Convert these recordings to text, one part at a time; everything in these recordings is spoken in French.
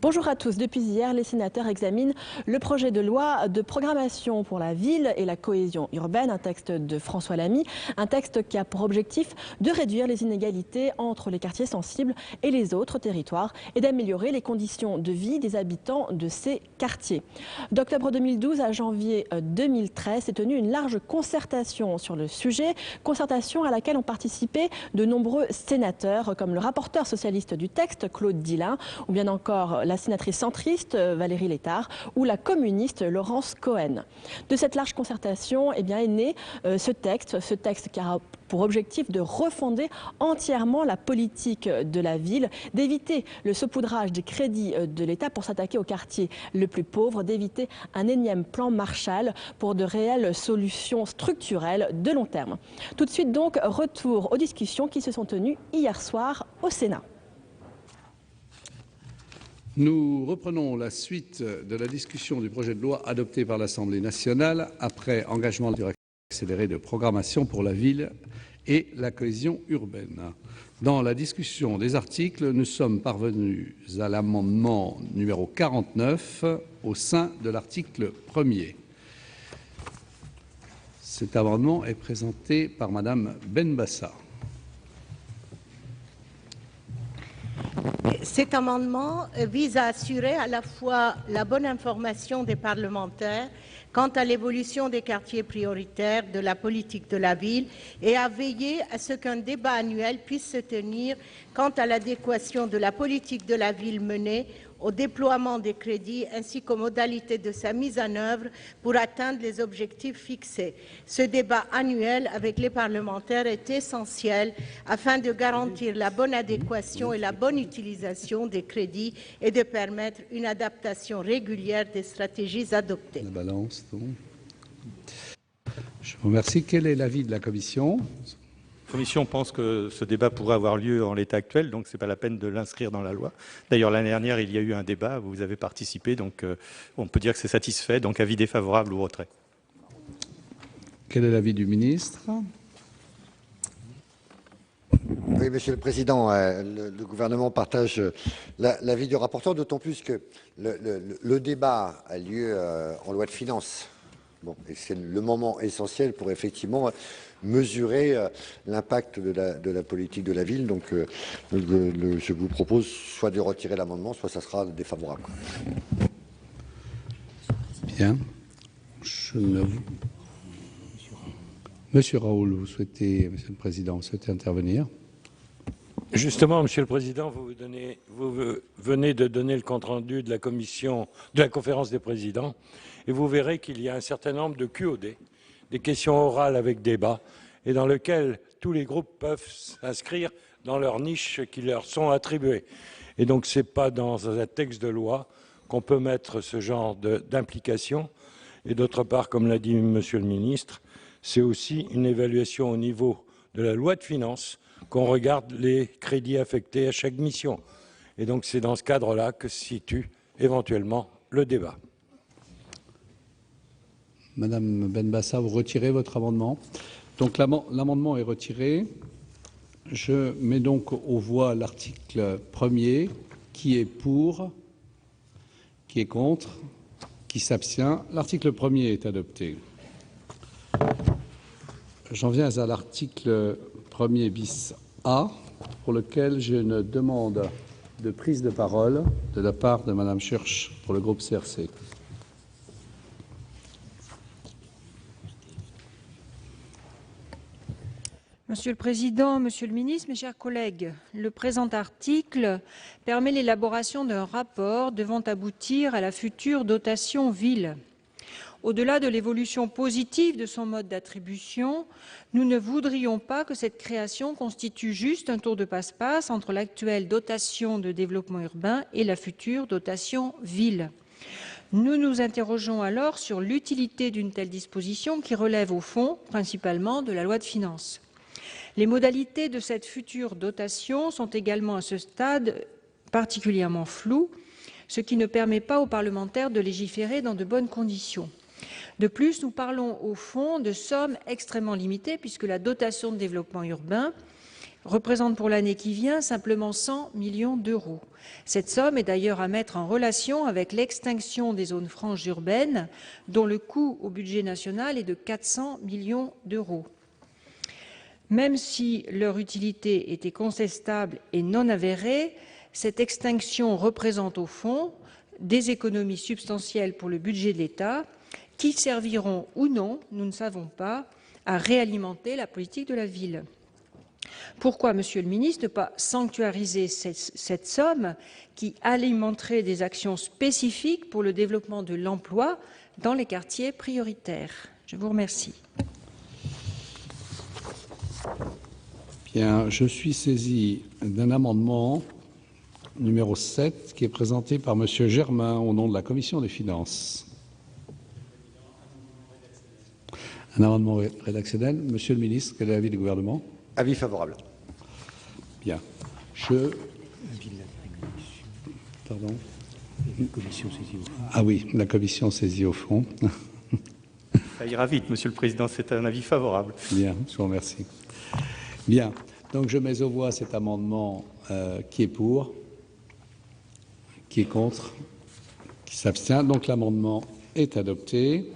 Bonjour à tous. Depuis hier, les sénateurs examinent le projet de loi de programmation pour la ville et la cohésion urbaine, un texte de François Lamy, un texte qui a pour objectif de réduire les inégalités entre les quartiers sensibles et les autres territoires et d'améliorer les conditions de vie des habitants de ces quartiers. D'octobre 2012 à janvier 2013 s'est tenue une large concertation sur le sujet, concertation à laquelle ont participé de nombreux sénateurs comme le rapporteur socialiste du texte, Claude Dillin, ou bien encore la sénatrice centriste Valérie Létard ou la communiste Laurence Cohen. De cette large concertation est né ce texte qui a pour objectif de refonder entièrement la politique de la ville, d'éviter le saupoudrage des crédits de l'État pour s'attaquer aux quartiers les plus pauvres, d'éviter un énième plan Marshall pour de réelles solutions structurelles de long terme. Tout de suite donc, retour aux discussions qui se sont tenues hier soir au Sénat. Nous reprenons la suite de la discussion du projet de loi adopté par l'Assemblée nationale après engagement accéléré de programmation pour la ville et la cohésion urbaine. Dans la discussion des articles, nous sommes parvenus à l'amendement numéro 49 au sein de l'article 1er. Cet amendement est présenté par Madame Benbassa. Cet amendement vise à assurer à la fois la bonne information des parlementaires quant à l'évolution des quartiers prioritaires de la politique de la ville et à veiller à ce qu'un débat annuel puisse se tenir quant à l'adéquation de la politique de la ville menée au déploiement des crédits ainsi qu'aux modalités de sa mise en œuvre pour atteindre les objectifs fixés. Ce débat annuel avec les parlementaires est essentiel afin de garantir la bonne adéquation et la bonne utilisation des crédits et de permettre une adaptation régulière des stratégies adoptées. La balance, donc. Je vous remercie. Quel est l'avis de la Commission ? La Commission pense que ce débat pourrait avoir lieu en l'état actuel, donc ce n'est pas la peine de l'inscrire dans la loi. D'ailleurs, l'année dernière, il y a eu un débat, vous avez participé, donc on peut dire que c'est satisfait, donc avis défavorable ou retrait. Quel est l'avis du ministre ? Oui, Monsieur le Président, le gouvernement partage l'avis du rapporteur, d'autant plus que le débat a lieu en loi de finances. Bon, et c'est le moment essentiel pour effectivement mesurer l'impact de la politique de la ville. Donc, je vous propose soit de retirer l'amendement, soit ça sera défavorable. Bien. Monsieur Raoul, vous souhaitez, Monsieur le Président, vous souhaitez intervenir ? Justement, Monsieur le Président, vous venez de donner le compte-rendu de la commission, de la conférence des présidents, et vous verrez qu'il y a un certain nombre de QOD, des questions orales avec débat, et dans lequel tous les groupes peuvent s'inscrire dans leurs niches qui leur sont attribuées. Et donc, ce n'est pas dans un texte de loi qu'on peut mettre ce genre d'implication. Et d'autre part, comme l'a dit Monsieur le ministre, c'est aussi une évaluation au niveau de la loi de finances qu'on regarde les crédits affectés à chaque mission. Et donc, c'est dans ce cadre-là que se situe éventuellement le débat. Madame Benbassa, vous retirez votre amendement. Donc l'amendement est retiré. Je mets donc aux voix l'article 1er. Qui est pour ? Qui est contre ? Qui s'abstient ? L'article 1er est adopté. J'en viens à l'article 1er bis A, pour lequel j'ai une demande de prise de parole de la part de Madame Schürch pour le groupe CRC. Monsieur le Président, Monsieur le Ministre, mes chers collègues, le présent article permet l'élaboration d'un rapport devant aboutir à la future dotation ville. Au-delà de l'évolution positive de son mode d'attribution, nous ne voudrions pas que cette création constitue juste un tour de passe-passe entre l'actuelle dotation de développement urbain et la future dotation ville. Nous nous interrogeons alors sur l'utilité d'une telle disposition qui relève au fond principalement de la loi de finances. Les modalités de cette future dotation sont également à ce stade particulièrement floues, ce qui ne permet pas aux parlementaires de légiférer dans de bonnes conditions. De plus, nous parlons au fond de sommes extrêmement limitées puisque la dotation de développement urbain représente pour l'année qui vient simplement 100 millions d'euros. Cette somme est d'ailleurs à mettre en relation avec l'extinction des zones franches urbaines, dont le coût au budget national est de 400 millions d'euros. Même si leur utilité était contestable et non avérée, cette extinction représente au fond des économies substantielles pour le budget de l'État qui serviront ou non, nous ne savons pas, à réalimenter la politique de la ville. Pourquoi, Monsieur le Ministre, ne pas sanctuariser cette somme qui alimenterait des actions spécifiques pour le développement de l'emploi dans les quartiers prioritaires? Je vous remercie. Bien, je suis saisi d'un amendement numéro 7 qui est présenté par Monsieur Germain au nom de la Commission des finances. Un amendement rédactionnel. Monsieur le ministre, quel est l'avis du gouvernement? Avis favorable. Bien. Pardon. Ah oui, la commission saisie au fond. Ça ira vite, Monsieur le Président, c'est un avis favorable. Bien, je vous remercie. Bien, donc je mets aux voix cet amendement qui est pour, qui est contre, qui s'abstient. Donc l'amendement est adopté.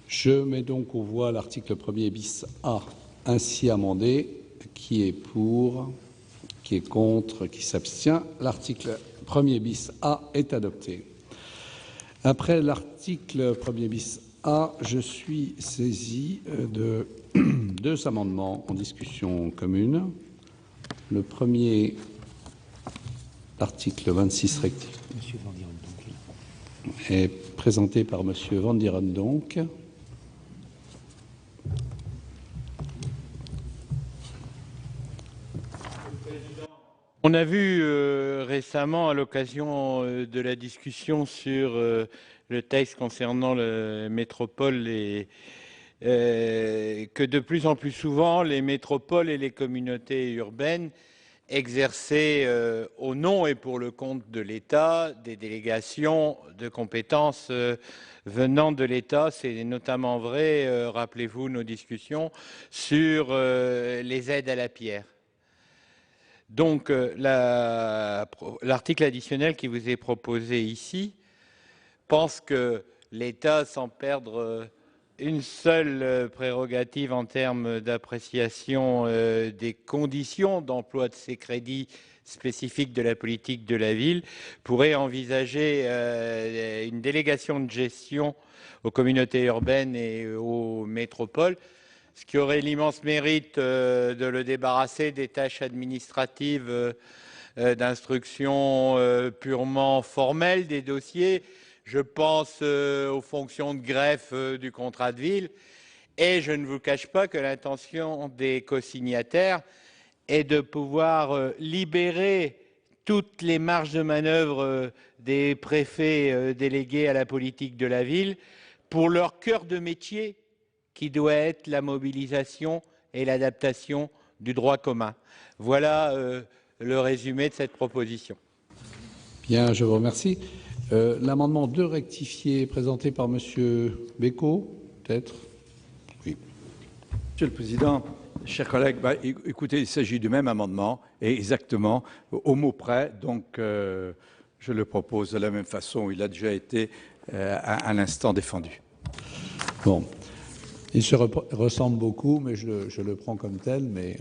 Je mets donc aux voix l'article 1er bis A ainsi amendé. Qui est pour, qui est contre, qui s'abstient. L'article 1er bis A est adopté. Après l'article 1er bis A, je suis saisi de deux amendements en discussion commune. Le premier, l'article 26 rectifié, est présenté par Monsieur Van Dierendonck. On a vu récemment, à l'occasion de la discussion sur le texte concernant la métropole, que de plus en plus souvent, les métropoles et les communautés urbaines exerçaient au nom et pour le compte de l'État des délégations de compétences venant de l'État. C'est notamment vrai, rappelez-vous nos discussions, sur les aides à la pierre. Donc, l'article additionnel qui vous est proposé ici pense que l'État, sans perdre une seule prérogative en termes d'appréciation des conditions d'emploi de ces crédits spécifiques de la politique de la ville, pourrait envisager une délégation de gestion aux communautés urbaines et aux métropoles, ce qui aurait l'immense mérite de le débarrasser des tâches administratives d'instruction purement formelle des dossiers. Je pense aux fonctions de greffe du contrat de ville. Et je ne vous cache pas que l'intention des co-signataires est de pouvoir libérer toutes les marges de manœuvre des préfets délégués à la politique de la ville pour leur cœur de métier, qui doit être la mobilisation et l'adaptation du droit commun. Voilà le résumé de cette proposition. Bien, je vous remercie. L'amendement 2 rectifié présenté par Monsieur Bécaud, peut-être. Oui. Monsieur le Président, chers collègues, écoutez, il s'agit du même amendement et exactement au mot près. Donc, je le propose de la même façon. Il a déjà été à l'instant défendu. Bon. Il se ressemble beaucoup, mais je le prends comme tel. Mais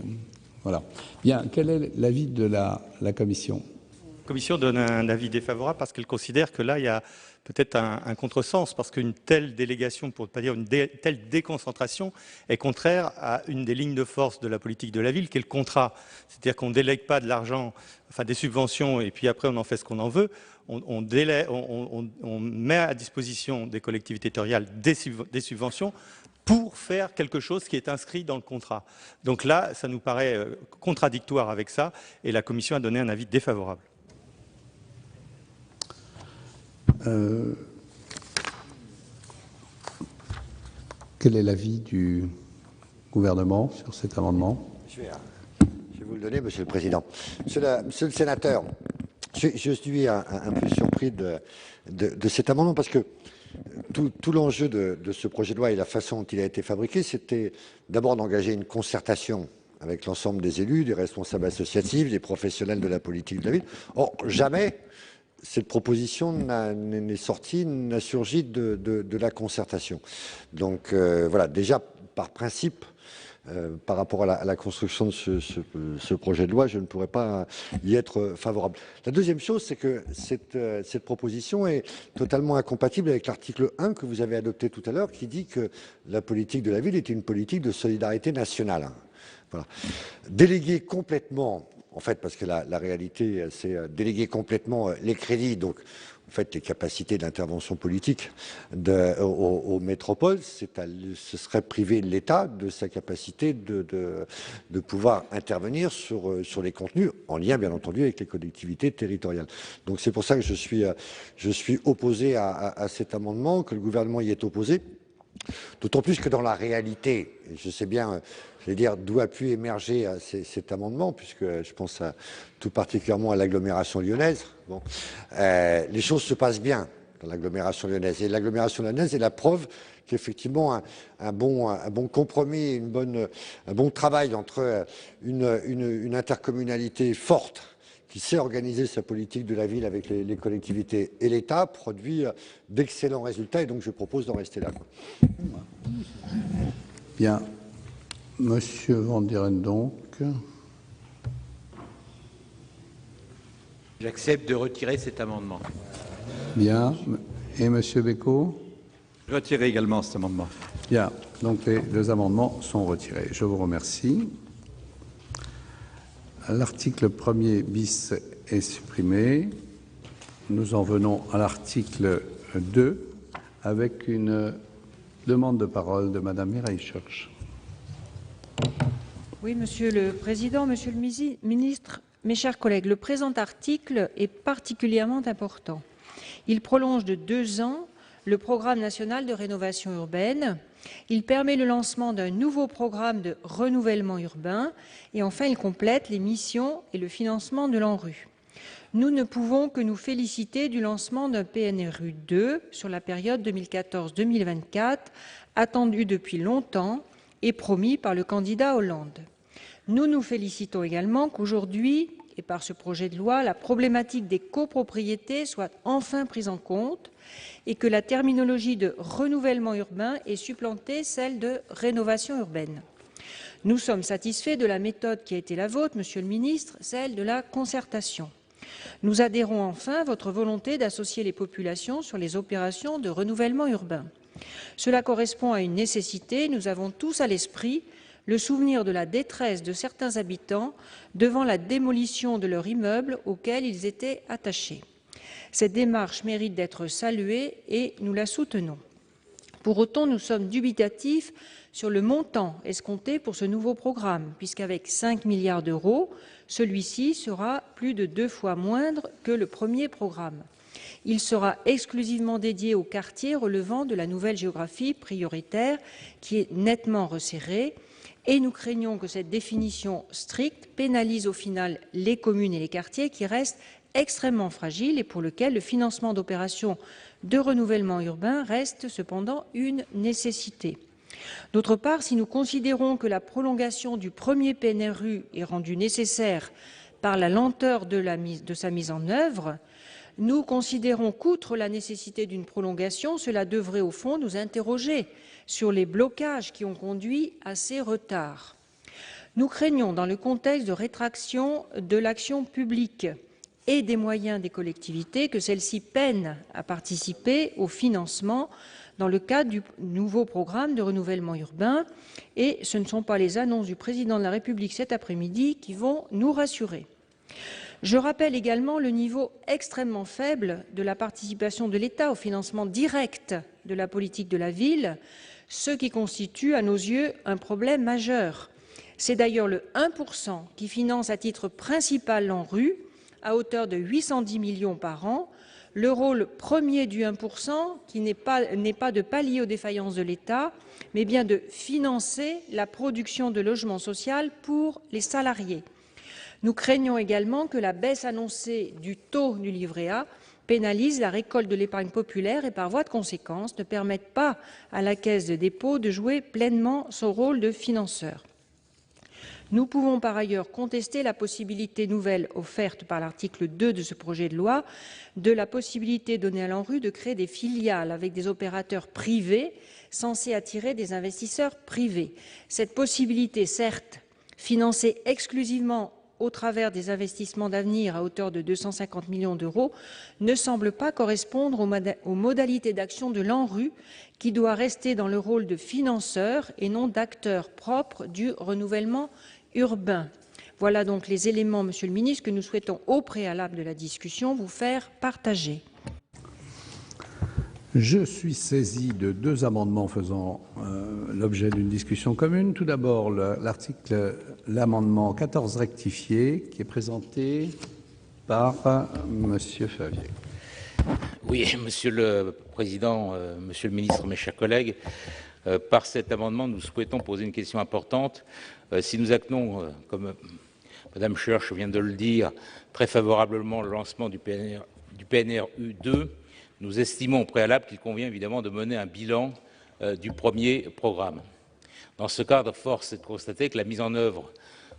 voilà. Bien. Quel est l'avis de la Commission ? La Commission donne un avis défavorable parce qu'elle considère que là, il y a peut-être un contresens, parce qu'une telle délégation, pour ne pas dire une telle déconcentration, est contraire à une des lignes de force de la politique de la ville, qui est le contrat. C'est-à-dire qu'on ne délègue pas de l'argent, enfin des subventions, et puis après on en fait ce qu'on en veut. On met à disposition des collectivités territoriales des subventions pour faire quelque chose qui est inscrit dans le contrat. Donc là, ça nous paraît contradictoire avec ça, et la Commission a donné un avis défavorable. Quel est l'avis du gouvernement sur cet amendement ? Je vais vous le donner, Monsieur le Président. Monsieur le sénateur, je suis un peu surpris de cet amendement parce que tout l'enjeu de ce projet de loi et la façon dont il a été fabriqué, c'était d'abord d'engager une concertation avec l'ensemble des élus, des responsables associatifs, des professionnels de la politique de la ville. Or, jamais cette proposition n'est sortie, n'a surgi de la concertation. Donc voilà, déjà par principe, par rapport à la construction de ce projet de loi, je ne pourrais pas y être favorable. La deuxième chose, c'est que cette proposition est totalement incompatible avec l'article 1 que vous avez adopté tout à l'heure, qui dit que la politique de la ville est une politique de solidarité nationale. Voilà. Déléguer complètement, en fait, parce que la réalité, c'est déléguer complètement les crédits, donc en fait, les capacités d'intervention politique aux métropoles, ce serait priver l'État de sa capacité de pouvoir intervenir sur les contenus, en lien bien entendu avec les collectivités territoriales. Donc c'est pour ça que je suis opposé à cet amendement, que le gouvernement y est opposé. D'autant plus que dans la réalité, je sais bien, je vais dire, d'où a pu émerger cet amendement, puisque je pense tout particulièrement à l'agglomération lyonnaise. Bon, les choses se passent bien dans l'agglomération lyonnaise. Et l'agglomération lyonnaise est la preuve qu'effectivement un bon compromis, un bon travail entre une intercommunalité forte qui sait organiser sa politique de la ville avec les collectivités et l'État, produit d'excellents résultats, et donc je propose d'en rester là. Bien. Monsieur Van Dieren, donc. J'accepte de retirer cet amendement. Bien. Et Monsieur Bécaud? Je retire également cet amendement. Bien. Donc les deux amendements sont retirés. Je vous remercie. L'article 1er bis est supprimé. Nous en venons à l'article 2 avec une demande de parole de Madame Mireille Schurch. Oui, Monsieur le Président, Monsieur le Ministre, mes chers collègues, le présent article est particulièrement important. Il prolonge de 2 ans le programme national de rénovation urbaine. Il permet le lancement d'un nouveau programme de renouvellement urbain et enfin il complète les missions et le financement de l'ANRU. Nous ne pouvons que nous féliciter du lancement d'un PNRU 2 sur la période 2014-2024, attendu depuis longtemps et promis par le candidat Hollande. Nous nous félicitons également qu'aujourd'hui, et par ce projet de loi, la problématique des copropriétés soit enfin prise en compte et que la terminologie de renouvellement urbain ait supplanté celle de rénovation urbaine. Nous sommes satisfaits de la méthode qui a été la vôtre, Monsieur le Ministre, celle de la concertation. Nous adhérons enfin à votre volonté d'associer les populations sur les opérations de renouvellement urbain. Cela correspond à une nécessité. Nous avons tous à l'esprit le souvenir de la détresse de certains habitants devant la démolition de leur immeuble auquel ils étaient attachés. Cette démarche mérite d'être saluée et nous la soutenons. Pour autant, nous sommes dubitatifs sur le montant escompté pour ce nouveau programme, puisqu'avec 5 milliards d'euros, celui-ci sera plus de 2 fois moindre que le premier programme. Il sera exclusivement dédié aux quartiers relevant de la nouvelle géographie prioritaire qui est nettement resserrée et nous craignons que cette définition stricte pénalise au final les communes et les quartiers qui restent extrêmement fragiles et pour lesquels le financement d'opérations de renouvellement urbain reste cependant une nécessité. D'autre part, si nous considérons que la prolongation du premier PNRU est rendue nécessaire par la lenteur de sa mise en œuvre, nous considérons qu'outre la nécessité d'une prolongation, cela devrait au fond nous interroger sur les blocages qui ont conduit à ces retards. Nous craignons, dans le contexte de rétraction de l'action publique et des moyens des collectivités, que celles-ci peinent à participer au financement dans le cadre du nouveau programme de renouvellement urbain. Et ce ne sont pas les annonces du Président de la République cet après-midi qui vont nous rassurer. Je rappelle également le niveau extrêmement faible de la participation de l'État au financement direct de la politique de la ville, ce qui constitue à nos yeux un problème majeur. C'est d'ailleurs le 1% qui finance à titre principal l'ANRU, à hauteur de 810 millions par an. Le rôle premier du 1%, qui n'est pas de pallier aux défaillances de l'État, mais bien de financer la production de logements sociaux pour les salariés. Nous craignons également que la baisse annoncée du taux du livret A pénalise la récolte de l'épargne populaire et, par voie de conséquence, ne permette pas à la Caisse de dépôt de jouer pleinement son rôle de financeur. Nous pouvons par ailleurs contester la possibilité nouvelle offerte par l'article 2 de ce projet de loi de la possibilité donnée à l'ANRU de créer des filiales avec des opérateurs privés censés attirer des investisseurs privés. Cette possibilité, certes financée exclusivement au travers des investissements d'avenir à hauteur de 250 millions d'euros, ne semble pas correspondre aux modalités d'action de l'ANRU, qui doit rester dans le rôle de financeur et non d'acteur propre du renouvellement urbain. Voilà donc les éléments, Monsieur le Ministre, que nous souhaitons au préalable de la discussion vous faire partager. Je suis saisi de deux amendements faisant l'objet d'une discussion commune. Tout d'abord, l'amendement 14 rectifié, qui est présenté par Monsieur Favier. Oui, Monsieur le Président, Monsieur le Ministre, mes chers collègues, par cet amendement, nous souhaitons poser une question importante. Si nous actons, comme Madame Schurch vient de le dire, très favorablement le lancement du PNRU 2, nous estimons au préalable qu'il convient évidemment de mener un bilan du premier programme. Dans ce cadre, force est de constater que la mise en œuvre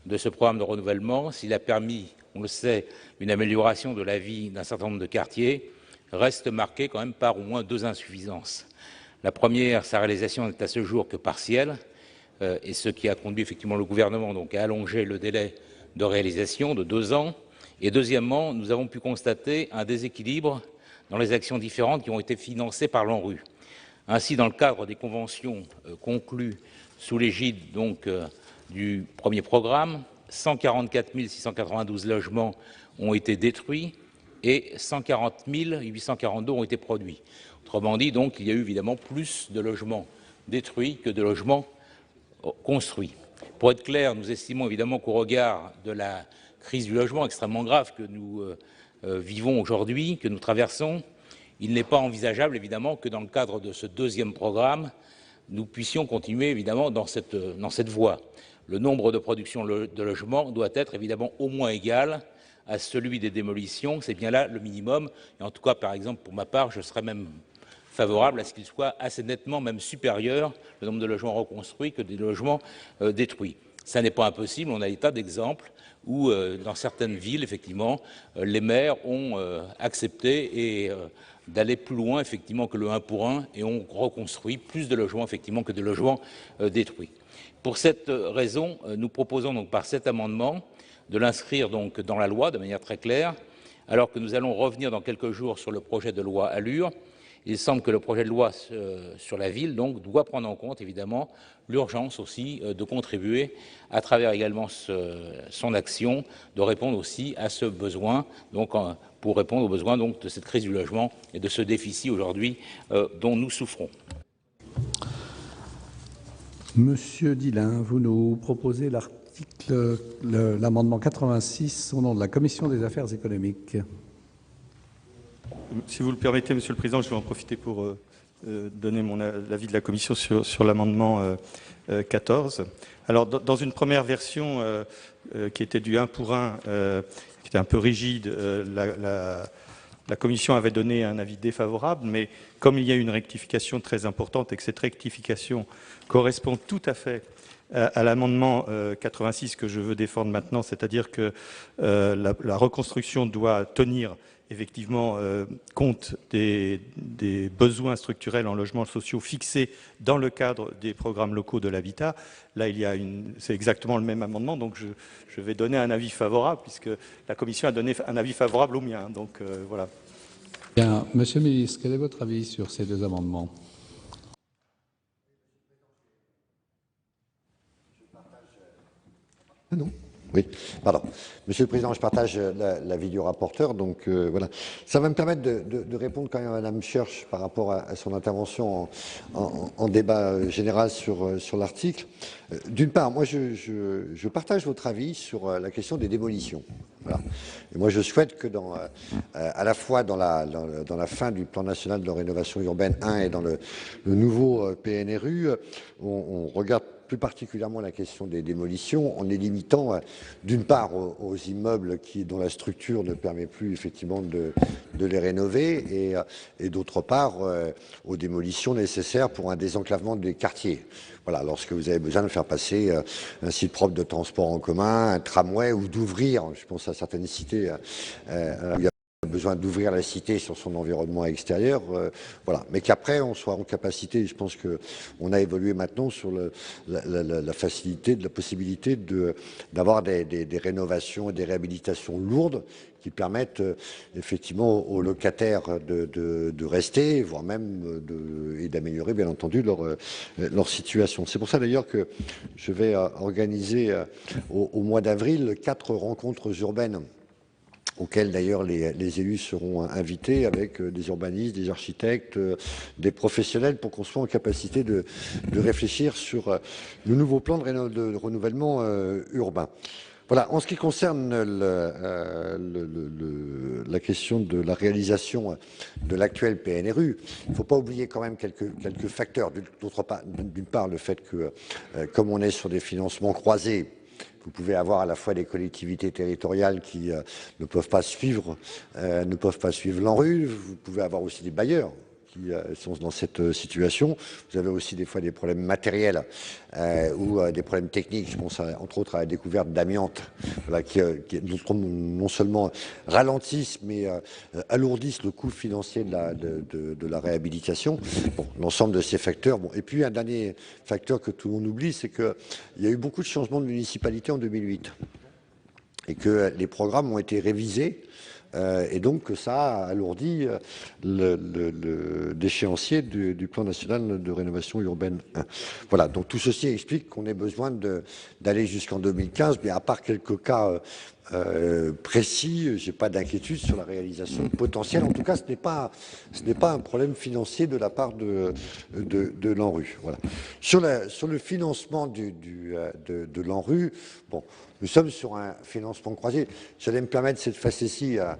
de ce programme de renouvellement, s'il a permis, on le sait, une amélioration de la vie d'un certain nombre de quartiers, reste marquée quand même par au moins deux insuffisances. La première, sa réalisation n'est à ce jour que partielle, et ce qui a conduit effectivement le gouvernement donc, à allonger le délai de réalisation de 2 ans. Et deuxièmement, nous avons pu constater un déséquilibre dans les actions différentes qui ont été financées par l'ANRU. Ainsi, dans le cadre des conventions conclues sous l'égide du premier programme, 144 692 logements ont été détruits et 140 842 ont été produits. Autrement dit, donc, il y a eu évidemment plus de logements détruits que de logements construits. Pour être clair, nous estimons évidemment qu'au regard de la crise du logement extrêmement grave que nous vivons aujourd'hui, que nous traversons, il n'est pas envisageable évidemment que dans le cadre de ce deuxième programme, nous puissions continuer évidemment dans cette voie. Le nombre de productions de logements doit être évidemment au moins égal à celui des démolitions, c'est bien là le minimum. Et en tout cas, par exemple, pour ma part, je serais même favorable à ce qu'il soit assez nettement même supérieur, le nombre de logements reconstruits que des logements détruits. Ça n'est pas impossible, on a des tas d'exemples où, dans certaines villes, effectivement, les maires ont accepté d'aller plus loin, effectivement, que le 1 pour 1 et ont reconstruit plus de logements, effectivement, que de logements détruits. Pour cette raison, nous proposons donc par cet amendement de l'inscrire donc dans la loi de manière très claire, alors que nous allons revenir dans quelques jours sur le projet de loi Allure. Il semble que le projet de loi sur la ville donc, doit prendre en compte évidemment l'urgence aussi de contribuer à travers également son action, de répondre aussi à ce besoin, donc pour répondre aux besoins donc, de cette crise du logement et de ce déficit aujourd'hui dont nous souffrons. Monsieur Dillin, vous nous proposez l'amendement 86 au nom de la Commission des affaires économiques. Si vous le permettez, Monsieur le Président, je vais en profiter pour donner l'avis de la Commission sur l'amendement 14. Alors, dans une première version qui était du 1 pour 1, qui était un peu rigide, la Commission avait donné un avis défavorable, mais comme il y a une rectification très importante et que cette rectification correspond tout à fait à l'amendement 86 que je veux défendre maintenant, c'est-à-dire que la reconstruction doit tenir effectivement compte des besoins structurels en logements sociaux fixés dans le cadre des programmes locaux de l'habitat. Là, c'est exactement le même amendement, donc je vais donner un avis favorable, puisque la Commission a donné un avis favorable au mien. Donc voilà. Bien, Monsieur le Ministre, quel est votre avis sur ces deux amendements? Non. Oui, pardon. Monsieur le Président, je partage l'avis du rapporteur. Donc voilà, ça va me permettre de répondre quand même à Madame Schurch par rapport à son intervention en débat général sur l'article. D'une part, moi je partage votre avis sur la question des démolitions. Voilà. Et moi je souhaite que à la fois dans la fin du plan national de rénovation urbaine 1 et dans le nouveau PNRU, on regarde plus particulièrement la question des démolitions, en les limitant d'une part aux immeubles dont la structure ne permet plus effectivement de les rénover et d'autre part aux démolitions nécessaires pour un désenclavement des quartiers. Voilà, lorsque vous avez besoin de faire passer un site propre de transport en commun, un tramway ou d'ouvrir, je pense à certaines cités où il y a besoin d'ouvrir la cité sur son environnement extérieur, voilà. Mais qu'après on soit en capacité, je pense qu'on a évolué maintenant sur la facilité, la possibilité d'avoir des rénovations et des réhabilitations lourdes qui permettent effectivement aux locataires de rester, voire même et d'améliorer bien entendu leur situation. C'est pour ça d'ailleurs que je vais organiser au mois d'avril 4 rencontres urbaines auxquels d'ailleurs les élus seront invités avec des urbanistes, des architectes, des professionnels pour qu'on soit en capacité de réfléchir sur le nouveau plan de renouvellement urbain. Voilà, en ce qui concerne la question de la réalisation de l'actuel PNRU, il ne faut pas oublier quand même quelques facteurs. D'une part, le fait que, comme on est sur des financements croisés, vous pouvez avoir à la fois des collectivités territoriales qui ne peuvent pas suivre l'ANRU, vous pouvez avoir aussi des bailleurs qui sont dans cette situation. Vous avez aussi des fois des problèmes matériels ou des problèmes techniques. Je pense entre autres à la découverte d'amiante, voilà, qui non seulement ralentissent mais alourdissent le coût financier de la réhabilitation. Bon, l'ensemble de ces facteurs. Bon, et puis un dernier facteur que tout le monde oublie, c'est qu'il y a eu beaucoup de changements de municipalité en 2008 et que les programmes ont été révisés. Et donc ça a alourdi l'échéancier du plan national de rénovation urbaine 1. Voilà, donc tout ceci explique qu'on ait besoin d'aller jusqu'en 2015, mais à part quelques cas précis, j'ai pas d'inquiétude sur la réalisation potentielle. En tout cas, ce n'est pas un problème financier de la part de l'ANRU. Voilà. Sur le financement de l'ANRU, bon, nous sommes sur un financement croisé. J'allais me permettre cette facétie à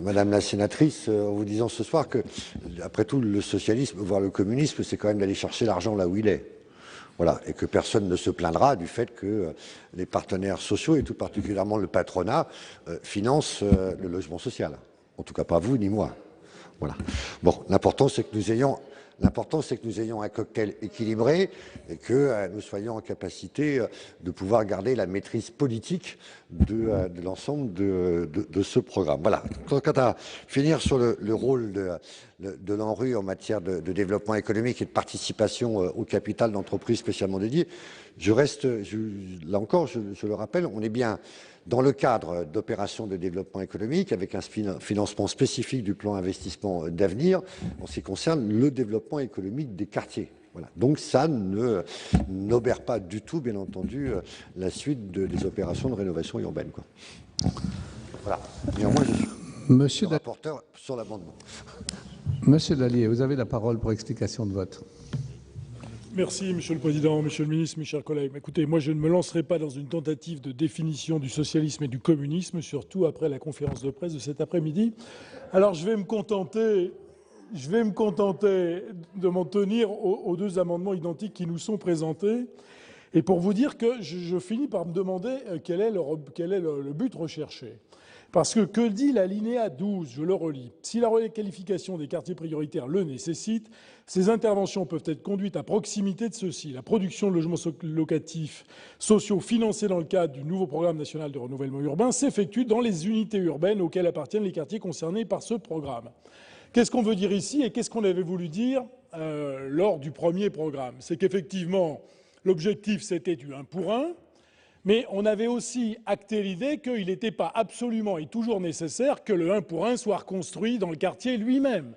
Madame la sénatrice en vous disant ce soir que, après tout, le socialisme, voire le communisme, c'est quand même d'aller chercher l'argent là où il est. Voilà, et que personne ne se plaindra du fait que les partenaires sociaux, et tout particulièrement le patronat, financent le logement social. En tout cas, pas vous ni moi. Voilà. Bon, l'important, c'est que nous ayons un cocktail équilibré et que nous soyons en capacité de pouvoir garder la maîtrise politique de l'ensemble de ce programme. Voilà. Quant à finir sur le rôle de l'ANRU en matière de développement économique et de participation au capital d'entreprises spécialement dédiées, là encore, je le rappelle, on est bien dans le cadre d'opérations de développement économique avec un financement spécifique du plan investissement d'avenir en ce qui concerne le développement économique des quartiers. Voilà. Donc ça n'obère pas du tout, bien entendu, la suite des opérations de rénovation urbaine, quoi. Voilà. Néanmoins, je suis le rapporteur sur l'amendement. Monsieur Dallier, vous avez la parole pour explication de vote. Merci, Monsieur le Président, Monsieur le Ministre, mes chers collègues. Écoutez, moi, je ne me lancerai pas dans une tentative de définition du socialisme et du communisme, surtout après la conférence de presse de cet après-midi. Alors, je vais me contenter de m'en tenir aux deux amendements identiques qui nous sont présentés. Et pour vous dire que je finis par me demander quel est le but recherché. Parce que dit l'alinéa 12, je le relis, si la requalification des quartiers prioritaires le nécessite, ces interventions peuvent être conduites à proximité de ceux-ci. La production de logements locatifs sociaux financés dans le cadre du nouveau programme national de renouvellement urbain s'effectue dans les unités urbaines auxquelles appartiennent les quartiers concernés par ce programme. Qu'est-ce qu'on veut dire ici et qu'est-ce qu'on avait voulu dire lors du premier programme? C'est qu'effectivement, l'objectif c'était du 1 pour 1. Mais on avait aussi acté l'idée qu'il n'était pas absolument et toujours nécessaire que le 1 pour 1 soit reconstruit dans le quartier lui-même.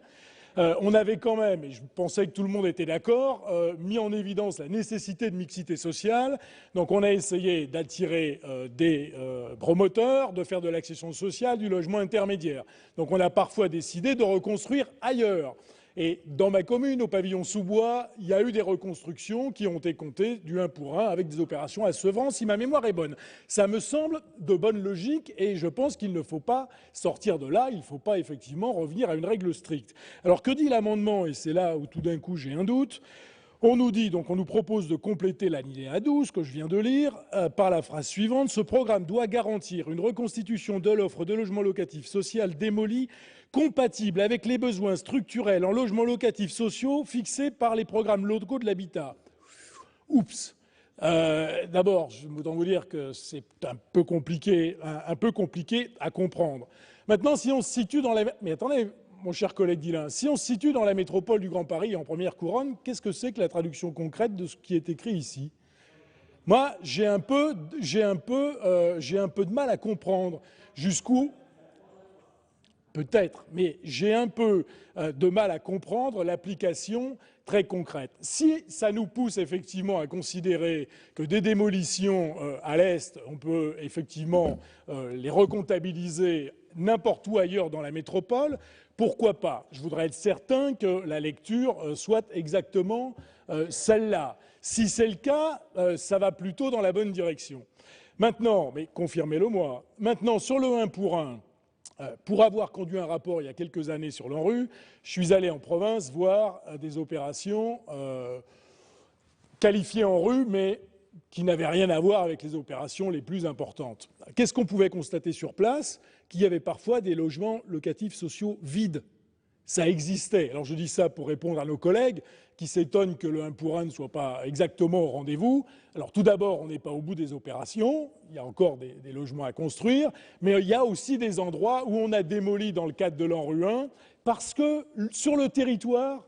On avait quand même, et je pensais que tout le monde était d'accord, mis en évidence la nécessité de mixité sociale. Donc on a essayé d'attirer des promoteurs, de faire de l'accession sociale, du logement intermédiaire. Donc on a parfois décidé de reconstruire ailleurs. Et dans ma commune, au pavillon Sous-Bois, il y a eu des reconstructions qui ont été comptées du 1 pour 1 avec des opérations à Sevran, si ma mémoire est bonne. Ça me semble de bonne logique et je pense qu'il ne faut pas sortir de là, il ne faut pas effectivement revenir à une règle stricte. Alors que dit l'amendement, et c'est là où tout d'un coup j'ai un doute, On nous propose de compléter l'alinéa 12 que je viens de lire par la phrase suivante. Ce programme doit garantir une reconstitution de l'offre de logement locatif social démoli compatible avec les besoins structurels en logements locatifs sociaux fixés par les programmes locaux de l'habitat. Oups. D'abord, je veux vous dire que c'est un peu compliqué à comprendre. Maintenant, si on se situe dans la... Mais attendez, mon cher collègue Dillin, si on se situe dans la métropole du Grand Paris en première couronne, qu'est-ce que c'est que la traduction concrète de ce qui est écrit ici? Moi, j'ai un peu de mal à comprendre jusqu'où... Peut-être, mais j'ai un peu de mal à comprendre l'application très concrète. Si ça nous pousse effectivement à considérer que des démolitions à l'Est, on peut effectivement les recomptabiliser n'importe où ailleurs dans la métropole, pourquoi pas? Je voudrais être certain que la lecture soit exactement celle-là. Si c'est le cas, ça va plutôt dans la bonne direction. Maintenant, mais confirmez-le moi, maintenant sur le 1 pour 1, pour avoir conduit un rapport il y a quelques années sur l'ANRU, je suis allé en province voir des opérations qualifiées en rue, mais qui n'avaient rien à voir avec les opérations les plus importantes. Qu'est-ce qu'on pouvait constater sur place? Qu'il y avait parfois des logements locatifs sociaux vides. Ça existait. Alors je dis ça pour répondre à nos collègues qui s'étonnent que le 1 pour 1 ne soit pas exactement au rendez-vous. Alors tout d'abord, on n'est pas au bout des opérations, il y a encore des logements à construire, mais il y a aussi des endroits où on a démoli dans le cadre de l'ANRU 1 parce que sur le territoire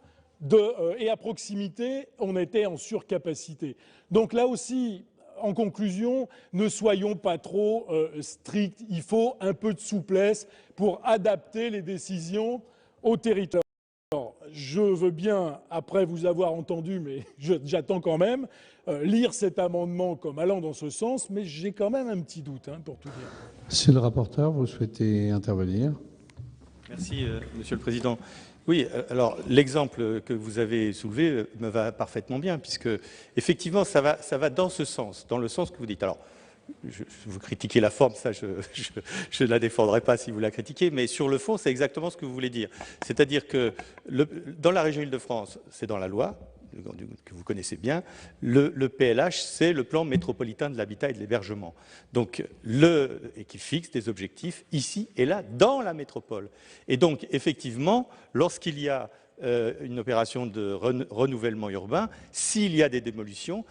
et à proximité, on était en surcapacité. Donc là aussi, en conclusion, ne soyons pas trop stricts. Il faut un peu de souplesse pour adapter les décisions au territoire. Alors, je veux bien, après vous avoir entendu, mais j'attends quand même, lire cet amendement comme allant dans ce sens, mais j'ai quand même un petit doute, pour tout dire. Monsieur le rapporteur, vous souhaitez intervenir? Merci, Monsieur le Président. Oui, alors l'exemple que vous avez soulevé me va parfaitement bien, puisque effectivement ça va dans ce sens, dans le sens que vous dites. Alors, vous critiquez la forme, ça je ne la défendrai pas si vous la critiquez, mais sur le fond, c'est exactement ce que vous voulez dire. C'est-à-dire que dans la région Île-de-France, c'est dans la loi, que vous connaissez bien, le PLH, c'est le plan métropolitain de l'habitat et de l'hébergement. Donc, et qui fixe des objectifs ici et là, dans la métropole. Et donc, effectivement, lorsqu'il y a une opération de renouvellement urbain, s'il y a des démolitions,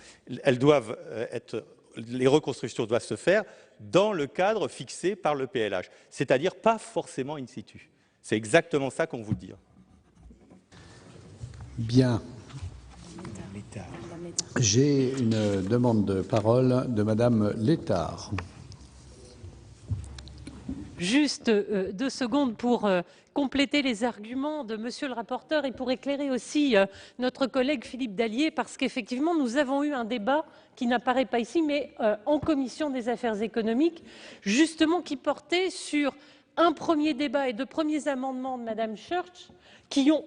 les reconstructions doivent se faire dans le cadre fixé par le PLH, c'est-à-dire pas forcément in situ. C'est exactement ça qu'on veut dire. Bien. J'ai une demande de parole de Madame Létard. Juste 2 secondes pour compléter les arguments de Monsieur le rapporteur et pour éclairer aussi notre collègue Philippe Dallier, parce qu'effectivement, nous avons eu un débat qui n'apparaît pas ici, mais en commission des affaires économiques, justement qui portait sur un premier débat et 2 premiers amendements de Madame Church qui ont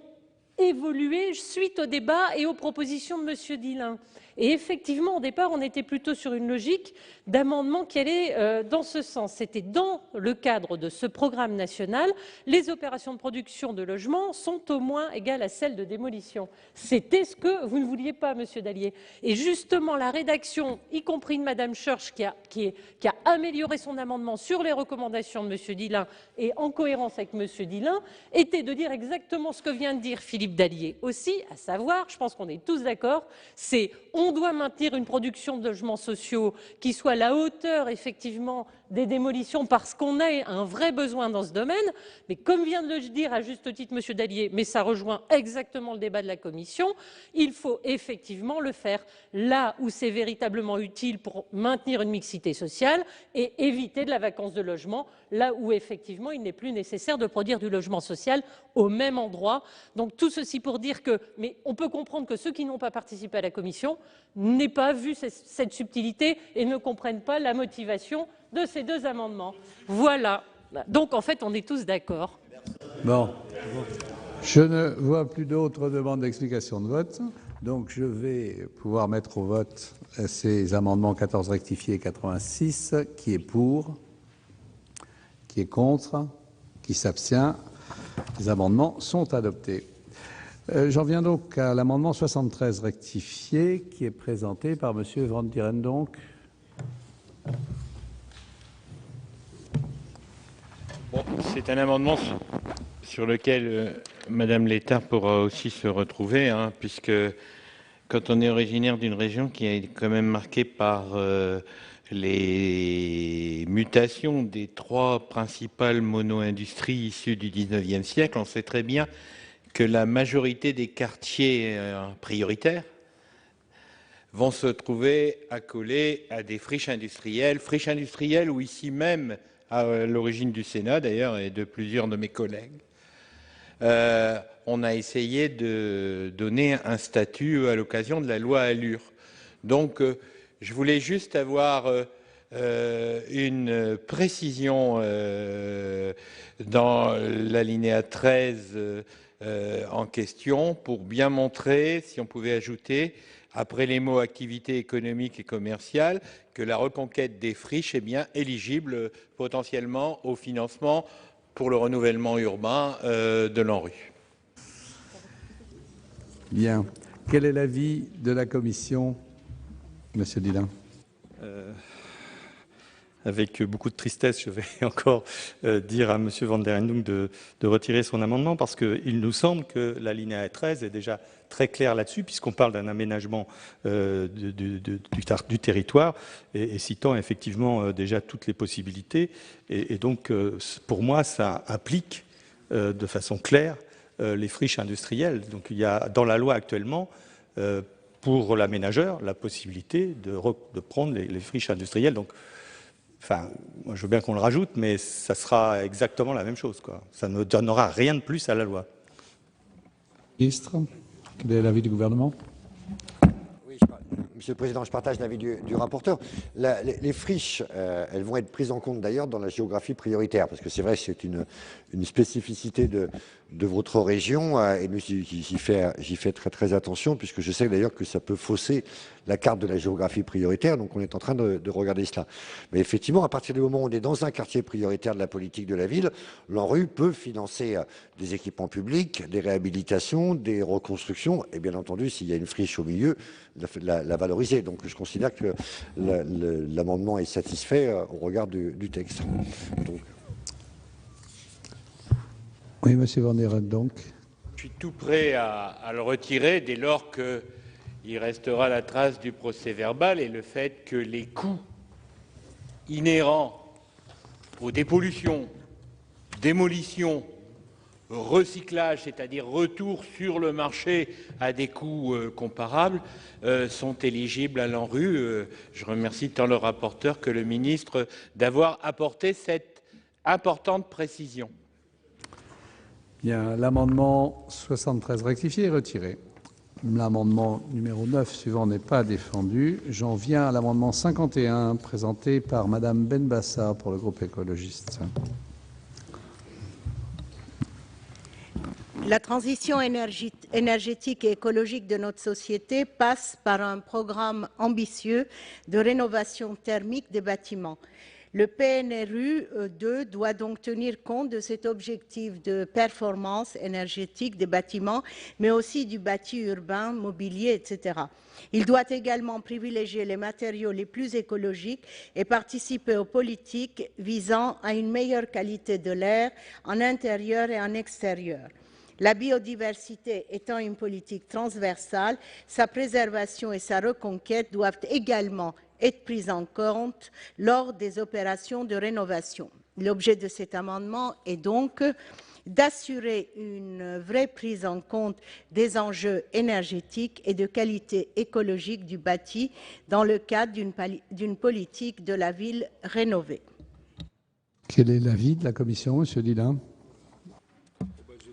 évolué suite au débat et aux propositions de Monsieur Dillin. Et effectivement, au départ, on était plutôt sur une logique d'amendement qui allait dans ce sens. C'était dans le cadre de ce programme national, les opérations de production de logements sont au moins égales à celles de démolition. C'était ce que vous ne vouliez pas, Monsieur Dallier. Et justement, la rédaction, y compris de Madame Church, qui a amélioré son amendement sur les recommandations de Monsieur Dillin et en cohérence avec Monsieur Dillin, était de dire exactement ce que vient de dire Philippe Dallier aussi, à savoir, je pense qu'on est tous d'accord, c'est on doit maintenir une production de logements sociaux qui soit à la hauteur, effectivement, des démolitions parce qu'on a un vrai besoin dans ce domaine. Mais comme vient de le dire à juste titre Monsieur Dallier, mais ça rejoint exactement le débat de la Commission, il faut effectivement le faire là où c'est véritablement utile pour maintenir une mixité sociale et éviter de la vacance de logement, là où effectivement il n'est plus nécessaire de produire du logement social au même endroit. Donc tout ceci pour dire que, mais on peut comprendre que ceux qui n'ont pas participé à la Commission n'aient pas vu cette subtilité et ne comprennent pas la motivation de ces 2 amendements. Voilà. Donc en fait, on est tous d'accord. Bon. Je ne vois plus d'autres demandes d'explication de vote. Donc je vais pouvoir mettre au vote ces amendements 14 rectifiés et 86. Qui est pour? Qui est contre? Qui s'abstient? Les amendements sont adoptés. J'en viens donc à l'amendement 73 rectifié qui est présenté par Monsieur Van Dieren donc. Bon, c'est un amendement sur lequel Madame Létard pourra aussi se retrouver, hein, puisque quand on est originaire d'une région qui est quand même marquée par les mutations des trois principales mono-industries issues du 19e siècle, on sait très bien que la majorité des quartiers prioritaires vont se trouver accolés à des friches industrielles où ici même, à l'origine du Sénat d'ailleurs et de plusieurs de mes collègues, on a essayé de donner un statut à l'occasion de la loi Allure. Donc, je voulais juste avoir une précision dans l'alinéa 13 en question pour bien montrer, si on pouvait ajouter, après les mots activité économique et commerciale, que la reconquête des friches est bien éligible potentiellement au financement pour le renouvellement urbain de l'ANRU. Bien. Quel est l'avis de la commission, Monsieur Dillin? Avec beaucoup de tristesse, je vais encore dire à Monsieur Van der Endonck de retirer son amendement parce qu'il nous semble que l'alinéa 13 est déjà très clair là-dessus puisqu'on parle d'un aménagement du territoire et citant effectivement déjà toutes les possibilités. Et donc, pour moi, ça implique de façon claire les friches industrielles. Donc, il y a dans la loi actuellement pour l'aménageur la possibilité de prendre les friches industrielles. Donc, enfin, moi je veux bien qu'on le rajoute, mais ça sera exactement la même chose, quoi. Ça ne donnera rien de plus à la loi. Ministre, quel est l'avis du gouvernement? Oui, Monsieur le Président, je partage l'avis du rapporteur. Les friches, elles vont être prises en compte d'ailleurs dans la géographie prioritaire, parce que c'est vrai que c'est une spécificité de votre région, et nous, j'y fais très attention, puisque je sais d'ailleurs que ça peut fausser la carte de la géographie prioritaire, donc on est en train de regarder cela. Mais effectivement, à partir du moment où on est dans un quartier prioritaire de la politique de la ville, l'ANRU peut financer des équipements publics, des réhabilitations, des reconstructions, et bien entendu, s'il y a une friche au milieu, la valoriser. Donc je considère que l'amendement est satisfait au regard du texte. Donc, oui, Monsieur Van der Endonck. Je suis tout prêt à le retirer dès lors qu'il restera la trace du procès-verbal et le fait que les coûts inhérents aux dépollutions, démolitions, recyclage, c'est-à-dire retour sur le marché à des coûts comparables, sont éligibles à l'ANRU. Je remercie tant le rapporteur que le ministre d'avoir apporté cette importante précision. Bien, l'amendement 73 rectifié est retiré. L'amendement numéro 9 suivant n'est pas défendu. J'en viens à l'amendement 51 présenté par Madame Benbassa pour le groupe écologiste. La transition énergétique et écologique de notre société passe par un programme ambitieux de rénovation thermique des bâtiments. Le PNRU 2 doit donc tenir compte de cet objectif de performance énergétique des bâtiments, mais aussi du bâti urbain, mobilier, etc. Il doit également privilégier les matériaux les plus écologiques et participer aux politiques visant à une meilleure qualité de l'air en intérieur et en extérieur. La biodiversité étant une politique transversale, sa préservation et sa reconquête doivent également être prises en compte lors des opérations de rénovation. L'objet de cet amendement est donc d'assurer une vraie prise en compte des enjeux énergétiques et de qualité écologique du bâti dans le cadre d'une politique de la ville rénovée. Quel est l'avis de la commission, Monsieur Dillin?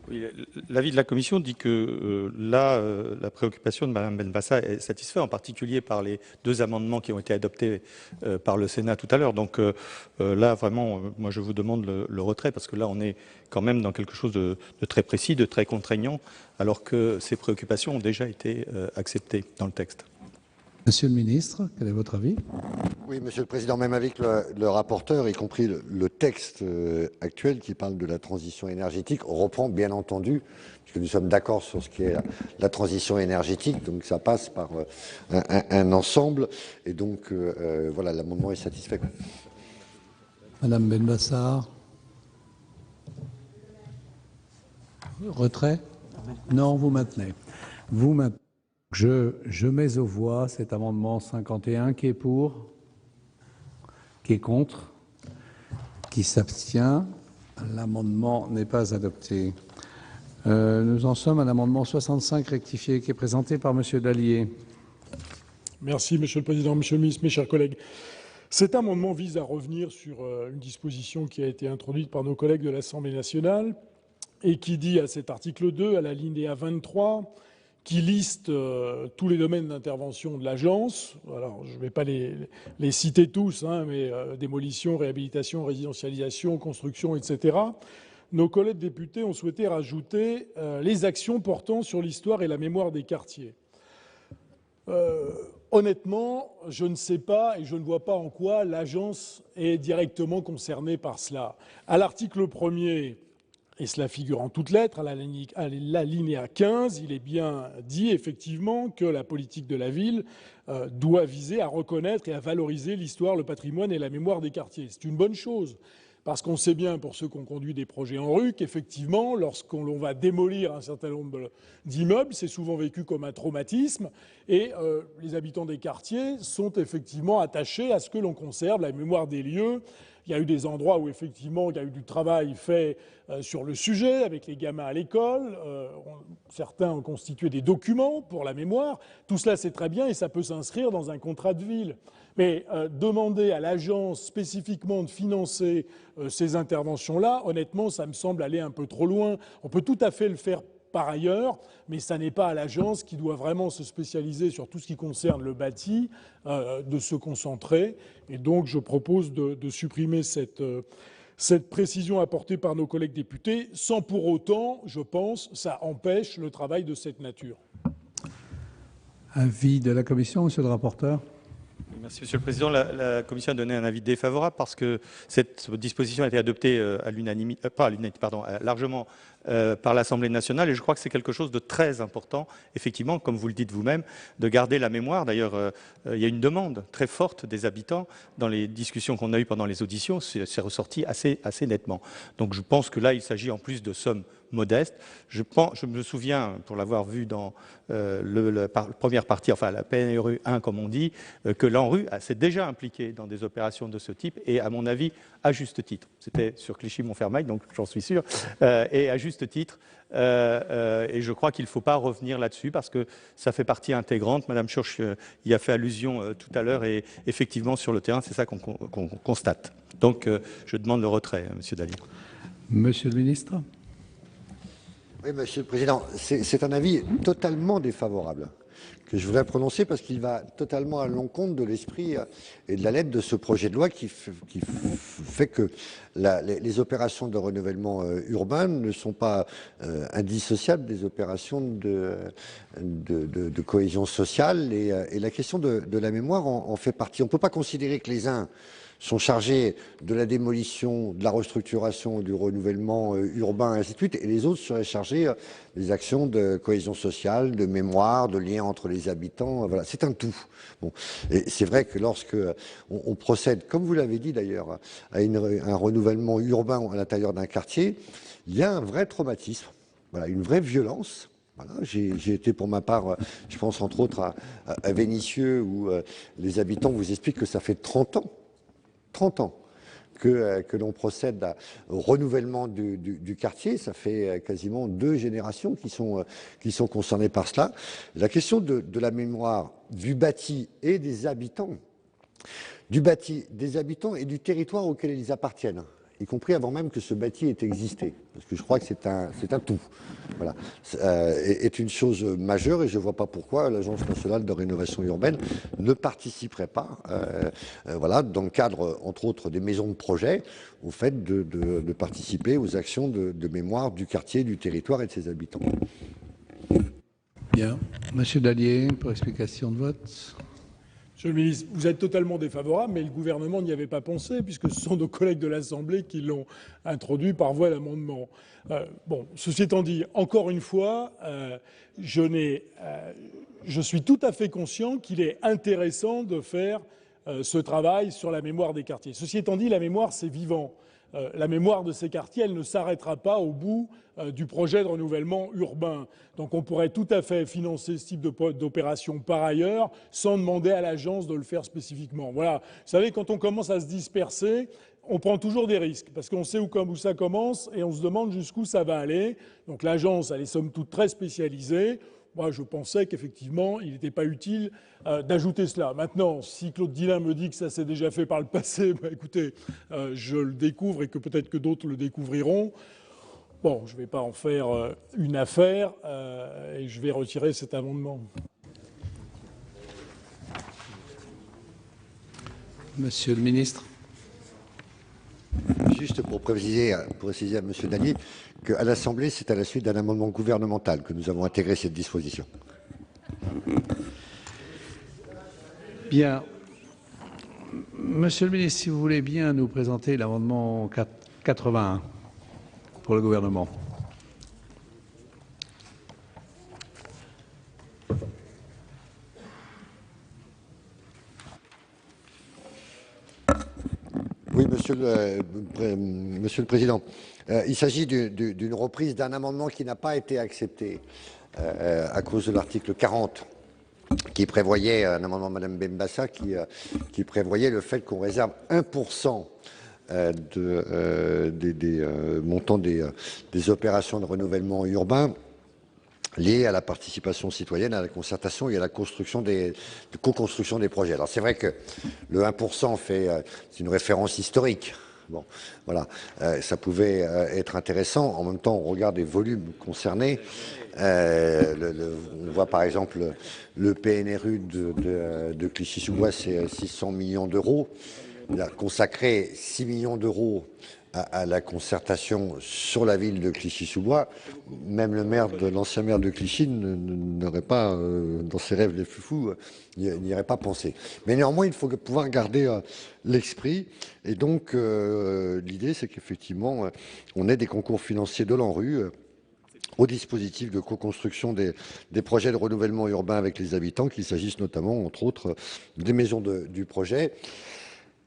Oui, l'avis de la Commission dit que la préoccupation de Mme Benbassa est satisfaite, en particulier par les deux amendements qui ont été adoptés par le Sénat tout à l'heure. Donc là, vraiment, moi, je vous demande le retrait, parce que là, on est quand même dans quelque chose de très précis, de très contraignant, alors que ces préoccupations ont déjà été acceptées dans le texte. Monsieur le ministre, quel est votre avis? Oui, Monsieur le Président, même avec le rapporteur, y compris le texte actuel qui parle de la transition énergétique, reprend bien entendu, puisque nous sommes d'accord sur ce qui est la transition énergétique, donc ça passe par un ensemble, et donc voilà, l'amendement est satisfait. Madame Benbassar. Retrait? Non, vous maintenez. Vous maintenez. Je mets aux voix cet amendement 51 qui est pour, qui est contre, qui s'abstient. L'amendement n'est pas adopté. Nous en sommes à l'amendement 65 rectifié qui est présenté par Monsieur Dallier. Merci, Monsieur le Président, Monsieur le Ministre, mes chers collègues. Cet amendement vise à revenir sur une disposition qui a été introduite par nos collègues de l'Assemblée nationale et qui dit à cet article 2, à l'alinéa 23, qui liste tous les domaines d'intervention de l'agence. Alors, je ne vais pas les citer tous, hein, mais démolition, réhabilitation, résidentialisation, construction, etc. Nos collègues députés ont souhaité rajouter les actions portant sur l'histoire et la mémoire des quartiers. Honnêtement, je ne sais pas et je ne vois pas en quoi l'agence est directement concernée par cela. À l'article 1er, et cela figure en toutes lettres, à l'alinéa 15, il est bien dit effectivement que la politique de la ville doit viser à reconnaître et à valoriser l'histoire, le patrimoine et la mémoire des quartiers. C'est une bonne chose, parce qu'on sait bien, pour ceux qui ont conduit des projets en rue, qu'effectivement, lorsqu'on va démolir un certain nombre d'immeubles, c'est souvent vécu comme un traumatisme, et les habitants des quartiers sont effectivement attachés à ce que l'on conserve la mémoire des lieux. Il y a eu des endroits où, effectivement, il y a eu du travail fait sur le sujet, avec les gamins à l'école. Certains ont constitué des documents pour la mémoire. Tout cela, c'est très bien et ça peut s'inscrire dans un contrat de ville. Mais demander à l'agence spécifiquement de financer ces interventions-là, honnêtement, ça me semble aller un peu trop loin. On peut tout à fait le faire par ailleurs, mais ça n'est pas à l'agence qui doit vraiment se spécialiser sur tout ce qui concerne le bâti, de se concentrer. Et donc, je propose de supprimer cette précision apportée par nos collègues députés, sans pour autant, je pense, ça empêche le travail de cette nature. Avis de la commission, monsieur le rapporteur. Merci, Monsieur le Président. La Commission a donné un avis défavorable parce que cette disposition a été adoptée à l'unanimité, largement par l'Assemblée nationale, et je crois que c'est quelque chose de très important, effectivement, comme vous le dites vous-même, de garder la mémoire. D'ailleurs, il y a une demande très forte des habitants dans les discussions qu'on a eues pendant les auditions, c'est ressorti assez nettement. Donc je pense que là, il s'agit en plus de sommes modeste. Je me souviens, pour l'avoir vu dans la première partie, enfin la PNRU 1 comme on dit, que l'ANRU s'est déjà impliqué dans des opérations de ce type et à mon avis à juste titre. C'était sur Clichy-Montfermeil, donc j'en suis sûr, et à juste titre. Et je crois qu'il ne faut pas revenir là-dessus parce que ça fait partie intégrante. Madame Schurch y a fait allusion tout à l'heure et effectivement sur le terrain, c'est ça qu'on constate. Donc je demande le retrait, Monsieur Dallier. Monsieur le ministre. Oui, Monsieur le Président, c'est un avis totalement défavorable que je voudrais prononcer parce qu'il va totalement à l'encontre de l'esprit et de la lettre de ce projet de loi qui fait que les opérations de renouvellement urbain ne sont pas indissociables des opérations de cohésion sociale et la question de la mémoire en fait partie. On ne peut pas considérer que les uns sont chargés de la démolition, de la restructuration, du renouvellement urbain, et ainsi de suite, et les autres seraient chargés des actions de cohésion sociale, de mémoire, de lien entre les habitants. Voilà, c'est un tout. Bon. Et c'est vrai que lorsque on procède, comme vous l'avez dit d'ailleurs, à un renouvellement urbain à l'intérieur d'un quartier, il y a un vrai traumatisme, voilà, une vraie violence. Voilà, j'ai été pour ma part, je pense entre autres à Vénissieux, où les habitants vous expliquent que ça fait 30 ans que l'on procède au renouvellement du quartier. Ça fait quasiment 2 générations qui sont concernées par cela. La question de la mémoire du bâti et des habitants, et du territoire auquel ils appartiennent, y compris avant même que ce bâti ait existé, parce que je crois que c'est un tout, voilà, est une chose majeure et je ne vois pas pourquoi l'Agence nationale de rénovation urbaine ne participerait pas, voilà, dans le cadre, entre autres, des maisons de projet, au fait de participer aux actions de mémoire du quartier, du territoire et de ses habitants. Bien. Monsieur Dallier, pour explication de vote. Monsieur le ministre, vous êtes totalement défavorable, mais le gouvernement n'y avait pas pensé, puisque ce sont nos collègues de l'Assemblée qui l'ont introduit par voie d'amendement. Bon, ceci étant dit, encore une fois, je suis tout à fait conscient qu'il est intéressant de faire ce travail sur la mémoire des quartiers. Ceci étant dit, la mémoire, c'est vivant. La mémoire de ces quartiers, elle ne s'arrêtera pas au bout du projet de renouvellement urbain. Donc on pourrait tout à fait financer ce type d'opération par ailleurs sans demander à l'agence de le faire spécifiquement. Voilà. Vous savez, quand on commence à se disperser, on prend toujours des risques parce qu'on sait où ça commence et on se demande jusqu'où ça va aller. Donc l'agence, elle est somme toute très spécialisée. Moi, je pensais qu'effectivement, il n'était pas utile d'ajouter cela. Maintenant, si Claude Dillain me dit que ça s'est déjà fait par le passé, bah, écoutez, je le découvre et que peut-être que d'autres le découvriront. Bon, je ne vais pas en faire une affaire et je vais retirer cet amendement. Monsieur le ministre. Juste pour préciser à M. Dallier qu'à l'Assemblée, c'est à la suite d'un amendement gouvernemental que nous avons intégré cette disposition. Bien. Monsieur le ministre, si vous voulez bien nous présenter l'amendement 81 pour le gouvernement. Oui, Monsieur le Président. Il s'agit d'une reprise d'un amendement qui n'a pas été accepté à cause de l'article 40, qui prévoyait, un amendement de Mme Benbassa, qui prévoyait le fait qu'on réserve 1% des montants des opérations de renouvellement urbain liées à la participation citoyenne, à la concertation et à la co-construction des projets. Alors c'est vrai que le 1% c'est une référence historique. Bon, voilà, ça pouvait être intéressant. En même temps, on regarde les volumes concernés. On voit par exemple le PNRU de Clichy-sous-Bois, c'est 600 millions d'euros. Il a consacré 6 millions d'euros à la concertation sur la ville de Clichy-sous-Bois. Même l'ancien maire de Clichy n'aurait pas, dans ses rêves les foufous, n'y aurait pas pensé. Mais néanmoins, il faut pouvoir garder l'esprit. Et donc, l'idée, c'est qu'effectivement, on ait des concours financiers de l'ANRU au dispositif de co-construction des projets de renouvellement urbain avec les habitants, qu'il s'agisse notamment, entre autres, des maisons du projet,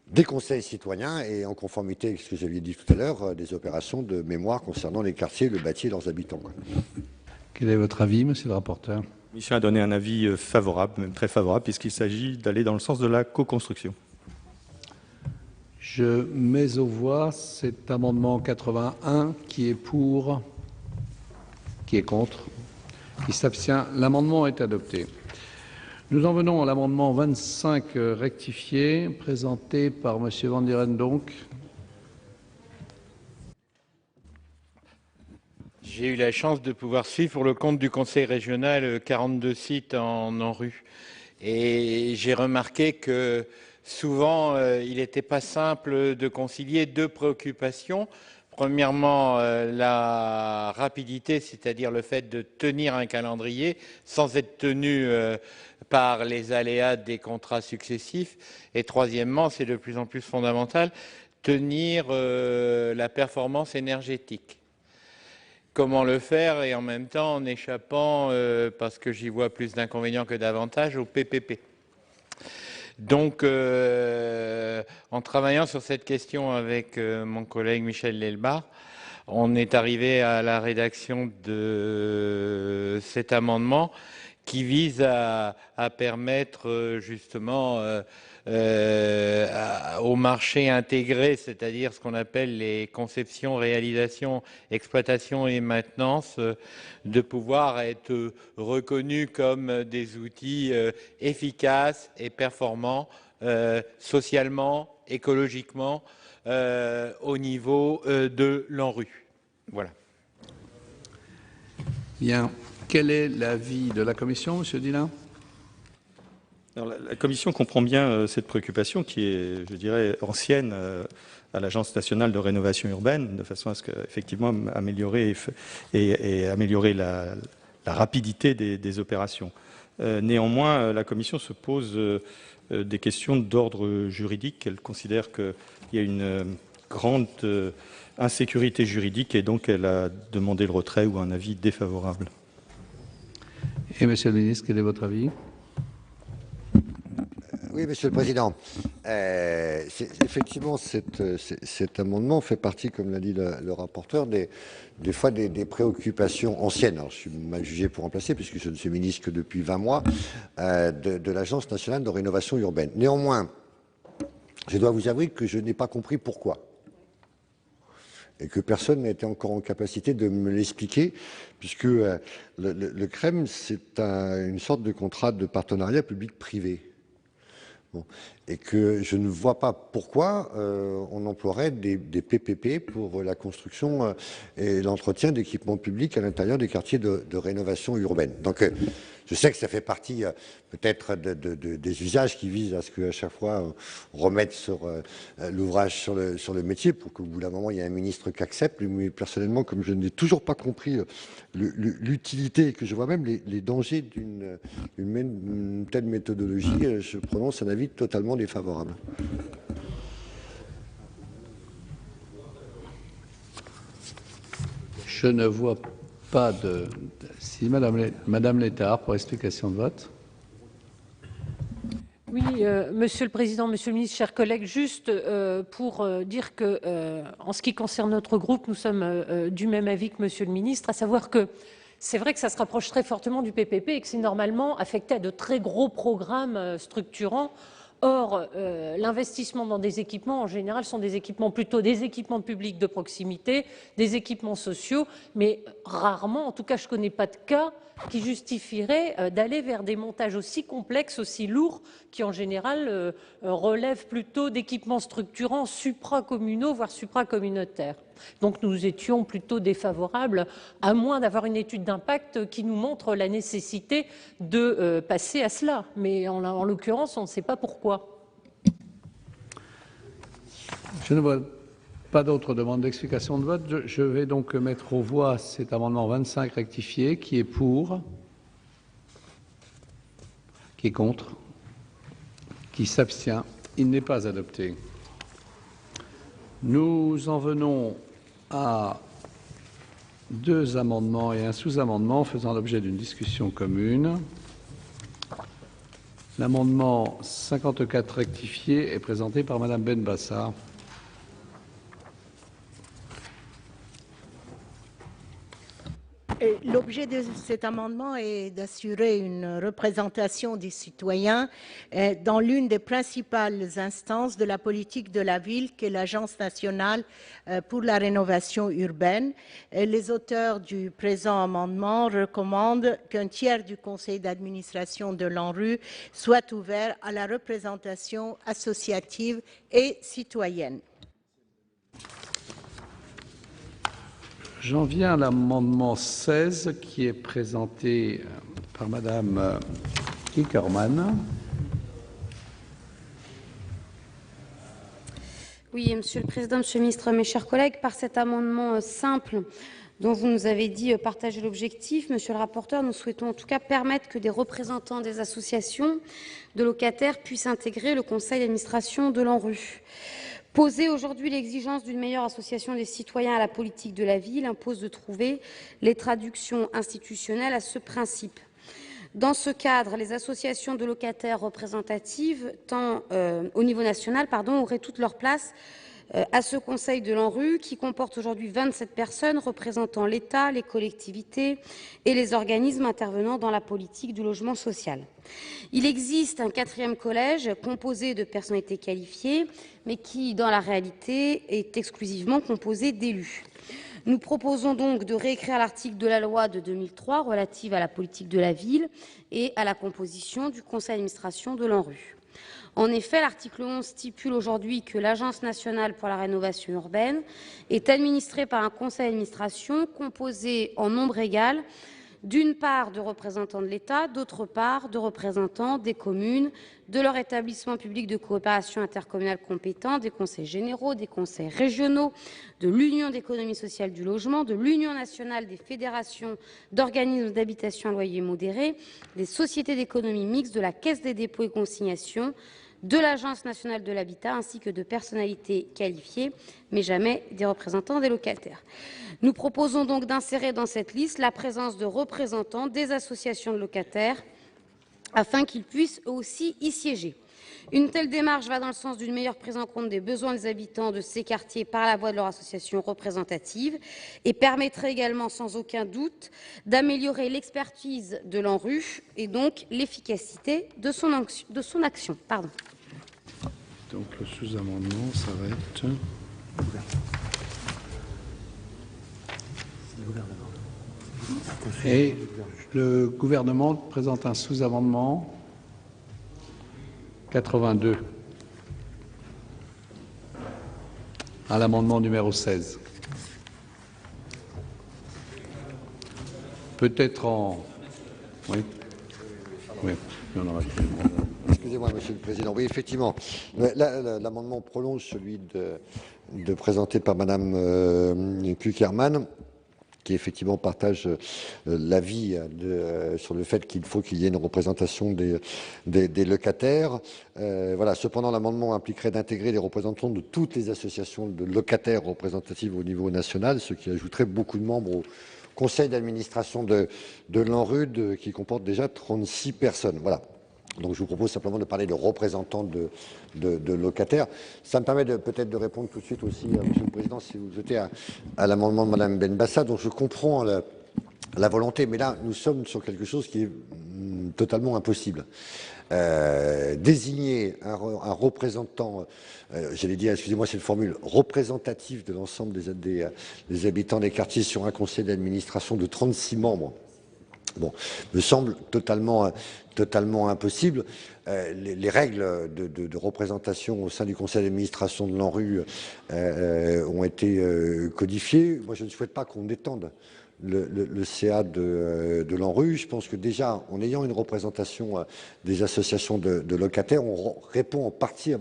des conseils citoyens et en conformité avec ce que j'avais dit tout à l'heure, des opérations de mémoire concernant les quartiers, le bâti et leurs habitants. Quel est votre avis, monsieur le rapporteur? La Commission a donné un avis favorable, même très favorable, puisqu'il s'agit d'aller dans le sens de la co-construction. Je mets aux voix cet amendement 81 qui est pour, qui est contre, qui s'abstient. L'amendement est adopté. Nous en venons à l'amendement 25 rectifié, présenté par M. Van Dieren donc. J'ai eu la chance de pouvoir suivre pour le compte du Conseil régional 42 sites en ANRU. Et j'ai remarqué que souvent, il n'était pas simple de concilier deux préoccupations. Premièrement, la rapidité, c'est-à-dire le fait de tenir un calendrier sans être tenu par les aléas des contrats successifs. Et troisièmement, c'est de plus en plus fondamental, tenir la performance énergétique. Comment le faire et en même temps en échappant, parce que j'y vois plus d'inconvénients que d'avantages, au PPP. Donc, en travaillant sur cette question avec mon collègue Michel Lelbar, on est arrivé à la rédaction de cet amendement qui vise à permettre justement au marché intégré, c'est-à-dire ce qu'on appelle les conceptions, réalisations, exploitation et maintenance, de pouvoir être reconnus comme des outils efficaces et performants socialement, écologiquement, au niveau de l'ANRU. Voilà. Bien. Quel est l'avis de la Commission, M. Dillain? Alors, la Commission comprend bien cette préoccupation qui est, je dirais, ancienne à l'Agence nationale de rénovation urbaine, de façon à ce qu'effectivement améliorer la rapidité des opérations. Néanmoins, la Commission se pose des questions d'ordre juridique. Elle considère qu'il y a une grande insécurité juridique et donc elle a demandé le retrait ou un avis défavorable. Et Monsieur le ministre, quel est votre avis? Oui, Monsieur le Président. Effectivement, cet amendement fait partie, comme l'a dit le rapporteur, des fois des préoccupations anciennes. Alors, je suis mal jugé pour remplacer, puisque je ne suis ministre que depuis 20 mois, de l'Agence nationale de rénovation urbaine. Néanmoins, je dois vous avouer que je n'ai pas compris pourquoi. Et que personne n'a été encore en capacité de me l'expliquer, puisque le CREM, c'est une sorte de contrat de partenariat public-privé. Bon. Et que je ne vois pas pourquoi on emploierait des PPP pour la construction et l'entretien d'équipements publics à l'intérieur des quartiers de rénovation urbaine. Donc, je sais que ça fait partie peut-être des usages qui visent à ce qu'à chaque fois on remette sur l'ouvrage sur le métier pour qu'au bout d'un moment il y ait un ministre qui accepte. Mais personnellement, comme je n'ai toujours pas compris l'utilité et que je vois même les dangers d'une telle méthodologie, je prononce un avis totalement défavorable. Je ne vois pas de... Si Madame Létard, pour explication de vote. Oui, Monsieur le Président, Monsieur le Ministre, chers collègues, juste pour dire que, en ce qui concerne notre groupe, nous sommes du même avis que Monsieur le Ministre, à savoir que c'est vrai que ça se rapproche très fortement du PPP et que c'est normalement affecté à de très gros programmes structurants. Or, l'investissement dans des équipements, en général, sont des équipements plutôt des équipements publics de proximité, des équipements sociaux, mais rarement, en tout cas je ne connais pas de cas qui justifierait d'aller vers des montages aussi complexes, aussi lourds, qui en général relèvent plutôt d'équipements structurants supracommunaux, voire supracommunautaires. Donc nous étions plutôt défavorables, à moins d'avoir une étude d'impact qui nous montre la nécessité de passer à cela. Mais en l'occurrence, on ne sait pas pourquoi. Je ne vois pas d'autres demandes d'explication de vote. Je vais donc mettre aux voix cet amendement 25 rectifié. Qui est pour? Qui est contre? Qui s'abstient? Il n'est pas adopté. Nous en venons à deux amendements et un sous-amendement faisant l'objet d'une discussion commune. L'amendement 54 rectifié est présenté par Madame Benbassa. L'objet de cet amendement est d'assurer une représentation des citoyens dans l'une des principales instances de la politique de la ville, qu'est l'Agence nationale pour la rénovation urbaine. Les auteurs du présent amendement recommandent qu'un tiers du conseil d'administration de l'ANRU soit ouvert à la représentation associative et citoyenne. J'en viens à l'amendement 16 qui est présenté par Madame Kickerman. Oui, Monsieur le Président, Monsieur le Ministre, mes chers collègues, par cet amendement simple dont vous nous avez dit partager l'objectif, Monsieur le rapporteur, nous souhaitons en tout cas permettre que des représentants des associations de locataires puissent intégrer le conseil d'administration de l'ANRU. Poser aujourd'hui l'exigence d'une meilleure association des citoyens à la politique de la ville impose de trouver les traductions institutionnelles à ce principe. Dans ce cadre, les associations de locataires représentatives, tant au niveau national, auraient toute leur place à ce Conseil de l'ANRU, qui comporte aujourd'hui 27 personnes représentant l'État, les collectivités et les organismes intervenant dans la politique du logement social. Il existe un quatrième collège composé de personnalités qualifiées, mais qui, dans la réalité, est exclusivement composé d'élus. Nous proposons donc de réécrire l'article de la loi de 2003 relative à la politique de la ville et à la composition du conseil d'administration de l'ANRU. En effet, l'article 11 stipule aujourd'hui que l'Agence nationale pour la rénovation urbaine est administrée par un conseil d'administration composé en nombre égal d'une part de représentants de l'État, d'autre part de représentants des communes, de leur établissement public de coopération intercommunale compétent, des conseils généraux, des conseils régionaux, de l'Union d'économie sociale du logement, de l'Union nationale des fédérations d'organismes d'habitation à loyer modéré, des sociétés d'économie mixte, de la Caisse des dépôts et consignations, de l'Agence nationale de l'habitat, ainsi que de personnalités qualifiées, mais jamais des représentants des locataires. Nous proposons donc d'insérer dans cette liste la présence de représentants des associations de locataires, afin qu'ils puissent eux aussi y siéger. Une telle démarche va dans le sens d'une meilleure prise en compte des besoins des habitants de ces quartiers par la voie de leur association représentative et permettrait également, sans aucun doute, d'améliorer l'expertise de l'ANRU et donc l'efficacité de son action. Pardon. Donc le sous-amendement s'arrête. Et le gouvernement présente un sous-amendement 82 à l'amendement numéro 16. Peut-être en... Oui. Oui, il y en aura plus. Excusez-moi, Monsieur le Président. Oui, effectivement, l'amendement prolonge celui présenté par Madame Cukierman, qui effectivement partage l'avis sur le fait qu'il faut qu'il y ait une représentation des locataires. Voilà. Cependant, l'amendement impliquerait d'intégrer les représentants de toutes les associations de locataires représentatives au niveau national, ce qui ajouterait beaucoup de membres au conseil d'administration de l'ANRUD, qui comporte déjà 36 personnes. Voilà. Donc je vous propose simplement de parler de représentants de locataires. Ça me permet peut-être de répondre tout de suite aussi, Monsieur le Président, si vous souhaitez, à l'amendement de Madame Benbassa. Donc je comprends la volonté, mais là nous sommes sur quelque chose qui est totalement impossible. Désigner un représentant, j'allais dire, excusez-moi cette formule, représentatif de l'ensemble des habitants des quartiers sur un conseil d'administration de 36 membres, bon, me semble totalement impossible. Les règles de représentation au sein du conseil d'administration de l'ANRU ont été codifiées. Moi, je ne souhaite pas qu'on étende le CA de l'ANRU. Je pense que déjà, en ayant une représentation des associations de locataires, on répond en partie à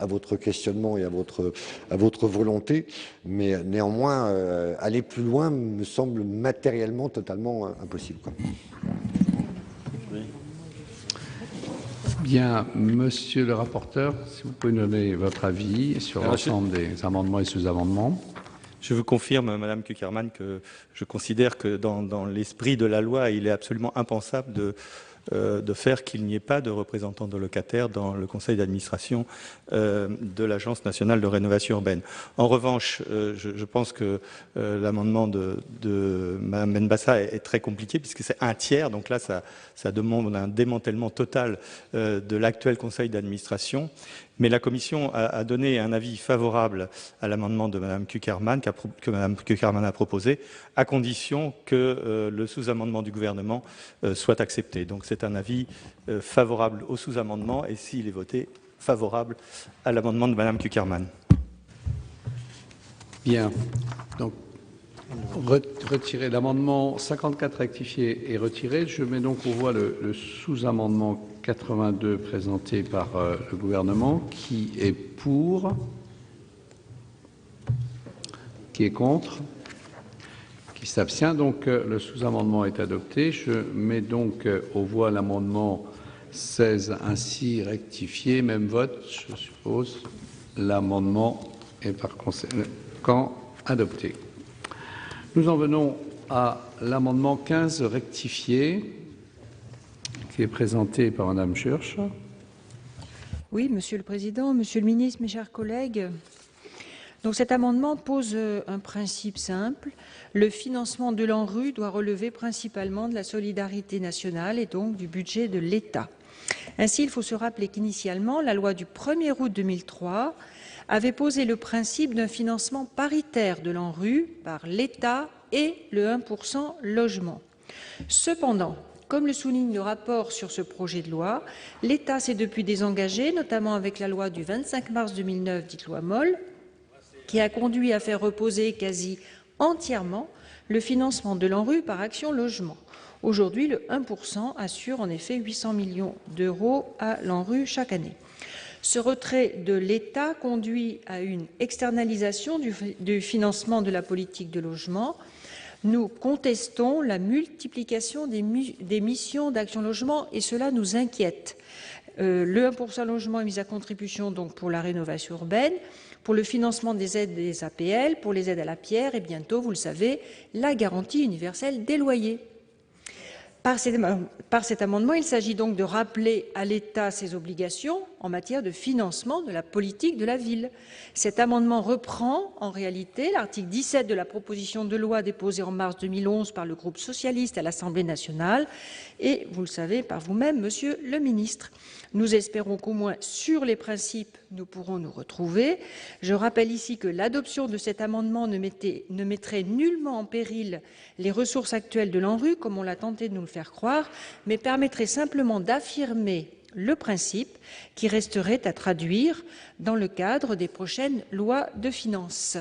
votre questionnement et à votre volonté, mais néanmoins, aller plus loin me semble matériellement totalement impossible, quoi. Bien, monsieur le rapporteur, si vous pouvez nous donner votre avis sur l'ensemble des amendements et sous-amendements. Je vous confirme, Madame Cukierman, que je considère que dans l'esprit de la loi, il est absolument impensable de faire qu'il n'y ait pas de représentants de locataires dans le conseil d'administration de l'Agence nationale de rénovation urbaine. En revanche, je pense que l'amendement de Mme Benbassa est très compliqué puisque c'est un tiers, donc là ça demande un démantèlement total de l'actuel conseil d'administration. Mais la Commission a donné un avis favorable à l'amendement de Mme Cukierman, que Mme Cukierman a proposé, à condition que le sous-amendement du gouvernement soit accepté. Donc c'est un avis favorable au sous-amendement et s'il est voté, favorable à l'amendement de Mme Cukierman. Bien. Donc, retirer l'amendement 54 rectifié et retiré. Je mets donc aux voix le sous-amendement 82 présenté par le gouvernement. Qui est pour? Qui est contre? Qui s'abstient? Donc le sous-amendement est adopté. Je mets donc aux voix l'amendement 16 ainsi rectifié. Même vote, je suppose. L'amendement est par conséquent adopté. Nous en venons à l'amendement 15 rectifié, qui est présenté par Madame Schürch. Oui, Monsieur le Président, Monsieur le Ministre, mes chers collègues. Donc cet amendement pose un principe simple. Le financement de l'ANRU doit relever principalement de la solidarité nationale et donc du budget de l'État. Ainsi, il faut se rappeler qu'initialement, la loi du 1er août 2003 avait posé le principe d'un financement paritaire de l'ANRU par l'État et le 1% logement. Cependant, comme le souligne le rapport sur ce projet de loi, l'État s'est depuis désengagé, notamment avec la loi du 25 mars 2009, dite loi Moll, qui a conduit à faire reposer quasi entièrement le financement de l'ANRU par Action Logement. Aujourd'hui, le 1% assure en effet 800 millions d'euros à l'ANRU chaque année. Ce retrait de l'État conduit à une externalisation du financement de la politique de logement. Nous contestons la multiplication des missions d'Action Logement et cela nous inquiète. Le 1% logement est mis à contribution donc pour la rénovation urbaine, pour le financement des aides des APL, pour les aides à la pierre et bientôt, vous le savez, la garantie universelle des loyers. Par cet amendement, il s'agit donc de rappeler à l'État ses obligations en matière de financement de la politique de la ville. Cet amendement reprend en réalité l'article 17 de la proposition de loi déposée en mars 2011 par le groupe socialiste à l'Assemblée nationale et, vous le savez par vous-même, Monsieur le ministre. Nous espérons qu'au moins sur les principes, nous pourrons nous retrouver. Je rappelle ici que l'adoption de cet amendement ne mettrait nullement en péril les ressources actuelles de l'ANRU, comme on l'a tenté de nous le faire croire, mais permettrait simplement d'affirmer le principe qui resterait à traduire dans le cadre des prochaines lois de finances.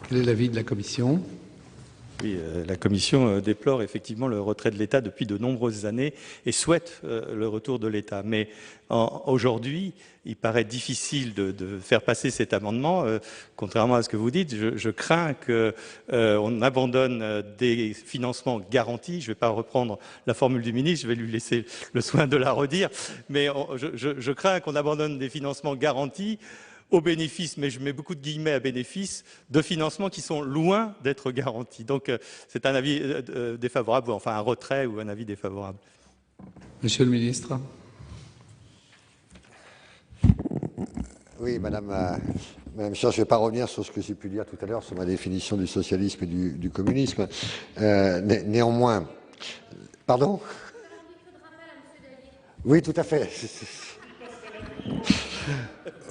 Quel est l'avis de la Commission ? Oui, la Commission déplore effectivement le retrait de l'État depuis de nombreuses années et souhaite le retour de l'État. Mais aujourd'hui, il paraît difficile de faire passer cet amendement. Contrairement à ce que vous dites, je crains qu'on abandonne des financements garantis. Je ne vais pas reprendre la formule du ministre, je vais lui laisser le soin de la redire. Mais je crains qu'on abandonne des financements garantis au bénéfice, mais je mets beaucoup de guillemets à bénéfice, de financements qui sont loin d'être garantis. Donc c'est un avis défavorable, ou enfin un retrait ou un avis défavorable. Monsieur le ministre. Oui, Madame Chère, je ne vais pas revenir sur ce que j'ai pu dire tout à l'heure sur ma définition du socialisme et du communisme. Néanmoins, pardon ? Oui, tout à fait.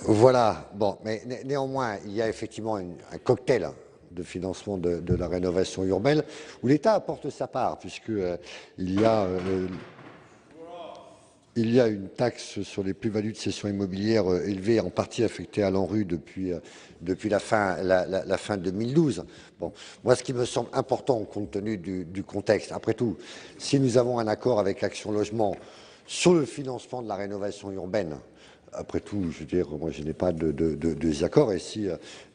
Voilà, bon, mais néanmoins, il y a effectivement un cocktail de financement de la rénovation urbaine où l'État apporte sa part, puisqu'il y a une taxe sur les plus-values de cession immobilière élevée, en partie affectée à l'ANRU depuis la fin 2012. Bon, moi, ce qui me semble important, compte tenu du contexte, après tout, si nous avons un accord avec Action Logement sur le financement de la rénovation urbaine, après tout, je veux dire, moi, je n'ai pas de désaccord. Et si,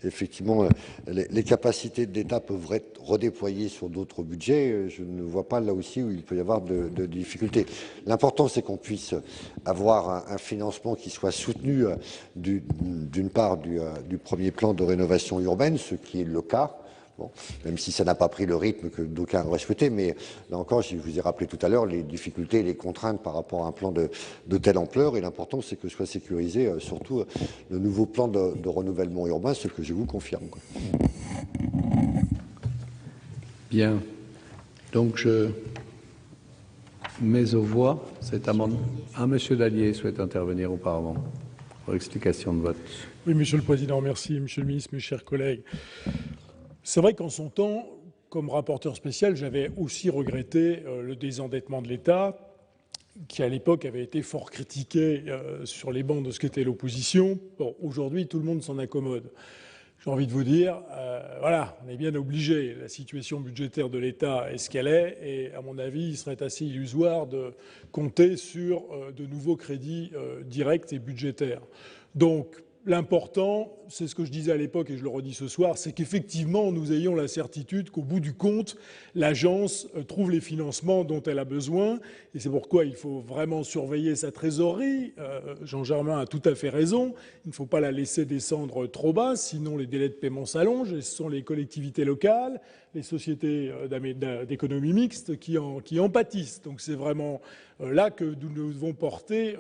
effectivement, les capacités de l'État peuvent être redéployées sur d'autres budgets, je ne vois pas là aussi où il peut y avoir de difficultés. L'important, c'est qu'on puisse avoir un financement qui soit soutenu d'une part du premier plan de rénovation urbaine, ce qui est le cas. Bon, même si ça n'a pas pris le rythme que d'aucuns auraient souhaité, mais là encore, je vous ai rappelé tout à l'heure les difficultés et les contraintes par rapport à un plan de telle ampleur, et l'important c'est que soit sécurisé surtout le nouveau plan de renouvellement urbain, ce que je vous confirme. Bien. Donc je mets aux voix cet amendement. Monsieur Dallier souhaite intervenir auparavant pour explication de vote. Oui, Monsieur le Président, merci. Monsieur le Ministre, mes chers collègues. C'est vrai qu'en son temps, comme rapporteur spécial, j'avais aussi regretté le désendettement de l'État, qui à l'époque avait été fort critiqué sur les bancs de ce qu'était l'opposition. Bon, aujourd'hui, tout le monde s'en accommode. J'ai envie de vous dire, voilà, on est bien obligé. La situation budgétaire de l'État est ce qu'elle est, et à mon avis, il serait assez illusoire de compter sur de nouveaux crédits directs et budgétaires. Donc, l'important, c'est ce que je disais à l'époque et je le redis ce soir, c'est qu'effectivement nous ayons la certitude qu'au bout du compte, l'agence trouve les financements dont elle a besoin. Et c'est pourquoi il faut vraiment surveiller sa trésorerie. Jean-Germain a tout à fait raison. Il ne faut pas la laisser descendre trop bas, sinon les délais de paiement s'allongent. Et ce sont les collectivités locales, les sociétés d'économie mixte qui en pâtissent. Donc c'est vraiment là que nous devons porter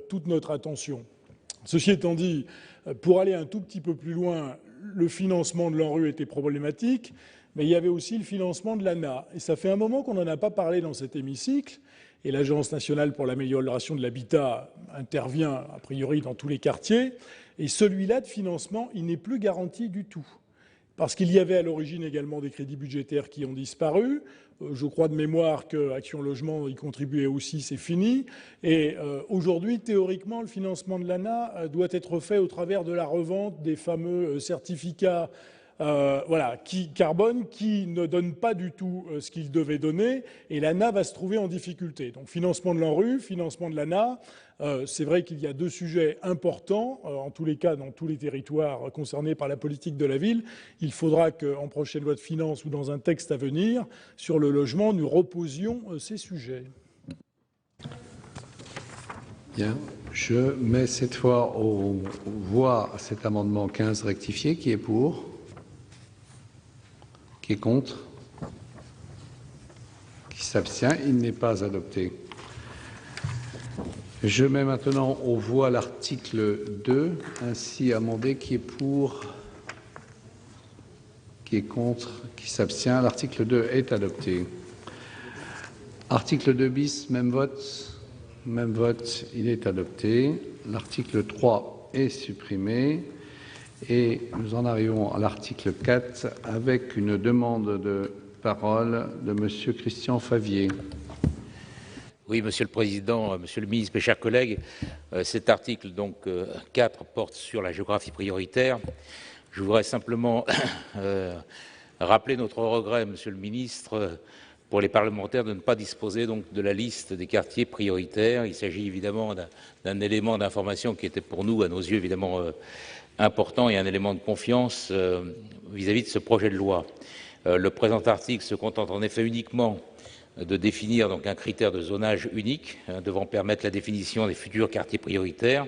toute notre attention. Ceci étant dit, pour aller un tout petit peu plus loin, le financement de l'ANRU était problématique, mais il y avait aussi le financement de l'ANA. Et ça fait un moment qu'on n'en a pas parlé dans cet hémicycle, et l'Agence nationale pour l'amélioration de l'habitat intervient a priori dans tous les quartiers, et celui-là de financement, il n'est plus garanti du tout. parce qu'il y avait à l'origine également des crédits budgétaires qui ont disparu. Je crois de mémoire que Action Logement y contribuait aussi, c'est fini. Et aujourd'hui, théoriquement, le financement de l'ANA doit être fait au travers de la revente des fameux certificats carbone qui ne donnent pas du tout ce qu'ils devaient donner, et l'ANA va se trouver en difficulté. Donc financement de l'ANRU, financement de l'ANA, c'est vrai qu'il y a deux sujets importants, en tous les cas dans tous les territoires concernés par la politique de la ville. Il faudra qu'en prochaine loi de finances ou dans un texte à venir sur le logement, nous reposions ces sujets. Bien. Je mets cette fois aux voix cet amendement 15 rectifié. Qui est pour? Qui est contre? Qui s'abstient? Il n'est pas adopté. Je mets maintenant aux voix l'article 2, ainsi amendé. Qui est pour? Qui est contre? Qui s'abstient? L'article 2 est adopté. Article 2 bis, même vote. Même vote, il est adopté. L'article 3 est supprimé. Et nous en arrivons à l'article 4 avec une demande de parole de M. Christian Favier. Oui, Monsieur le Président, Monsieur le Ministre, mes chers collègues, cet article donc 4 porte sur la géographie prioritaire. Je voudrais simplement rappeler notre regret, Monsieur le Ministre, pour les parlementaires de ne pas disposer donc de la liste des quartiers prioritaires. Il s'agit évidemment d'un élément d'information qui était pour nous, à nos yeux, évidemment important et un élément de confiance vis-à-vis de ce projet de loi. Le présent article se contente en effet uniquement de définir donc un critère de zonage unique devant permettre la définition des futurs quartiers prioritaires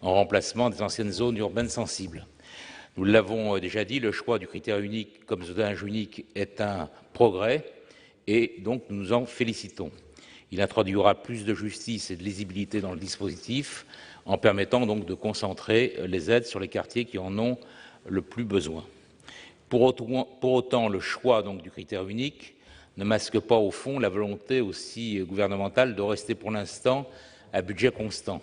en remplacement des anciennes zones urbaines sensibles. Nous l'avons déjà dit, le choix du critère unique comme zonage unique est un progrès et donc nous nous en félicitons. Il introduira plus de justice et de lisibilité dans le dispositif en permettant donc de concentrer les aides sur les quartiers qui en ont le plus besoin. Pour autant, le choix donc du critère unique ne masque pas au fond la volonté aussi gouvernementale de rester pour l'instant à budget constant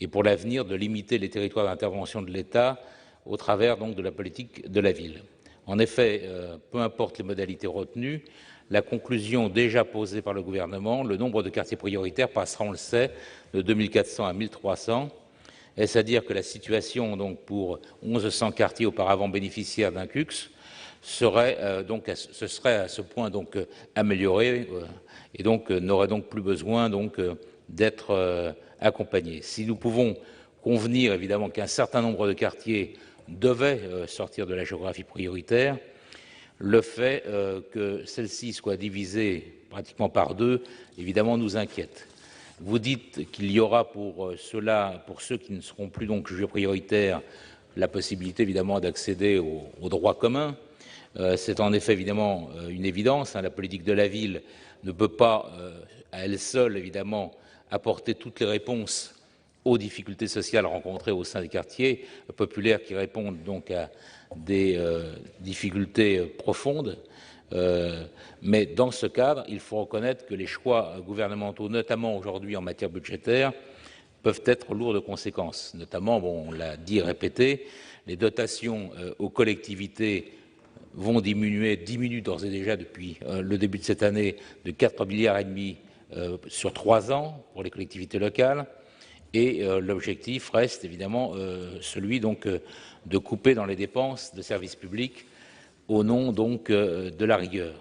et pour l'avenir de limiter les territoires d'intervention de l'État au travers donc de la politique de la ville. En effet, peu importe les modalités retenues, la conclusion déjà posée par le gouvernement, le nombre de quartiers prioritaires passera, on le sait, de 2400 à 1300. Est-ce à dire que la situation donc pour 1100 quartiers auparavant bénéficiaires d'un CUX serait ce serait à ce point donc améliorée et donc n'aurait donc plus besoin donc d'être accompagnée. Si nous pouvons convenir évidemment qu'un certain nombre de quartiers devaient sortir de la géographie prioritaire, le fait que celle-ci soit divisée pratiquement par deux, évidemment, nous inquiète. Vous dites qu'il y aura pour ceux qui ne seront plus donc jugés prioritaires, la possibilité évidemment d'accéder au droit commun. C'est en effet évidemment une évidence. La politique de la ville ne peut pas, à elle seule évidemment, apporter toutes les réponses aux difficultés sociales rencontrées au sein des quartiers populaires qui répondent donc à des difficultés profondes. Mais dans ce cadre, il faut reconnaître que les choix gouvernementaux, notamment aujourd'hui en matière budgétaire, peuvent être lourds de conséquences. Notamment, on l'a dit et répété, les dotations aux collectivités diminuent d'ores et déjà depuis le début de cette année de 4,5 milliards sur 3 ans pour les collectivités locales. Et l'objectif reste évidemment celui donc de couper dans les dépenses de services publics au nom donc de la rigueur.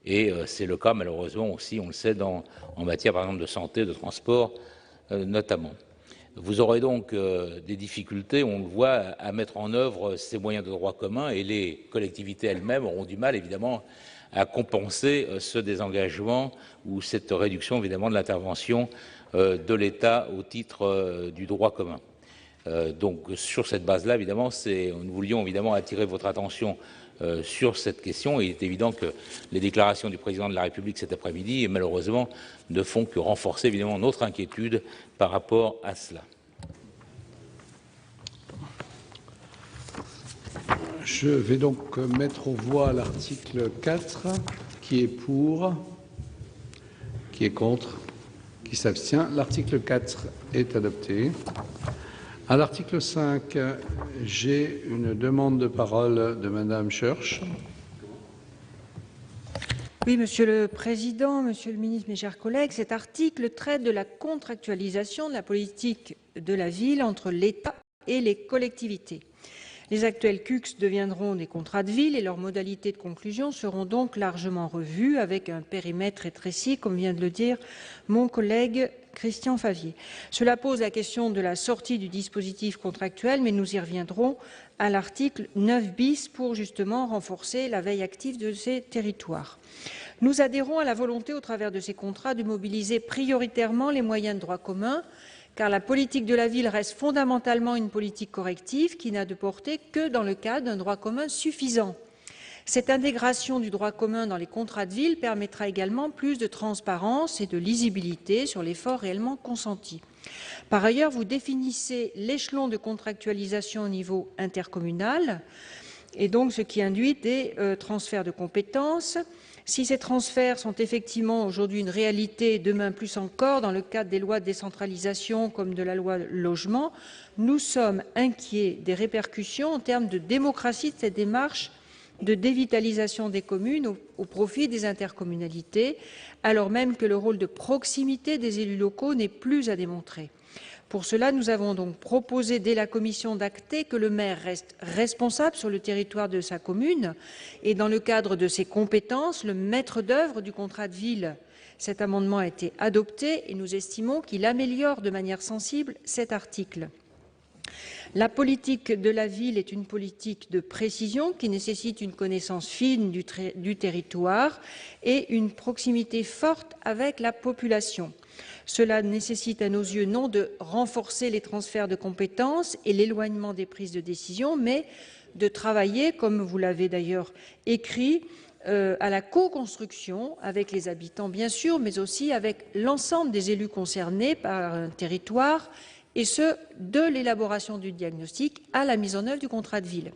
Et c'est le cas malheureusement aussi, on le sait, en matière par exemple de santé, de transport notamment. Vous aurez donc des difficultés, on le voit, à mettre en œuvre ces moyens de droit commun et les collectivités elles-mêmes auront du mal évidemment à compenser ce désengagement ou cette réduction évidemment de l'intervention de l'État au titre du droit commun. Donc sur cette base-là, évidemment, nous voulions évidemment attirer votre attention sur cette question. Il est évident que les déclarations du président de la République cet après-midi, malheureusement, ne font que renforcer évidemment notre inquiétude par rapport à cela. Je vais donc mettre aux voix l'article 4. Qui est pour? Qui est contre? Qui s'abstient? L'article 4 est adopté. À l'article 5, j'ai une demande de parole de Madame Schörch. Oui, Monsieur le Président, Monsieur le Ministre, mes chers collègues, cet article traite de la contractualisation de la politique de la ville entre l'État et les collectivités. Les actuels CUCS deviendront des contrats de ville et leurs modalités de conclusion seront donc largement revues avec un périmètre rétréci, comme vient de le dire mon collègue Christian Favier. Cela pose la question de la sortie du dispositif contractuel, mais nous y reviendrons à l'article 9 bis pour justement renforcer la veille active de ces territoires. Nous adhérons à la volonté, au travers de ces contrats, de mobiliser prioritairement les moyens de droit commun, car la politique de la ville reste fondamentalement une politique corrective qui n'a de portée que dans le cadre d'un droit commun suffisant. Cette intégration du droit commun dans les contrats de ville permettra également plus de transparence et de lisibilité sur l'effort réellement consenti. Par ailleurs, vous définissez l'échelon de contractualisation au niveau intercommunal, et donc ce qui induit des transferts de compétences. Si ces transferts sont effectivement aujourd'hui une réalité, et demain plus encore, dans le cadre des lois de décentralisation comme de la loi logement, nous sommes inquiets des répercussions en termes de démocratie de cette démarche de dévitalisation des communes au profit des intercommunalités, alors même que le rôle de proximité des élus locaux n'est plus à démontrer. Pour cela, nous avons donc proposé dès la commission d'acter que le maire reste responsable sur le territoire de sa commune et, dans le cadre de ses compétences, le maître d'œuvre du contrat de ville. Cet amendement a été adopté et nous estimons qu'il améliore de manière sensible cet article. La politique de la ville est une politique de précision qui nécessite une connaissance fine du territoire et une proximité forte avec la population. Cela nécessite à nos yeux non de renforcer les transferts de compétences et l'éloignement des prises de décision, mais de travailler, comme vous l'avez d'ailleurs écrit, à la co-construction avec les habitants bien sûr, mais aussi avec l'ensemble des élus concernés par un territoire, et ce, de l'élaboration du diagnostic à la mise en œuvre du contrat de ville.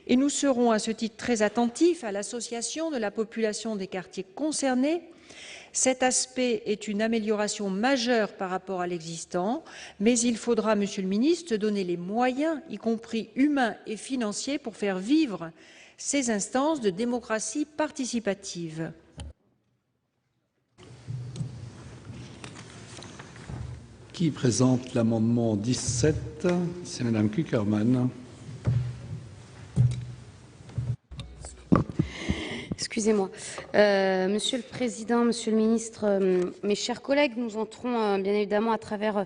Et nous serons à ce titre très attentifs à l'association de la population des quartiers concernés. Cet aspect est une amélioration majeure par rapport à l'existant, mais il faudra, Monsieur le Ministre, se donner les moyens, y compris humains et financiers, pour faire vivre ces instances de démocratie participative. Qui présente l'amendement 17? C'est Madame Kuckerman. Excusez-moi. Monsieur le Président, Monsieur le Ministre, mes chers collègues, nous entrons bien évidemment à travers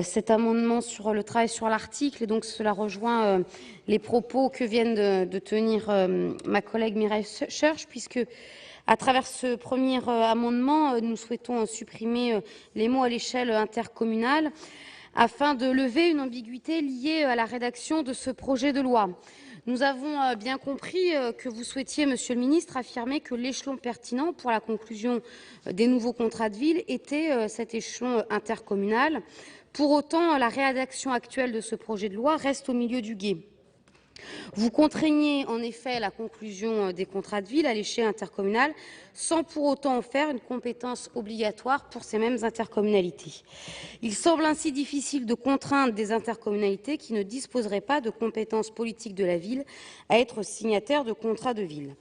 cet amendement sur le travail sur l'article, et donc cela rejoint les propos que viennent de tenir ma collègue Mireille Schörch, puisque à travers ce premier amendement, nous souhaitons supprimer les mots à l'échelle intercommunale afin de lever une ambiguïté liée à la rédaction de ce projet de loi. Nous avons bien compris que vous souhaitiez, Monsieur le Ministre, affirmer que l'échelon pertinent pour la conclusion des nouveaux contrats de ville était cet échelon intercommunal. Pour autant, la rédaction actuelle de ce projet de loi reste au milieu du gué. Vous contraignez en effet la conclusion des contrats de ville à l'échelle intercommunale sans pour autant en faire une compétence obligatoire pour ces mêmes intercommunalités. Il semble ainsi difficile de contraindre des intercommunalités qui ne disposeraient pas de compétences politiques de la ville à être signataires de contrats de ville.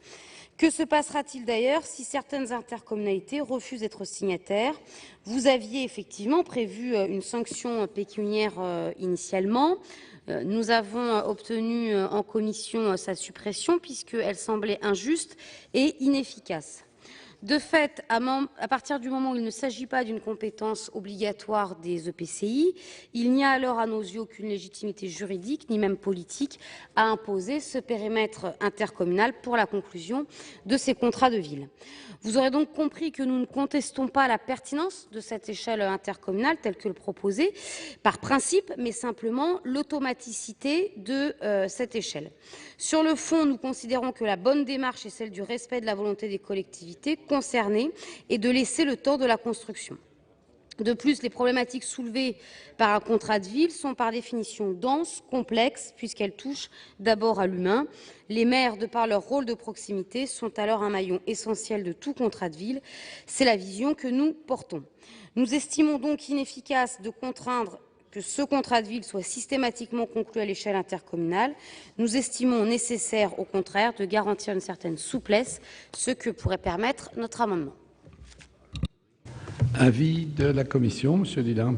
Que se passera-t-il d'ailleurs si certaines intercommunalités refusent d'être signataires? Vous aviez effectivement prévu une sanction pécuniaire initialement. Nous avons obtenu en commission sa suppression puisqu'elle semblait injuste et inefficace. De fait, à partir du moment où il ne s'agit pas d'une compétence obligatoire des EPCI, il n'y a alors à nos yeux aucune légitimité juridique ni même politique à imposer ce périmètre intercommunal pour la conclusion de ces contrats de ville. Vous aurez donc compris que nous ne contestons pas la pertinence de cette échelle intercommunale telle que le proposée par principe, mais simplement l'automaticité de cette échelle. Sur le fond, nous considérons que la bonne démarche est celle du respect de la volonté des collectivités concernées et de laisser le temps de la construction. De plus, les problématiques soulevées par un contrat de ville sont par définition denses, complexes, puisqu'elles touchent d'abord à l'humain. Les maires, de par leur rôle de proximité, sont alors un maillon essentiel de tout contrat de ville. C'est la vision que nous portons. Nous estimons donc inefficace de contraindre que ce contrat de ville soit systématiquement conclu à l'échelle intercommunale. Nous estimons nécessaire, au contraire, de garantir une certaine souplesse, ce que pourrait permettre notre amendement. Avis de la Commission, Monsieur Dillin.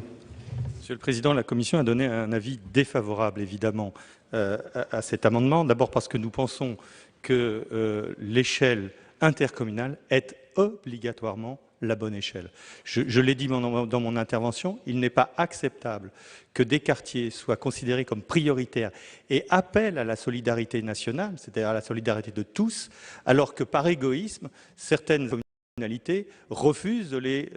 Monsieur le Président, la Commission a donné un avis défavorable, évidemment, à cet amendement. D'abord parce que nous pensons que l'échelle intercommunale est obligatoirement la bonne échelle. Je l'ai dit dans mon intervention, il n'est pas acceptable que des quartiers soient considérés comme prioritaires et appellent à la solidarité nationale, c'est-à-dire à la solidarité de tous, alors que par égoïsme, certaines communalités refusent de les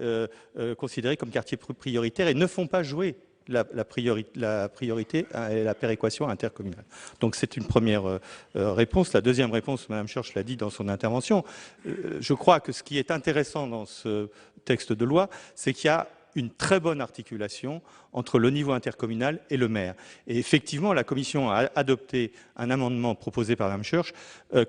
considérer comme quartiers prioritaires et ne font pas jouer la priorité et la péréquation intercommunale. Donc c'est une première réponse. La deuxième réponse, Mme Schorsch l'a dit dans son intervention, je crois que ce qui est intéressant dans ce texte de loi, c'est qu'il y a une très bonne articulation entre le niveau intercommunal et le maire. Et effectivement, la Commission a adopté un amendement proposé par Mme Schorsch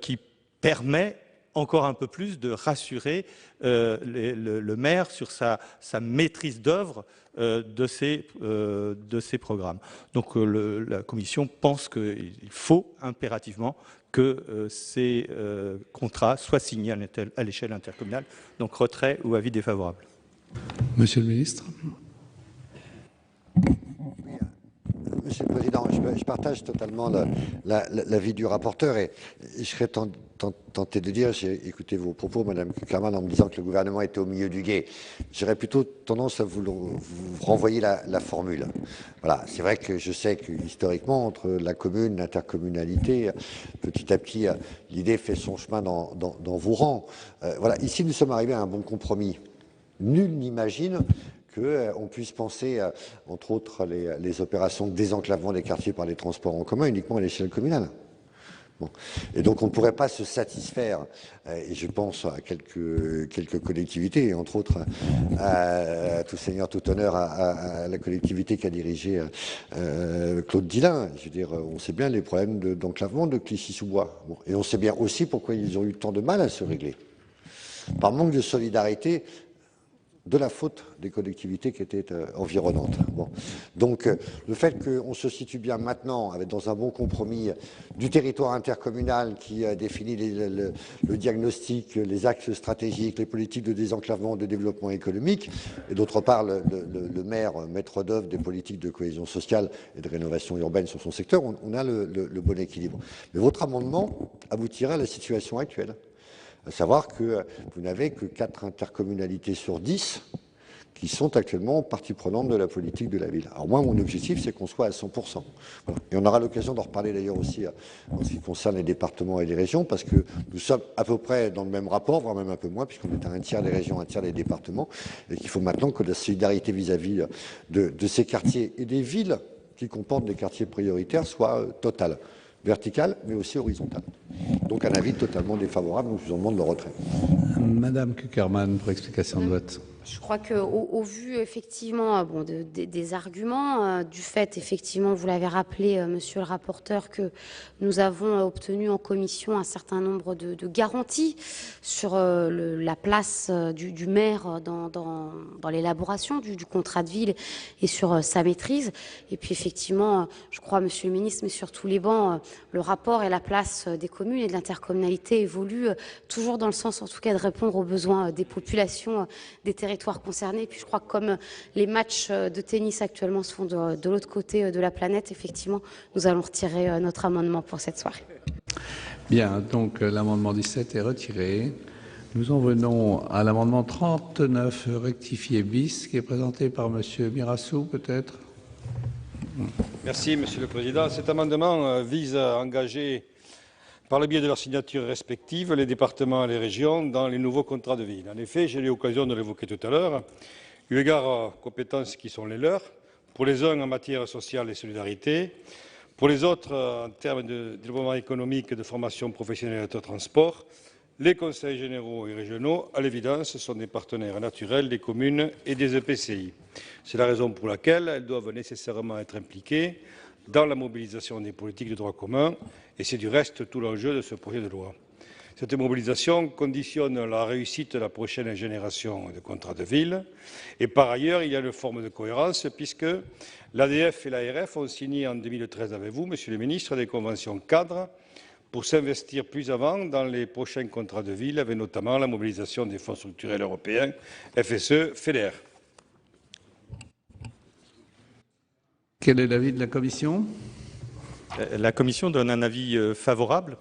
qui permet encore un peu plus de rassurer le maire sur sa maîtrise d'œuvre de ces programmes. Donc la Commission pense qu'il faut impérativement que ces contrats soient signés à l'échelle intercommunale. Donc retrait ou avis défavorable. Monsieur le ministre. Monsieur le Président, je partage totalement l'avis du rapporteur et je serais tenté de dire, j'ai écouté vos propos, Madame Cukierman, en me disant que le gouvernement était au milieu du gué. J'aurais plutôt tendance à vous renvoyer la formule. Voilà, c'est vrai que je sais que historiquement, entre la commune, l'intercommunalité, petit à petit, l'idée fait son chemin dans vos rangs. Voilà, ici nous sommes arrivés à un bon compromis. Nul n'imagine qu'on puisse penser, entre autres, les opérations de désenclavement des quartiers par les transports en commun uniquement à l'échelle communale. Bon. Et donc on ne pourrait pas se satisfaire, et je pense à quelques collectivités, et entre autres à tout seigneur, tout honneur à la collectivité qu'a dirigée Claude Dillin. Je veux dire, on sait bien les problèmes d'enclavement de Clichy-sous-Bois. Bon. Et on sait bien aussi pourquoi ils ont eu tant de mal à se régler. Par manque de solidarité, de la faute des collectivités qui étaient environnantes. Bon. Donc le fait qu'on se situe bien maintenant dans un bon compromis du territoire intercommunal qui définit le diagnostic, les axes stratégiques, les politiques de désenclavement, de développement économique, et d'autre part le maire, maître d'œuvre des politiques de cohésion sociale et de rénovation urbaine sur son secteur, on a le bon équilibre. Mais votre amendement aboutira à la situation actuelle. À savoir que vous n'avez que 4 intercommunalités sur 10 qui sont actuellement partie prenante de la politique de la ville. Alors moi, mon objectif, c'est qu'on soit à 100%. Voilà. Et on aura l'occasion d'en reparler d'ailleurs aussi en ce qui concerne les départements et les régions, parce que nous sommes à peu près dans le même rapport, voire même un peu moins, puisqu'on est à un tiers des régions, un tiers des départements, et qu'il faut maintenant que la solidarité vis-à-vis de ces quartiers et des villes qui comportent des quartiers prioritaires soit totale. Verticale, mais aussi horizontale. Donc un avis totalement défavorable, donc je vous en demande le retrait. Madame Cukierman, pour explication de vote. Je crois qu'au vu effectivement des arguments, du fait effectivement, vous l'avez rappelé, monsieur le rapporteur, que nous avons obtenu en commission un certain nombre de garanties sur la place du maire dans l'élaboration du contrat de ville et sur sa maîtrise. Et puis effectivement, je crois, monsieur le ministre, mais sur tous les bancs, le rapport et la place des communes et de l'intercommunalité évoluent toujours dans le sens, en tout cas, de répondre aux besoins des populations, des territoires concernés. Puis je crois que comme les matchs de tennis actuellement se font de l'autre côté de la planète, effectivement, nous allons retirer notre amendement pour cette soirée. Bien, donc l'amendement 17 est retiré. Nous en venons à l'amendement 39 rectifié bis, qui est présenté par Monsieur Mirassou, peut-être. Merci, Monsieur le Président. Cet amendement vise à engager, par le biais de leurs signatures respectives, les départements et les régions dans les nouveaux contrats de ville. En effet, j'ai eu l'occasion de l'évoquer tout à l'heure, eu égard aux compétences qui sont les leurs, pour les uns en matière sociale et solidarité, pour les autres en termes de développement économique, de formation professionnelle et de transport, les conseils généraux et régionaux, à l'évidence, sont des partenaires naturels des communes et des EPCI. C'est la raison pour laquelle elles doivent nécessairement être impliquées dans la mobilisation des politiques de droit commun, et c'est du reste tout l'enjeu de ce projet de loi. Cette mobilisation conditionne la réussite de la prochaine génération de contrats de ville. Et par ailleurs, il y a une forme de cohérence puisque l'ADF et l'ARF ont signé en 2013 avec vous, Monsieur le Ministre, des conventions cadres pour s'investir plus avant dans les prochains contrats de ville, avec notamment la mobilisation des fonds structurels européens, FSE, FEDER. Quel est l'avis de la Commission ? La Commission donne un avis favorable,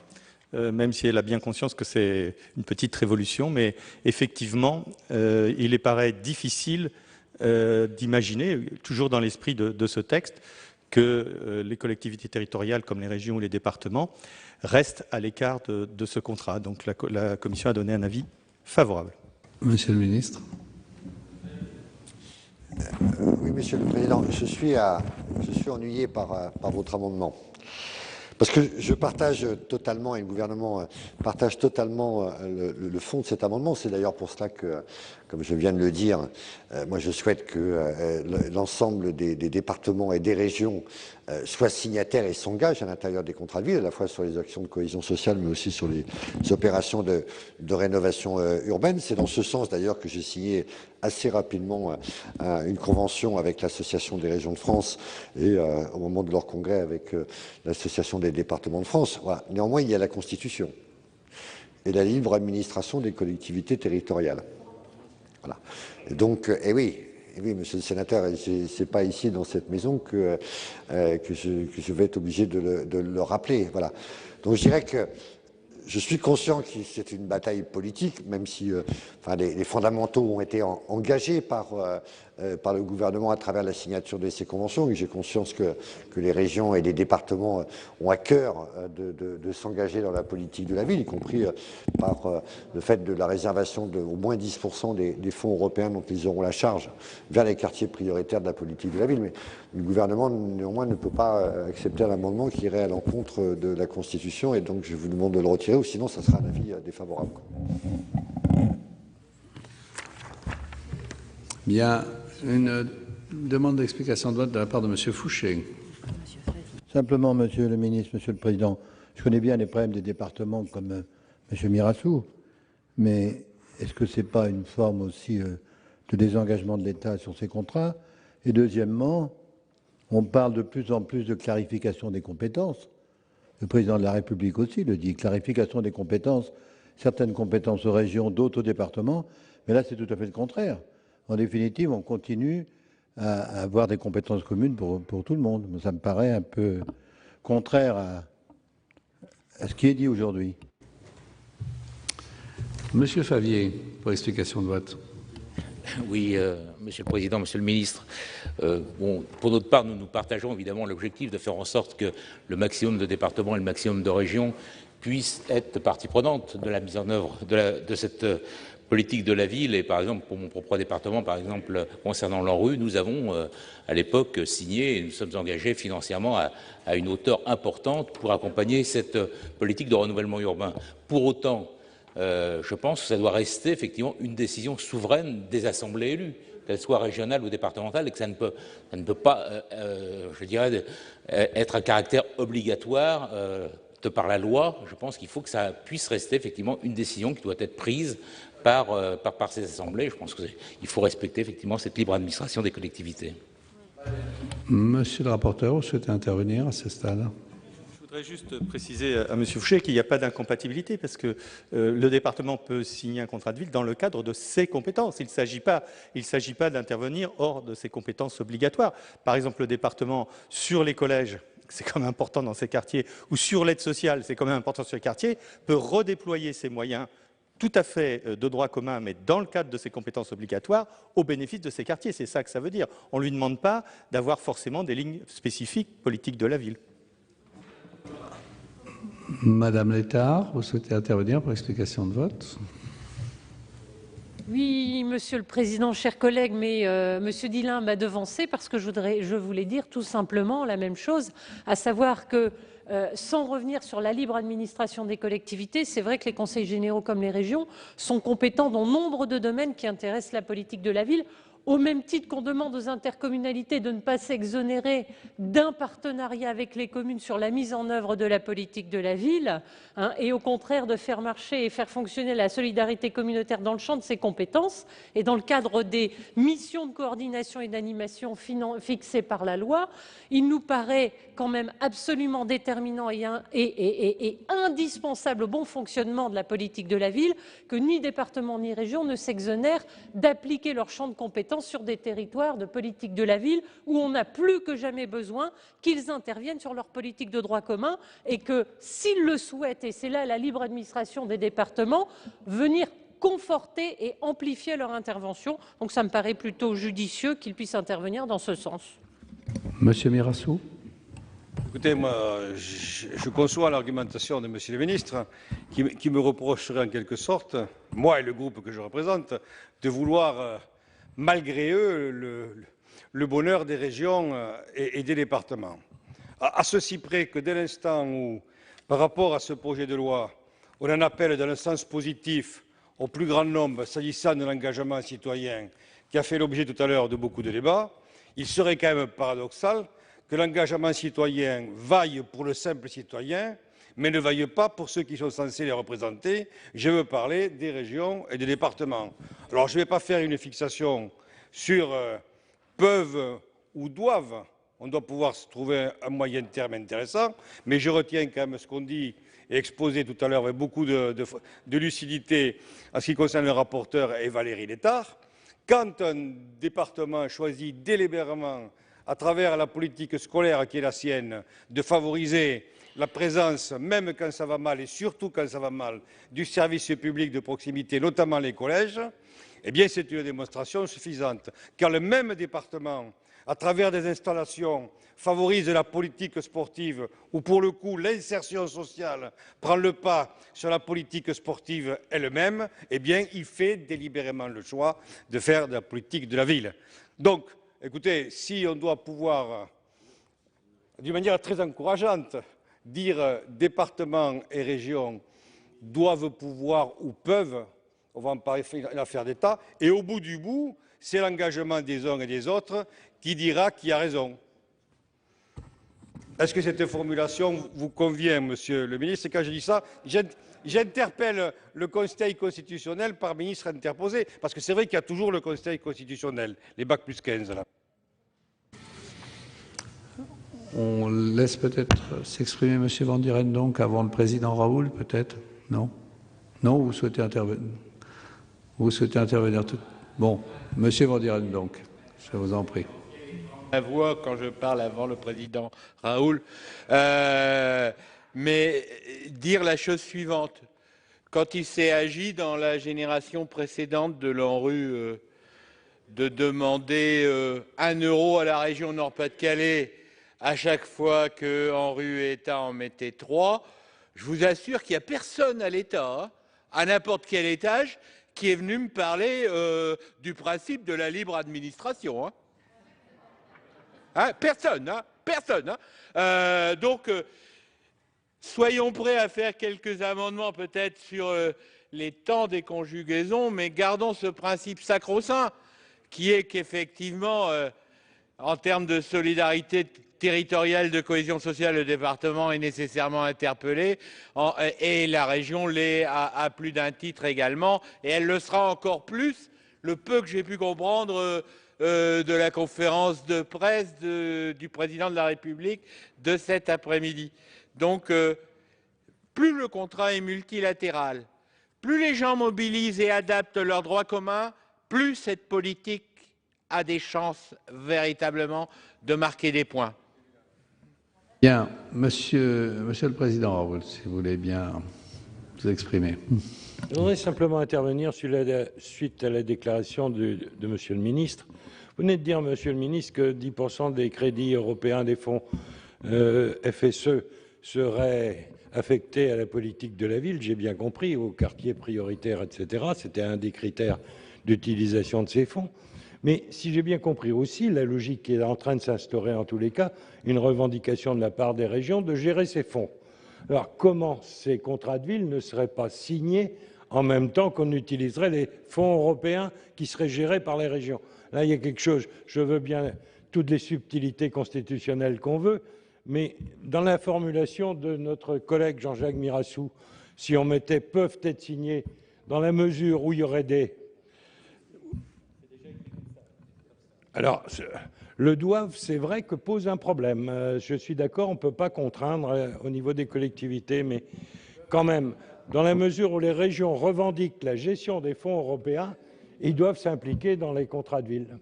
même si elle a bien conscience que c'est une petite révolution, mais effectivement, il lui paraît difficile d'imaginer, toujours dans l'esprit de ce texte, que les collectivités territoriales, comme les régions ou les départements, restent à l'écart de ce contrat. Donc la Commission a donné un avis favorable. Monsieur le Ministre. Oui, Monsieur le Président, je suis ennuyé par votre amendement. Parce que je partage totalement, et le gouvernement partage totalement le fond de cet amendement. C'est d'ailleurs pour cela que, comme je viens de le dire, moi je souhaite que l'ensemble des départements et des régions soient signataires et s'engagent à l'intérieur des contrats de ville, à la fois sur les actions de cohésion sociale, mais aussi sur les opérations de rénovation urbaine. C'est dans ce sens d'ailleurs que j'ai signé assez rapidement une convention avec l'Association des régions de France et au moment de leur congrès avec l'Association des départements de France. Voilà. Néanmoins, il y a la Constitution et la libre administration des collectivités territoriales. Voilà. Et donc, oui, monsieur le sénateur, c'est pas ici dans cette maison que je vais être obligé de le rappeler. Voilà. Donc je dirais que je suis conscient que c'est une bataille politique, même si les fondamentaux ont été engagés par le gouvernement à travers la signature de ces conventions. Et j'ai conscience que les régions et les départements ont à cœur de s'engager dans la politique de la ville, y compris par le fait de la réservation de au moins 10% des fonds européens dont ils auront la charge vers les quartiers prioritaires de la politique de la ville. Mais le gouvernement, néanmoins, ne peut pas accepter un amendement qui irait à l'encontre de la Constitution, et donc je vous demande de le retirer, ou sinon ça sera un avis défavorable. Bien, une demande d'explication de vote de la part de M. Fouché. Simplement, Monsieur le Ministre, Monsieur le Président, je connais bien les problèmes des départements comme M. Mirassou, mais est-ce que ce n'est pas une forme aussi de désengagement de l'État sur ces contrats? Et deuxièmement, on parle de plus en plus de clarification des compétences. Le président de la République aussi le dit, clarification des compétences, certaines compétences aux régions, d'autres aux départements, mais là c'est tout à fait le contraire. En définitive, on continue à avoir des compétences communes pour tout le monde. Ça me paraît un peu contraire à ce qui est dit aujourd'hui. Monsieur Favier, pour explication de vote. Oui, Monsieur le Président, Monsieur le Ministre. Pour notre part, nous partageons évidemment l'objectif de faire en sorte que le maximum de départements et le maximum de régions puissent être partie prenante de la mise en œuvre de cette politique de la ville. Et par exemple, pour mon propre département, par exemple, concernant l'ANRU, nous avons à l'époque signé et nous sommes engagés financièrement à une hauteur importante pour accompagner cette politique de renouvellement urbain. Pour autant, je pense que ça doit rester effectivement une décision souveraine des assemblées élues, qu'elles soient régionales ou départementales, et que ça ne peut pas, je dirais, être un caractère obligatoire de par la loi. Je pense qu'il faut que ça puisse rester effectivement une décision qui doit être prise par ces assemblées. Je pense qu'il faut respecter effectivement cette libre administration des collectivités. Monsieur le rapporteur, vous souhaitez intervenir à ce stade? Je voudrais juste préciser à M. Fouché qu'il n'y a pas d'incompatibilité parce que le département peut signer un contrat de ville dans le cadre de ses compétences. Il ne s'agit pas d'intervenir hors de ses compétences obligatoires. Par exemple, le département sur les collèges, c'est quand même important dans ces quartiers, ou sur l'aide sociale, c'est quand même important sur les quartiers, peut redéployer ses moyens tout à fait de droit commun, mais dans le cadre de ses compétences obligatoires, au bénéfice de ces quartiers. C'est ça que ça veut dire. On ne lui demande pas d'avoir forcément des lignes spécifiques politiques de la ville. Madame Létard, vous souhaitez intervenir pour explication de vote? Oui, Monsieur le Président, chers collègues, mais Monsieur Dillin m'a devancé parce que je voulais dire tout simplement la même chose, à savoir que sans revenir sur la libre administration des collectivités, c'est vrai que les conseils généraux comme les régions sont compétents dans nombre de domaines qui intéressent la politique de la ville, au même titre qu'on demande aux intercommunalités de ne pas s'exonérer d'un partenariat avec les communes sur la mise en œuvre de la politique de la ville, et au contraire de faire marcher et faire fonctionner la solidarité communautaire dans le champ de ses compétences et dans le cadre des missions de coordination et d'animation fixées par la loi, il nous paraît quand même absolument déterminant et indispensable au bon fonctionnement de la politique de la ville que ni département ni région ne s'exonèrent d'appliquer leur champ de compétences sur des territoires de politique de la ville où on a plus que jamais besoin qu'ils interviennent sur leur politique de droit commun et que, s'ils le souhaitent, et c'est là la libre administration des départements, venir conforter et amplifier leur intervention. Donc ça me paraît plutôt judicieux qu'ils puissent intervenir dans ce sens. Monsieur Mirassou. Écoutez, moi, je conçois l'argumentation de Monsieur le ministre qui me reprocherait en quelque sorte, moi et le groupe que je représente, de vouloir, malgré eux, le bonheur des régions et des départements. À ceci près que dès l'instant où, par rapport à ce projet de loi, on en appelle dans le sens positif au plus grand nombre s'agissant de l'engagement citoyen qui a fait l'objet tout à l'heure de beaucoup de débats, il serait quand même paradoxal que l'engagement citoyen vaille pour le simple citoyen, mais ne vaille pas pour ceux qui sont censés les représenter. Je veux parler des régions et des départements. Alors, je ne vais pas faire une fixation sur peuvent ou doivent. On doit pouvoir se trouver un moyen terme intéressant, mais je retiens quand même ce qu'on dit et exposé tout à l'heure avec beaucoup de lucidité en ce qui concerne le rapporteur et Valérie Létard. Quand un département choisit délibérément, à travers la politique scolaire qui est la sienne, de favoriser la présence, même quand ça va mal et surtout quand ça va mal, du service public de proximité, notamment les collèges, eh bien c'est une démonstration suffisante. Car le même département, à travers des installations, favorise la politique sportive où, pour le coup, l'insertion sociale prend le pas sur la politique sportive elle-même, eh bien, il fait délibérément le choix de faire de la politique de la ville. Donc, écoutez, si on doit pouvoir, d'une manière très encourageante, dire départements et régions doivent pouvoir ou peuvent, on va en parler l'affaire d'État, et au bout du bout, c'est l'engagement des uns et des autres qui dira qui a raison. Est-ce que cette formulation vous convient, Monsieur le ministre? Et quand je dis ça, j'interpelle le Conseil constitutionnel par ministre interposé, parce que c'est vrai qu'il y a toujours le Conseil constitutionnel, les bac plus 15 là. On laisse peut-être s'exprimer M. Van Dieren donc avant le président Raoul, peut-être? Non? Non, vous souhaitez intervenir? Vous souhaitez intervenir tout? Bon, M. Van Dieren donc, je vous en prie. La voix quand je parle avant le président Raoul, mais dire la chose suivante. Quand il s'est agi dans la génération précédente de l'ANRU de demander 1 € à la région Nord-Pas-de-Calais à chaque fois que ANRU et État en mettaient 3, je vous assure qu'il n'y a personne à l'État, à n'importe quel étage, qui est venu me parler du principe de la libre administration. Personne, personne. Donc, soyons prêts à faire quelques amendements peut-être sur les temps des conjugaisons, mais gardons ce principe sacro-saint qui est qu'effectivement, en termes de solidarité territoriale, de cohésion sociale, le département est nécessairement interpellé et la région l'est à plus d'un titre également, et elle le sera encore plus, le peu que j'ai pu comprendre de la conférence de presse du président de la République de cet après-midi. Donc, plus le contrat est multilatéral, plus les gens mobilisent et adaptent leurs droits communs, plus cette politique a des chances véritablement de marquer des points. Bien, monsieur le président Raoul, si vous voulez bien vous exprimer. Je voudrais simplement intervenir suite à la déclaration de monsieur le ministre. Vous venez de dire, monsieur le ministre, que 10% des crédits européens des fonds FSE seraient affectés à la politique de la ville. J'ai bien compris, aux quartiers prioritaires, etc. C'était un des critères d'utilisation de ces fonds. Mais si j'ai bien compris aussi, la logique qui est en train de s'instaurer en tous les cas, une revendication de la part des régions de gérer ces fonds. Alors comment ces contrats de ville ne seraient pas signés en même temps qu'on utiliserait les fonds européens qui seraient gérés par les régions. Là, il y a quelque chose, je veux bien toutes les subtilités constitutionnelles qu'on veut, mais dans la formulation de notre collègue Jean-Jacques Mirassou, si on mettait « peuvent être signés » dans la mesure où il y aurait des... Alors, le doivent, c'est vrai que pose un problème. Je suis d'accord, on ne peut pas contraindre au niveau des collectivités, mais quand même, dans la mesure où les régions revendiquent la gestion des fonds européens, ils doivent s'impliquer dans les contrats de ville.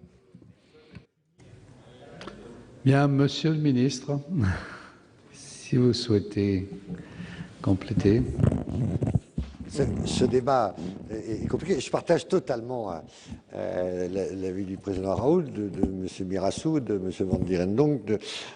Bien, Monsieur le ministre, si vous souhaitez compléter. Ce débat est compliqué. Je partage totalement l'avis du président Raoult, de M. Mirassou, de M. Van Dierendonck.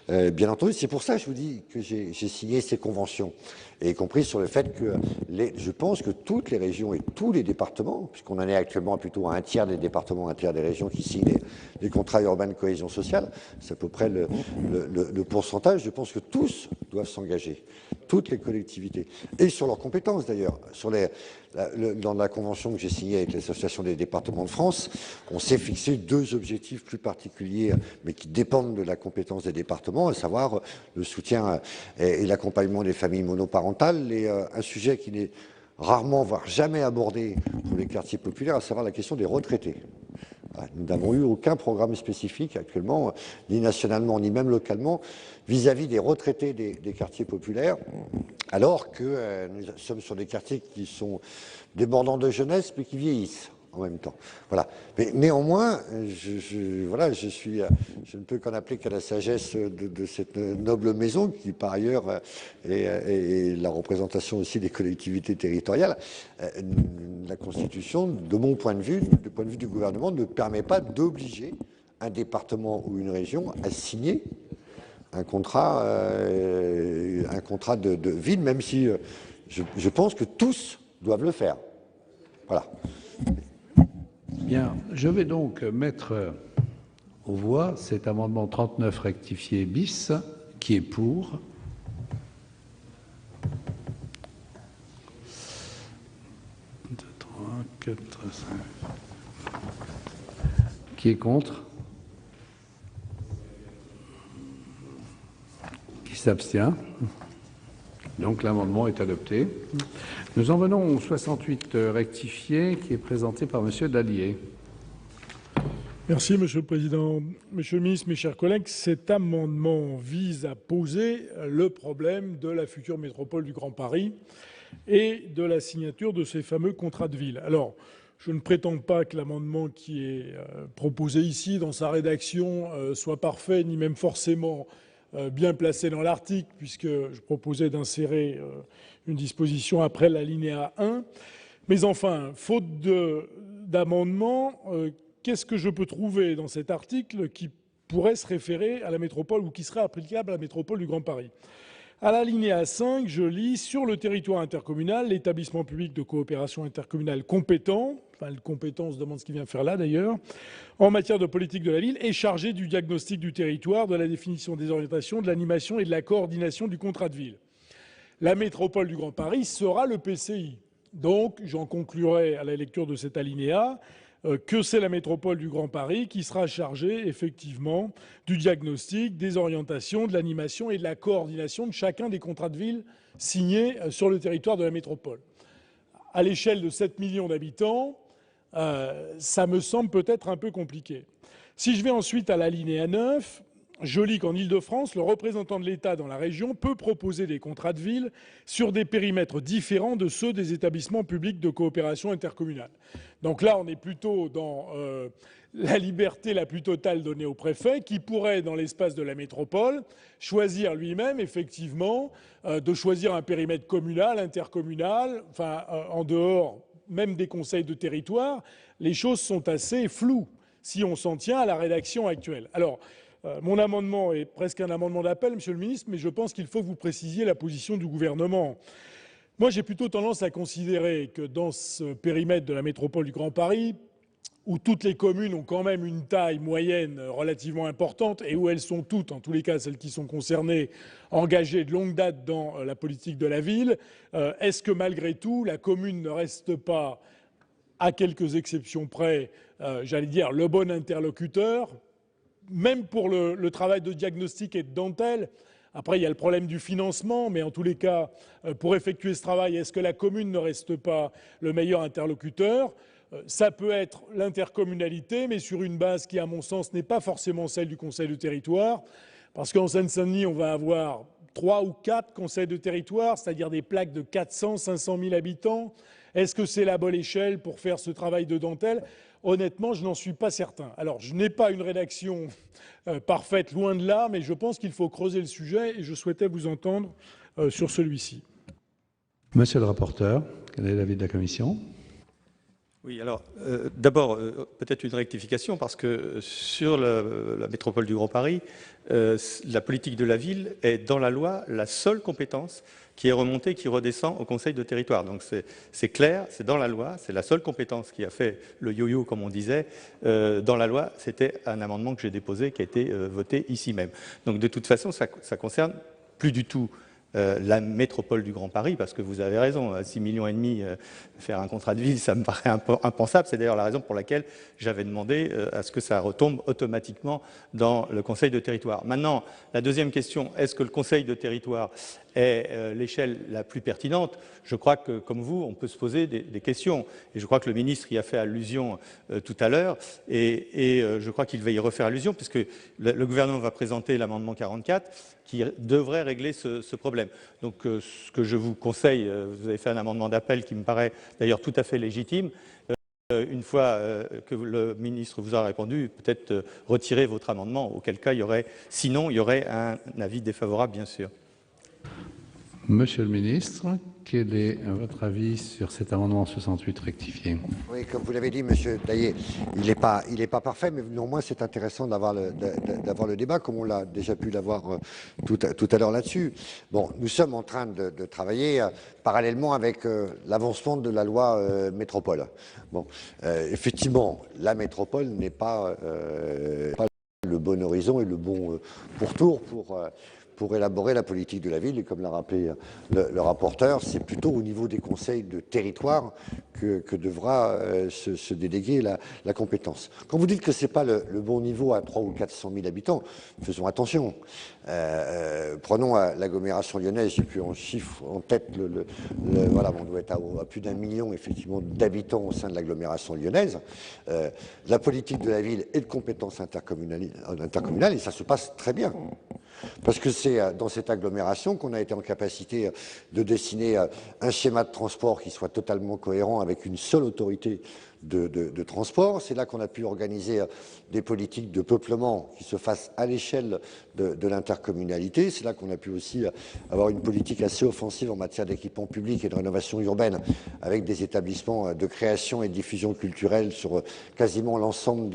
Bien entendu, c'est pour ça que je vous dis que j'ai signé ces conventions, et y compris sur le fait que je pense que toutes les régions et tous les départements, puisqu'on en est actuellement plutôt à un tiers des départements, un tiers des régions qui signent des contrats urbains de cohésion sociale, c'est à peu près le pourcentage. Je pense que tous doivent s'engager, toutes les collectivités, et sur leurs compétences d'ailleurs. Dans la convention que j'ai signée avec l'Association des départements de France, on s'est fixé 2 objectifs plus particuliers, mais qui dépendent de la compétence des départements, à savoir le soutien et l'accompagnement des familles monoparentales, et un sujet qui n'est rarement, voire jamais abordé pour les quartiers populaires, à savoir la question des retraités. Nous n'avons eu aucun programme spécifique actuellement, ni nationalement, ni même localement, vis-à-vis des retraités des quartiers populaires, alors que nous sommes sur des quartiers qui sont débordants de jeunesse, mais qui vieillissent en même temps. Voilà. Mais néanmoins, je ne peux qu'en appeler qu'à la sagesse de cette noble maison, qui par ailleurs est la représentation aussi des collectivités territoriales. La Constitution, de mon point de vue, du point de vue du gouvernement, ne permet pas d'obliger un département ou une région à signer un contrat de ville, même si je pense que tous doivent le faire. Voilà. Bien, je vais donc mettre aux voix cet amendement 39 rectifié bis, qui est pour. Qui est contre? Qui s'abstient? Donc l'amendement est adopté. Nous en venons au 68 rectifié qui est présenté par M. Dallier. Merci, Monsieur le Président. Monsieur le Ministre, mes chers collègues, cet amendement vise à poser le problème de la future métropole du Grand Paris et de la signature de ces fameux contrats de ville. Alors, je ne prétends pas que l'amendement qui est proposé ici, dans sa rédaction, soit parfait, ni même forcément bien placé dans l'article, puisque je proposais d'insérer une disposition après l'alinéa 1. Mais enfin, faute d'amendement, qu'est-ce que je peux trouver dans cet article qui pourrait se référer à la métropole ou qui serait applicable à la métropole du Grand Paris? À l'alinéa 5, je lis « Sur le territoire intercommunal, l'établissement public de coopération intercommunale compétent », enfin le compétent, on se demande ce qu'il vient faire là d'ailleurs, en matière de politique de la ville, est chargé du diagnostic du territoire, de la définition des orientations, de l'animation et de la coordination du contrat de ville. La métropole du Grand Paris sera le PCI. Donc, j'en conclurai à la lecture de cet alinéa que c'est la métropole du Grand Paris qui sera chargée effectivement du diagnostic, des orientations, de l'animation et de la coordination de chacun des contrats de ville signés sur le territoire de la métropole. À l'échelle de 7 millions d'habitants, ça me semble peut-être un peu compliqué. Si je vais ensuite à l'alinéa 9, je lis qu'en Île-de-France, le représentant de l'État dans la région peut proposer des contrats de ville sur des périmètres différents de ceux des établissements publics de coopération intercommunale. Donc là, on est plutôt dans la liberté la plus totale donnée au préfet, qui pourrait, dans l'espace de la métropole, choisir lui-même, effectivement, de choisir un périmètre communal, intercommunal, enfin, en dehors même des conseils de territoire. Les choses sont assez floues si on s'en tient à la rédaction actuelle. Alors, mon amendement est presque un amendement d'appel, Monsieur le Ministre, mais je pense qu'il faut que vous précisiez la position du gouvernement. Moi, j'ai plutôt tendance à considérer que dans ce périmètre de la métropole du Grand Paris, où toutes les communes ont quand même une taille moyenne relativement importante et où elles sont toutes, en tous les cas celles qui sont concernées, engagées de longue date dans la politique de la ville, est-ce que malgré tout la commune ne reste pas, à quelques exceptions près, j'allais dire, le bon interlocuteur, même pour le travail de diagnostic et de dentelle? Après, il y a le problème du financement, mais en tous les cas, pour effectuer ce travail, est-ce que la commune ne reste pas le meilleur interlocuteur? Ça peut être l'intercommunalité, mais sur une base qui, à mon sens, n'est pas forcément celle du conseil de territoire, parce qu'en Seine-Saint-Denis, on va avoir 3 ou 4 conseils de territoire, c'est-à-dire des plaques de 400, 500 000 habitants. Est-ce que c'est la bonne échelle pour faire ce travail de dentelle? Honnêtement, je n'en suis pas certain. Alors, je n'ai pas une rédaction parfaite, loin de là, mais je pense qu'il faut creuser le sujet et je souhaitais vous entendre sur celui-ci. Monsieur le rapporteur, quel est l'avis de la commission? Oui, alors d'abord, peut-être une rectification, parce que sur la métropole du Grand Paris, la politique de la ville est dans la loi la seule compétence qui est remontée, qui redescend au Conseil de territoire. Donc c'est clair, c'est dans la loi, c'est la seule compétence qui a fait le yo-yo, comme on disait, dans la loi. C'était un amendement que j'ai déposé, qui a été voté ici même. Donc de toute façon, ça concerne plus du tout la métropole du Grand Paris, parce que vous avez raison, à 6,5 millions, faire un contrat de ville, ça me paraît impensable. C'est d'ailleurs la raison pour laquelle j'avais demandé à ce que ça retombe automatiquement dans le Conseil de territoire. Maintenant, la deuxième question, est-ce que le Conseil de territoire est l'échelle la plus pertinente? Je crois que, comme vous, on peut se poser des questions. Et je crois que le ministre y a fait allusion tout à l'heure, et je crois qu'il va y refaire allusion, puisque le gouvernement va présenter l'amendement 44, qui devrait régler ce problème. Donc ce que je vous conseille, vous avez fait un amendement d'appel qui me paraît d'ailleurs tout à fait légitime. Une fois que le ministre vous a répondu, peut-être retirer votre amendement, auquel cas sinon il y aurait un avis défavorable, bien sûr. Monsieur le ministre, quel est votre avis sur cet amendement 68 rectifié? Oui, comme vous l'avez dit, monsieur Daillet, il n'est pas parfait, mais néanmoins c'est intéressant d'avoir le débat, comme on l'a déjà pu l'avoir tout à l'heure là-dessus. Bon, nous sommes en train de travailler parallèlement avec l'avancement de la loi métropole. Bon, effectivement, la métropole n'est pas le bon horizon et le bon pourtour pour élaborer la politique de la ville. Et comme l'a rappelé le rapporteur, c'est plutôt au niveau des conseils de territoire que devra se déléguer la compétence. Quand vous dites que ce n'est pas le bon niveau à 300 ou 400 000 habitants, faisons attention. Prenons l'agglomération lyonnaise, j'ai plus en chiffre en tête, voilà, on doit être à plus d'1 million effectivement d'habitants au sein de l'agglomération lyonnaise. La politique de la ville est de compétence intercommunale et ça se passe très bien. Parce que c'est dans cette agglomération qu'on a été en capacité de dessiner un schéma de transport qui soit totalement cohérent avec une seule autorité de transport. C'est là qu'on a pu organiser des politiques de peuplement qui se fassent à l'échelle de l'intercommunalité. C'est là qu'on a pu aussi avoir une politique assez offensive en matière d'équipement public et de rénovation urbaine, avec des établissements de création et de diffusion culturelle sur quasiment l'ensemble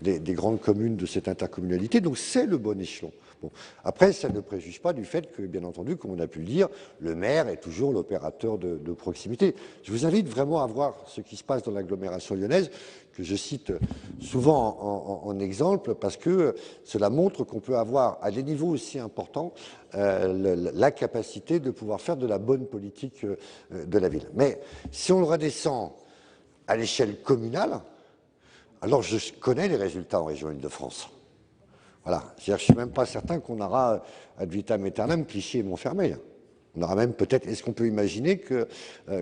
des grandes communes de cette intercommunalité. Donc c'est le bon échelon. Bon. Après, ça ne préjuge pas du fait que, bien entendu, comme on a pu le dire, le maire est toujours l'opérateur de proximité. Je vous invite vraiment à voir ce qui se passe dans l'agglomération lyonnaise, que je cite souvent en exemple, parce que cela montre qu'on peut avoir, à des niveaux aussi importants, la capacité de pouvoir faire de la bonne politique de la ville. Mais si on le redescend à l'échelle communale, alors je connais les résultats en région Île-de-France. Voilà, je ne suis même pas certain qu'on aura ad vitam aeternam Clichy et Montfermeil. On aura même peut-être, est-ce qu'on peut imaginer que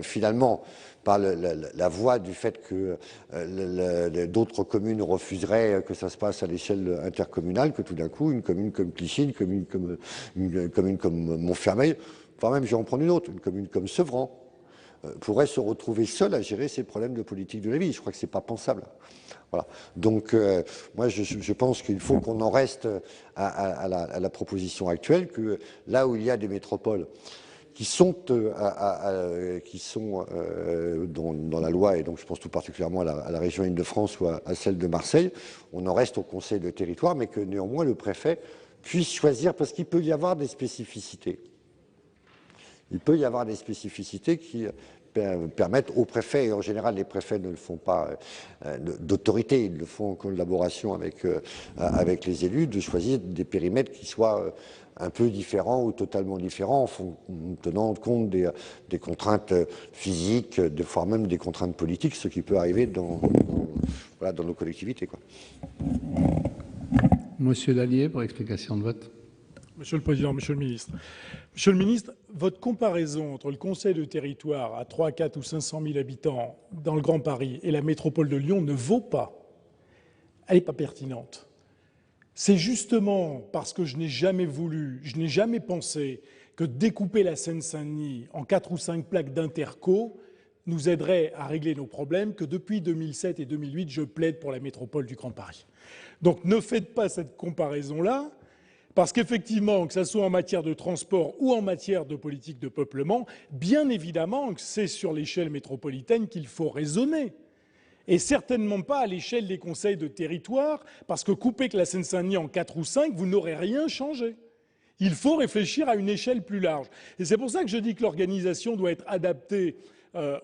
finalement, par la voie du fait que d'autres communes refuseraient que ça se passe à l'échelle intercommunale, que tout d'un coup, une commune comme Clichy, une commune comme Montfermeil, voire même, je vais en prendre une autre, une commune comme Sevran, pourrait se retrouver seule à gérer ces problèmes de politique de la ville. Je crois que ce n'est pas pensable. Voilà. Donc, moi, je pense qu'il faut qu'on en reste à la proposition actuelle, que là où il y a des métropoles qui sont dans la loi, et donc je pense tout particulièrement à la région Île-de-France ou à celle de Marseille, on en reste au conseil de territoire, mais que néanmoins le préfet puisse choisir, parce qu'il peut y avoir des spécificités. il peut y avoir des spécificités qui permettent aux préfets, et en général les préfets ne le font pas d'autorité, ils le font en collaboration avec les élus, de choisir des périmètres qui soient un peu différents ou totalement différents en tenant compte des contraintes physiques, voire même des contraintes politiques, ce qui peut arriver dans nos collectivités, quoi. Monsieur Dallier, pour explication de vote. Monsieur le Président, Monsieur le Ministre. Monsieur le Ministre, votre comparaison entre le Conseil de territoire à 3, 4 ou 500 000 habitants dans le Grand Paris et la métropole de Lyon ne vaut pas. Elle n'est pas pertinente. C'est justement parce que je n'ai jamais pensé que découper la Seine-Saint-Denis en 4 ou 5 plaques d'interco nous aiderait à régler nos problèmes, que depuis 2007 et 2008, je plaide pour la métropole du Grand Paris. Donc ne faites pas cette comparaison-là, parce qu'effectivement, que ce soit en matière de transport ou en matière de politique de peuplement, bien évidemment que c'est sur l'échelle métropolitaine qu'il faut raisonner. Et certainement pas à l'échelle des conseils de territoire, parce que couper que la Seine-Saint-Denis en 4 ou 5, vous n'aurez rien changé. Il faut réfléchir à une échelle plus large. Et c'est pour ça que je dis que l'organisation doit être adaptée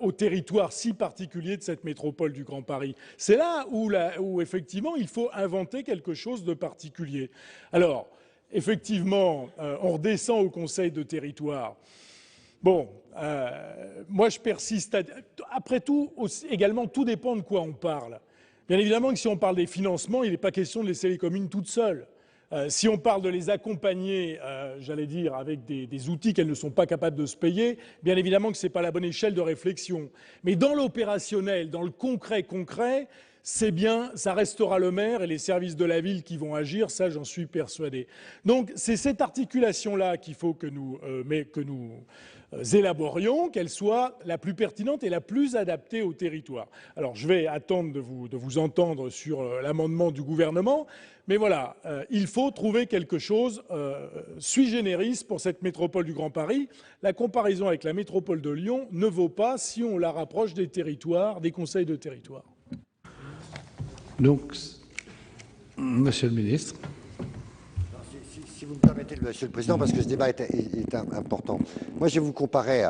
au territoire si particulier de cette métropole du Grand Paris. C'est là où effectivement, il faut inventer quelque chose de particulier. Alors, effectivement, on redescend au conseil de territoire. Bon, moi je persiste. Après tout, également, tout dépend de quoi on parle. Bien évidemment que si on parle des financements, il n'est pas question de laisser les communes toutes seules. Si on parle de les accompagner, j'allais dire, avec des outils qu'elles ne sont pas capables de se payer, bien évidemment que ce n'est pas la bonne échelle de réflexion. Mais dans l'opérationnel, dans le concret, c'est bien, ça restera le maire et les services de la ville qui vont agir, ça j'en suis persuadé. Donc c'est cette articulation-là qu'il faut que nous élaborions, qu'elle soit la plus pertinente et la plus adaptée au territoire. Alors je vais attendre de vous entendre sur l'amendement du gouvernement, mais voilà, il faut trouver quelque chose sui generis pour cette métropole du Grand Paris. La comparaison avec la métropole de Lyon ne vaut pas si on la rapproche des territoires, des conseils de territoire. Donc, Monsieur le Ministre. Si vous me permettez, Monsieur le Président, parce que ce débat est important. Moi, je vais vous comparer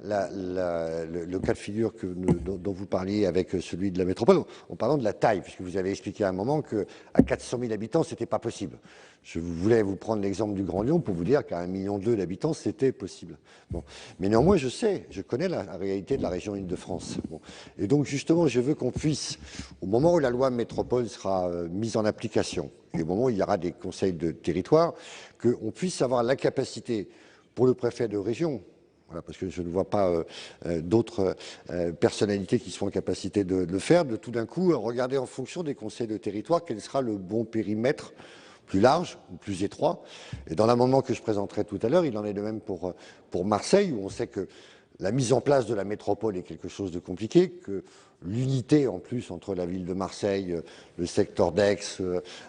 le cas de figure dont vous parliez avec celui de la métropole, en parlant de la taille, puisque vous avez expliqué à un moment qu'à 400 000 habitants, ce n'était pas possible. Je voulais vous prendre l'exemple du Grand Lyon pour vous dire qu'à 1,2 million d'habitants, c'était possible. Bon. Mais néanmoins, je connais la réalité de la région Île-de-France. Bon. Et donc, justement, je veux qu'on puisse, au moment où la loi métropole sera mise en application, et au moment où il y aura des conseils de territoire, qu'on puisse avoir la capacité pour le préfet de région, voilà, parce que je ne vois pas d'autres personnalités qui sont en capacité de le faire, de tout d'un coup regarder en fonction des conseils de territoire quel sera le bon périmètre plus large ou plus étroit. Et dans l'amendement que je présenterai tout à l'heure, il en est de même pour Marseille, où on sait que la mise en place de la métropole est quelque chose de compliqué, que l'unité en plus entre la ville de Marseille, le secteur d'Aix,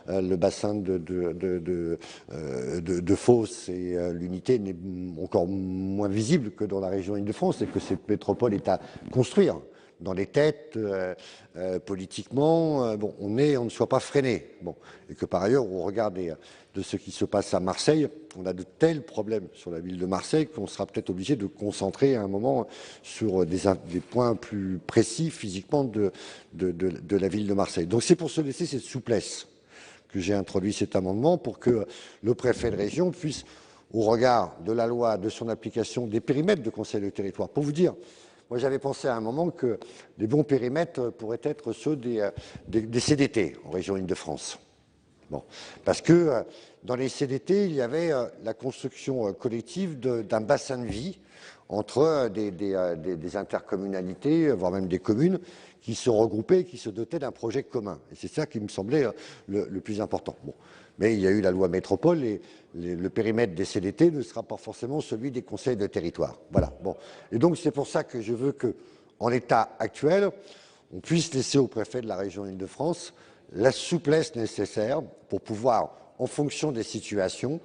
le bassin de Fos et l'unité n'est encore moins visible que dans la région Île-de-France, et que cette métropole est à construire dans les têtes, politiquement, bon, on ne soit pas freiné. Bon, et que par ailleurs, au regard de ce qui se passe à Marseille, on a de tels problèmes sur la ville de Marseille qu'on sera peut-être obligé de concentrer à un moment sur des points plus précis physiquement de la ville de Marseille. Donc c'est pour se laisser cette souplesse que j'ai introduit cet amendement, pour que le préfet de région puisse, au regard de la loi, de son application, des périmètres de conseil de territoire, pour vous dire. Moi, j'avais pensé à un moment que les bons périmètres pourraient être ceux des CDT en région Île-de-France. Bon, parce que dans les CDT, il y avait la construction collective d'un bassin de vie entre des intercommunalités, voire même des communes, qui se regroupaient et qui se dotaient d'un projet commun. Et c'est ça qui me semblait le plus important. Bon. Mais il y a eu la loi métropole et le périmètre des CDT ne sera pas forcément celui des conseils de territoire. Voilà. Bon. Et donc c'est pour ça que je veux qu'en l'état actuel, on puisse laisser au préfet de la région Île-de-France la souplesse nécessaire pour pouvoir, en fonction des situations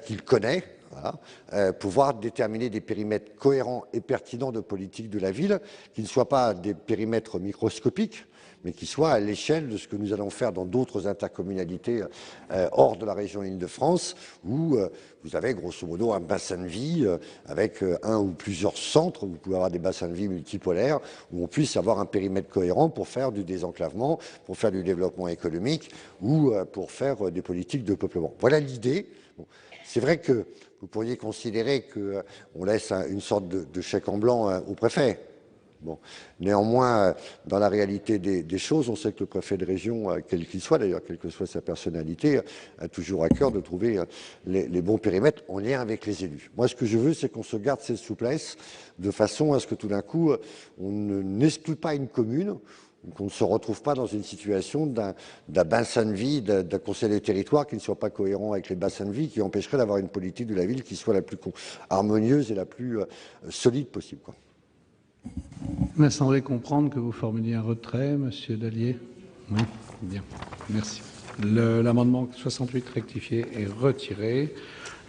qu'il connaît, voilà, pouvoir déterminer des périmètres cohérents et pertinents de politique de la ville, qui ne soient pas des périmètres microscopiques, mais qui soient à l'échelle de ce que nous allons faire dans d'autres intercommunalités hors de la région Île-de-France, où vous avez grosso modo un bassin de vie avec un ou plusieurs centres. Vous pouvez avoir des bassins de vie multipolaires où on puisse avoir un périmètre cohérent pour faire du désenclavement, pour faire du développement économique ou pour faire des politiques de peuplement. Voilà l'idée. Bon. C'est vrai que vous pourriez considérer qu'on laisse une sorte de chèque en blanc au préfet. Bon. Néanmoins, dans la réalité des choses, on sait que le préfet de région, quel qu'il soit d'ailleurs, quelle que soit sa personnalité, a toujours à cœur de trouver les bons périmètres en lien avec les élus. Moi, ce que je veux, c'est qu'on se garde cette souplesse de façon à ce que tout d'un coup, on n'exclut pas une commune, qu'on ne se retrouve pas dans une situation d'un bassin de vie, d'un conseil de territoire qui ne soit pas cohérent avec les bassins de vie, qui empêcherait d'avoir une politique de la ville qui soit la plus harmonieuse et la plus solide possible, quoi. Il m'a semblé comprendre que vous formuliez un retrait, Monsieur Dallier. Oui, bien, merci. L'amendement 68 rectifié est retiré.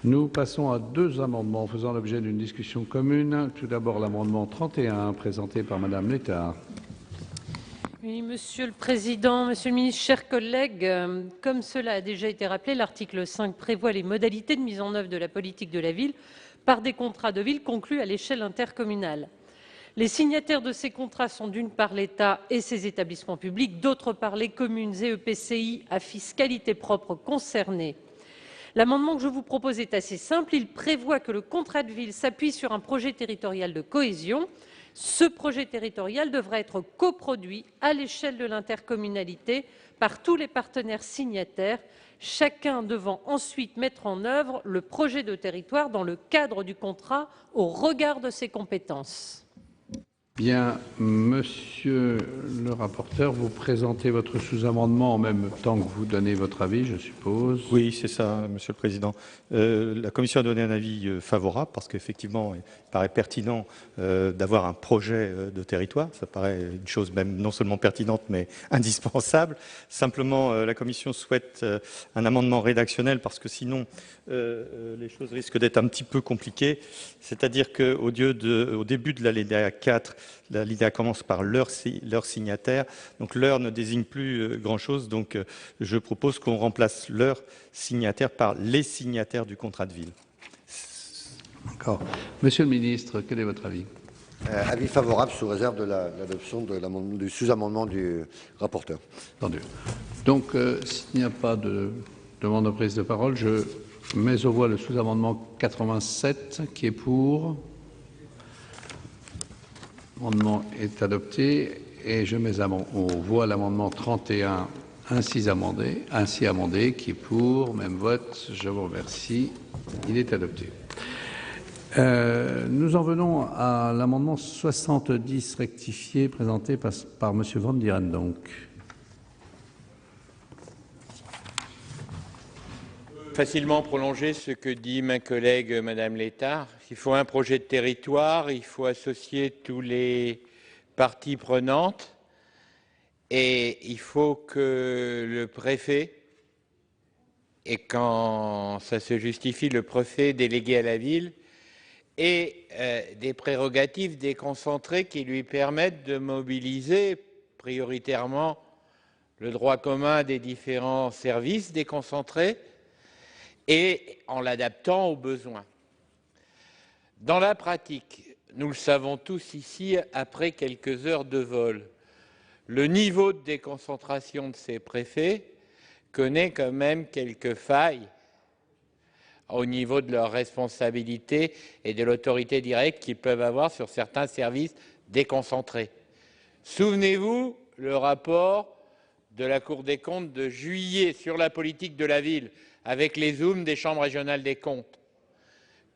Nous passons à deux amendements faisant l'objet d'une discussion commune. Tout d'abord, l'amendement 31 présenté par Madame Létard. Oui, Monsieur le Président, Monsieur le Ministre, chers collègues, comme cela a déjà été rappelé, l'article 5 prévoit les modalités de mise en œuvre de la politique de la ville par des contrats de ville conclus à l'échelle intercommunale. Les signataires de ces contrats sont d'une part l'État et ses établissements publics, d'autre part les communes et EPCI à fiscalité propre concernés. L'amendement que je vous propose est assez simple. Il prévoit que le contrat de ville s'appuie sur un projet territorial de cohésion. Ce projet territorial devra être coproduit à l'échelle de l'intercommunalité par tous les partenaires signataires, chacun devant ensuite mettre en œuvre le projet de territoire dans le cadre du contrat au regard de ses compétences. Bien, monsieur le rapporteur, vous présentez votre sous-amendement en même temps que vous donnez votre avis, je suppose. Oui, c'est ça, monsieur le président. La commission a donné un avis favorable parce qu'effectivement, il paraît pertinent d'avoir un projet de territoire. Ça paraît une chose même non seulement pertinente, mais indispensable. Simplement, la commission souhaite un amendement rédactionnel parce que sinon, les choses risquent d'être un petit peu compliquées. C'est-à-dire qu'au début de l'alinéa 4, l'alinéa commence par leur signataire. Donc leur ne désigne plus grand-chose. Donc je propose qu'on remplace leur signataire par les signataires du contrat de ville. D'accord. Monsieur le ministre, quel est votre avis? Avis favorable sous réserve de l'adoption du sous-amendement du rapporteur. Entendu. Donc, s'il n'y a pas de demande de prise de parole, je mets aux voix le sous-amendement 87 qui est pour. L'amendement est adopté et je mets aux voix l'amendement 31 ainsi amendé qui est pour. Même vote. Je vous remercie. Il est adopté. Nous en venons à l'amendement 70 rectifié présenté par Monsieur Van Dieren donc. Facilement prolonger ce que dit ma collègue Madame Létard. Il faut un projet de territoire, il faut associer tous les parties prenantes et il faut que le préfet, et quand ça se justifie, le préfet délégué à la ville, ait des prérogatives déconcentrées qui lui permettent de mobiliser prioritairement le droit commun des différents services déconcentrés et en l'adaptant aux besoins. Dans la pratique, nous le savons tous ici, après quelques heures de vol, le niveau de déconcentration de ces préfets connaît quand même quelques failles au niveau de leurs responsabilités et de l'autorité directe qu'ils peuvent avoir sur certains services déconcentrés. Souvenez-vous, le rapport de la Cour des comptes de juillet sur la politique de la ville avec les zooms des chambres régionales des comptes.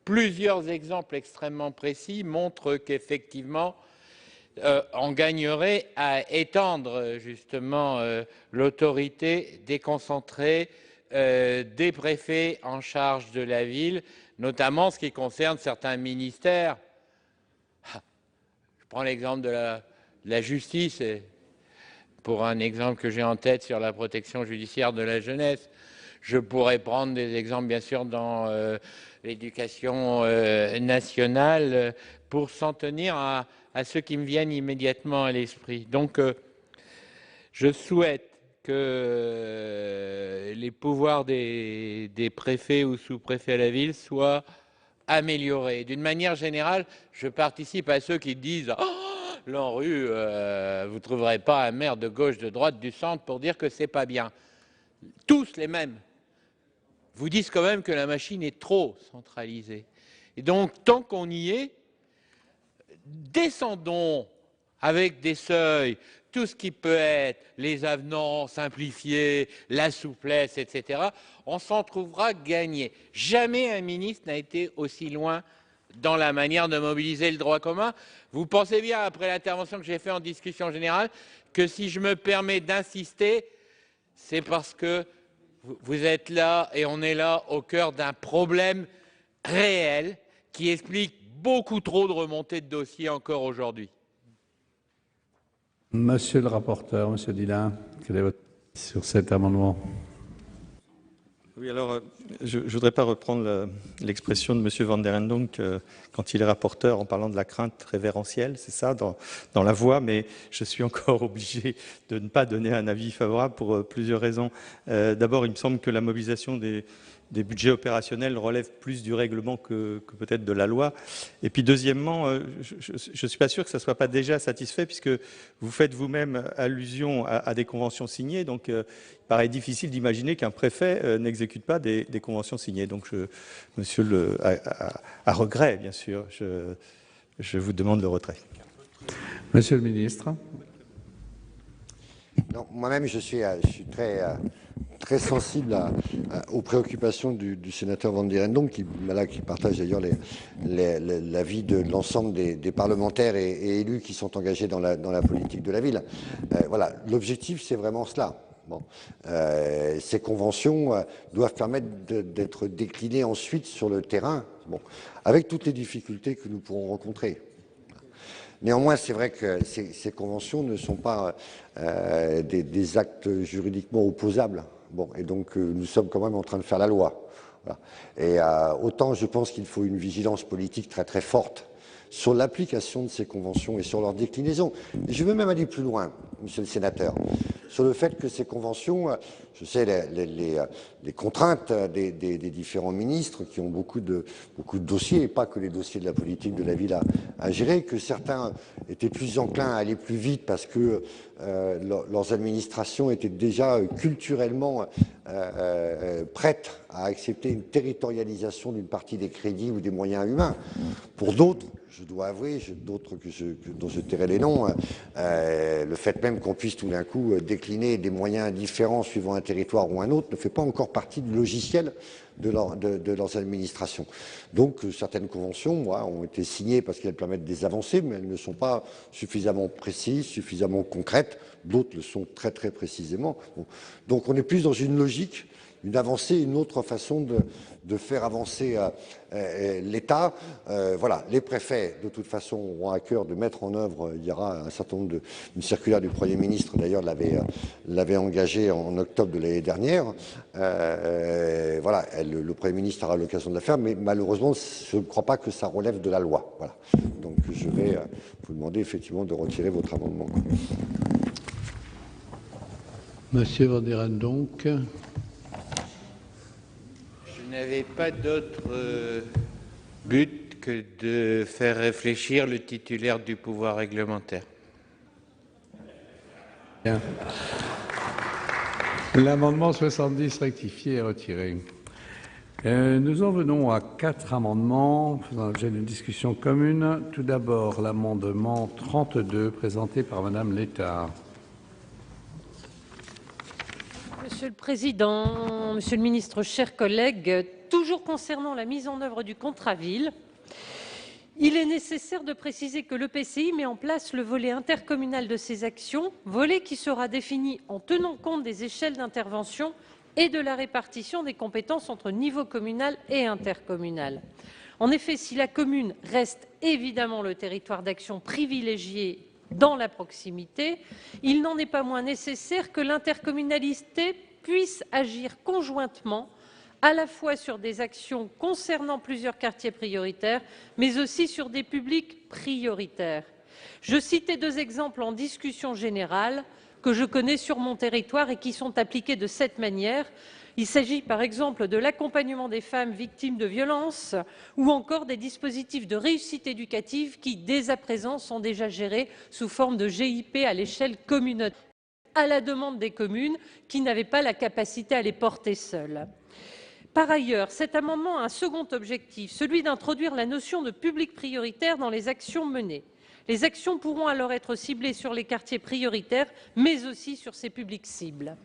Plusieurs exemples extrêmement précis montrent qu'effectivement, on gagnerait à étendre justement l'autorité déconcentrée des préfets en charge de la ville, notamment en ce qui concerne certains ministères. Je prends l'exemple de la justice, et pour un exemple que j'ai en tête sur la protection judiciaire de la jeunesse. Je pourrais prendre des exemples, bien sûr, dans l'éducation nationale, pour s'en tenir à ceux qui me viennent immédiatement à l'esprit. Donc, je souhaite que les pouvoirs des préfets ou sous-préfets à la ville soient améliorés. D'une manière générale, je participe à ceux qui disent « Oh, l'ANRU, vous ne trouverez pas un maire de gauche, de droite, du centre pour dire que c'est pas bien. » Tous les mêmes vous disent quand même que la machine est trop centralisée. Et donc, tant qu'on y est, descendons avec des seuils, tout ce qui peut être les avenants simplifiés, la souplesse, etc., on s'en trouvera gagné. Jamais un ministre n'a été aussi loin dans la manière de mobiliser le droit commun. Vous pensez bien, après l'intervention que j'ai faite en discussion générale, que si je me permets d'insister, c'est parce que vous êtes là et on est là au cœur d'un problème réel qui explique beaucoup trop de remontées de dossiers encore aujourd'hui. Monsieur le rapporteur, Monsieur Dillin, quel est votre avis sur cet amendement? Oui, alors, je ne voudrais pas reprendre l'expression de M. Van der Endonck quand il est rapporteur en parlant de la crainte révérentielle, c'est ça, dans la voie, mais je suis encore obligé de ne pas donner un avis favorable pour plusieurs raisons. D'abord, il me semble que la mobilisation des budgets opérationnels relève plus du règlement que peut-être de la loi. Et puis deuxièmement, je ne suis pas sûr que ça ne soit pas déjà satisfait puisque vous faites vous-même allusion à des conventions signées. Donc il paraît difficile d'imaginer qu'un préfet n'exécute pas des conventions signées. Donc monsieur à regret, bien sûr, je vous demande le retrait. Monsieur le ministre. Moi-même, je suis très sensible aux préoccupations du sénateur Van der Endonck, qui partage d'ailleurs l'avis de l'ensemble des parlementaires et élus qui sont engagés dans la politique de la ville. Voilà, l'objectif, c'est vraiment cela. Bon. Ces conventions doivent permettre d'être déclinées ensuite sur le terrain, bon, avec toutes les difficultés que nous pourrons rencontrer. Néanmoins, c'est vrai que ces conventions ne sont pas des actes juridiquement opposables. Bon, et donc nous sommes quand même en train de faire la loi. Voilà. Et autant je pense qu'il faut une vigilance politique très très forte sur l'application de ces conventions et sur leur déclinaison. Et je veux même aller plus loin, monsieur le sénateur, sur le fait que ces conventions, je sais les contraintes des différents ministres qui ont beaucoup de dossiers, et pas que les dossiers de la politique de la ville à gérer, que certains étaient plus enclins à aller plus vite parce que leurs administrations étaient déjà culturellement prêtes à accepter une territorialisation d'une partie des crédits ou des moyens humains. Pour d'autres, je dois avouer, d'autres dont je tairai les noms, le fait même qu'on puisse tout d'un coup décliner des moyens différents suivant un territoire ou un autre ne fait pas encore partie du logiciel de leurs administrations. Donc certaines conventions ont été signées parce qu'elles permettent des avancées, mais elles ne sont pas suffisamment précises, suffisamment concrètes. D'autres le sont très très précisément. Bon. Donc on est plus dans une logique, une avancée, une autre façon de faire avancer l'État. Voilà, les préfets, de toute façon, auront à cœur de mettre en œuvre, il y aura un certain nombre une circulaire du Premier ministre, d'ailleurs, l'avait engagé en octobre de l'année dernière. Voilà, le Premier ministre aura l'occasion de la faire, mais malheureusement, je ne crois pas que ça relève de la loi. Voilà. Donc, je vais vous demander effectivement de retirer votre amendement. Monsieur Van der Endonck. Je n'avais pas d'autre but que de faire réfléchir le titulaire du pouvoir réglementaire. Bien. L'amendement 70 rectifié est retiré. Nous en venons à 4 amendements faisant l'objet d'une discussion commune. Tout d'abord, l'amendement 32 présenté par Madame Létard. Monsieur le Président, Monsieur le Ministre, chers collègues, toujours concernant la mise en œuvre du contrat ville, il est nécessaire de préciser que l'EPCI met en place le volet intercommunal de ses actions, volet qui sera défini en tenant compte des échelles d'intervention et de la répartition des compétences entre niveau communal et intercommunal. En effet, si la commune reste évidemment le territoire d'action privilégié dans la proximité, il n'en est pas moins nécessaire que l'intercommunalité puisse agir conjointement à la fois sur des actions concernant plusieurs quartiers prioritaires, mais aussi sur des publics prioritaires. Je citais 2 exemples en discussion générale que je connais sur mon territoire et qui sont appliqués de cette manière. Il s'agit par exemple de l'accompagnement des femmes victimes de violences ou encore des dispositifs de réussite éducative qui, dès à présent, sont déjà gérés sous forme de GIP à l'échelle communautaire, à la demande des communes qui n'avaient pas la capacité à les porter seules. Par ailleurs, cet amendement a un second objectif, celui d'introduire la notion de public prioritaire dans les actions menées. Les actions pourront alors être ciblées sur les quartiers prioritaires, mais aussi sur ces publics cibles.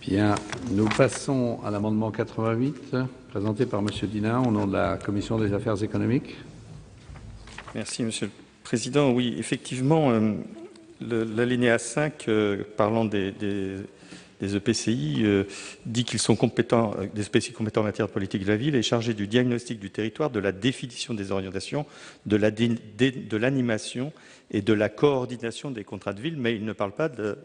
Bien, nous passons à l'amendement 88, présenté par M. Dilin, au nom de la Commission des affaires économiques. Merci, Monsieur le Président. Oui, effectivement, l'alinéa 5, parlant des EPCI, dit qu'ils sont compétents, des EPCI compétents en matière de politique de la ville et chargés du diagnostic du territoire, de la définition des orientations, de l'animation et de la coordination des contrats de ville, mais il ne parle pas de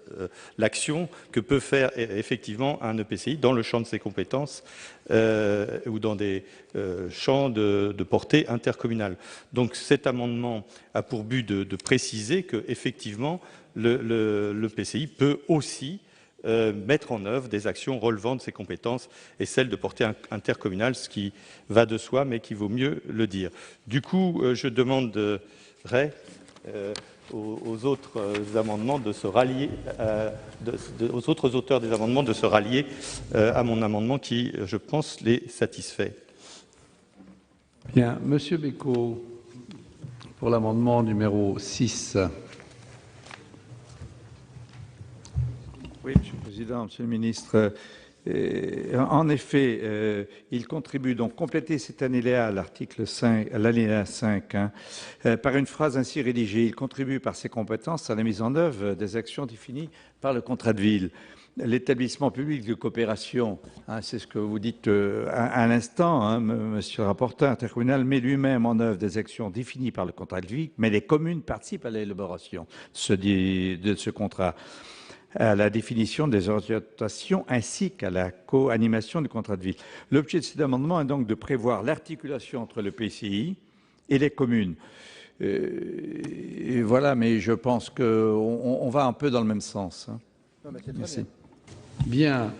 l'action que peut faire effectivement un EPCI dans le champ de ses compétences ou dans des champs de portée intercommunale. Donc cet amendement a pour but de préciser que effectivement l'EPCI peut aussi mettre en œuvre des actions relevant de ses compétences et celles de portée intercommunale, ce qui va de soi, mais qui vaut mieux le dire. Du coup, je demanderai aux autres amendements de se rallier, aux autres auteurs des amendements de se rallier à mon amendement qui, je pense, les satisfait. Bien, Monsieur Bécaud, pour l'amendement numéro 6. Oui, Monsieur le Président, Monsieur le Ministre. En effet, il contribue donc compléter cet alinéa à l'article 5, l'alinéa 5, par une phrase ainsi rédigée. Il contribue par ses compétences à la mise en œuvre des actions définies par le contrat de ville. L'établissement public de coopération, c'est ce que vous dites à l'instant, monsieur le rapporteur intercommunal, met lui-même en œuvre des actions définies par le contrat de ville, mais les communes participent à l'élaboration de ce contrat, à la définition des orientations ainsi qu'à la co-animation du contrat de ville. L'objet de cet amendement est donc de prévoir l'articulation entre le PCI et les communes. Et voilà, mais je pense qu'on va un peu dans le même sens. Merci. Bien.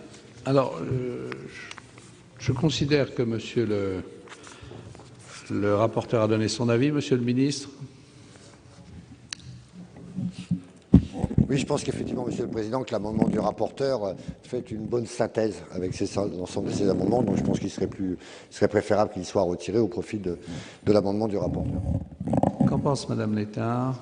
Alors, je considère que monsieur le rapporteur a donné son avis. Monsieur le ministre. Oui, je pense qu'effectivement, Monsieur le Président, que l'amendement du rapporteur fait une bonne synthèse avec l'ensemble de ces amendements, donc je pense qu'il serait préférable qu'il soit retiré au profit de l'amendement du rapporteur. Qu'en pense Madame Létard?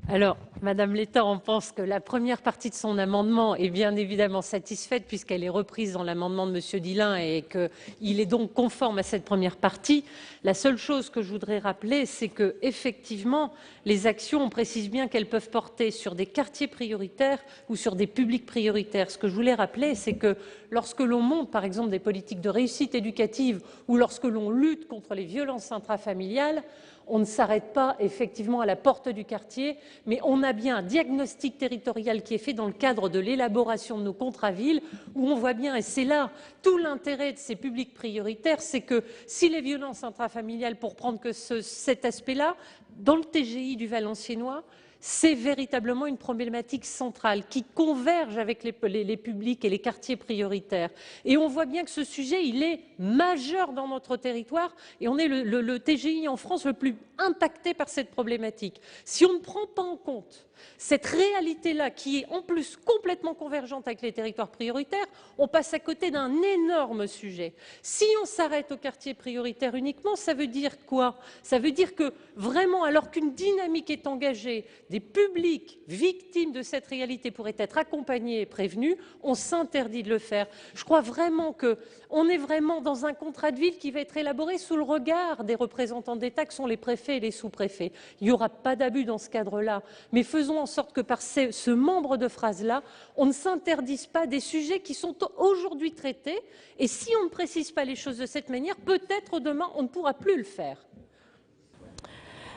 Alors, Madame Létard, on pense que la première partie de son amendement est bien évidemment satisfaite puisqu'elle est reprise dans l'amendement de Monsieur Dilin et qu'il est donc conforme à cette première partie. La seule chose que je voudrais rappeler, c'est que effectivement, les actions, on précise bien qu'elles peuvent porter sur des quartiers prioritaires ou sur des publics prioritaires. Ce que je voulais rappeler, c'est que lorsque l'on monte, par exemple, des politiques de réussite éducative ou lorsque l'on lutte contre les violences intrafamiliales, on ne s'arrête pas effectivement à la porte du quartier, mais on a bien un diagnostic territorial qui est fait dans le cadre de l'élaboration de nos contrats villes, où on voit bien, et c'est là tout l'intérêt de ces publics prioritaires, c'est que si les violences intrafamiliales, pour prendre que cet aspect-là, dans le TGI du Valenciennois, c'est véritablement une problématique centrale qui converge avec les publics et les quartiers prioritaires. Et on voit bien que ce sujet, il est majeur dans notre territoire et on est le TGI en France le plus impacté par cette problématique. Si on ne prend pas en compte cette réalité-là, qui est en plus complètement convergente avec les territoires prioritaires, on passe à côté d'un énorme sujet. Si on s'arrête au quartier prioritaire uniquement, ça veut dire quoi? Ça veut dire que vraiment, alors qu'une dynamique est engagée, des publics victimes de cette réalité pourraient être accompagnés et prévenus, on s'interdit de le faire. Je crois vraiment qu'on est vraiment dans un contrat de ville qui va être élaboré sous le regard des représentants d'État que sont les préfets et les sous-préfets. Il n'y aura pas d'abus dans ce cadre-là, mais faisons en sorte que par ce membre de phrase-là, on ne s'interdise pas des sujets qui sont aujourd'hui traités. Et si on ne précise pas les choses de cette manière, peut-être demain, on ne pourra plus le faire.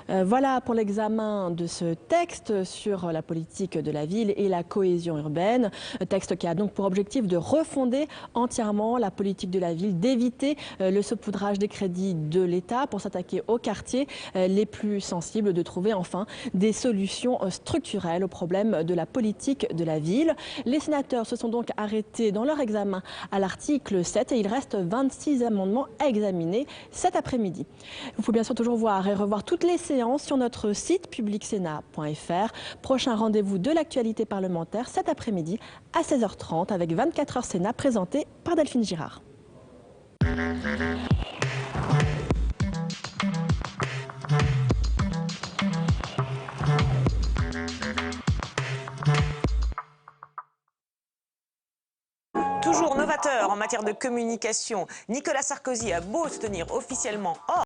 Voilà pour l'examen de ce texte sur la politique de la ville et la cohésion urbaine. Un texte qui a donc pour objectif de refonder entièrement la politique de la ville, d'éviter le saupoudrage des crédits de l'État pour s'attaquer aux quartiers les plus sensibles, de trouver enfin des solutions structurelles aux problèmes de la politique de la ville. Les sénateurs se sont donc arrêtés dans leur examen à l'article 7 et il reste 26 amendements à examiner cet après-midi. Vous pouvez bien sûr toujours voir et revoir toutes les séances sur notre site publicsénat.fr. Prochain rendez-vous de l'actualité parlementaire cet après-midi à 16h30 avec 24 heures Sénat présenté par Delphine Girard. Toujours novateur en matière de communication, Nicolas Sarkozy a beau se tenir officiellement hors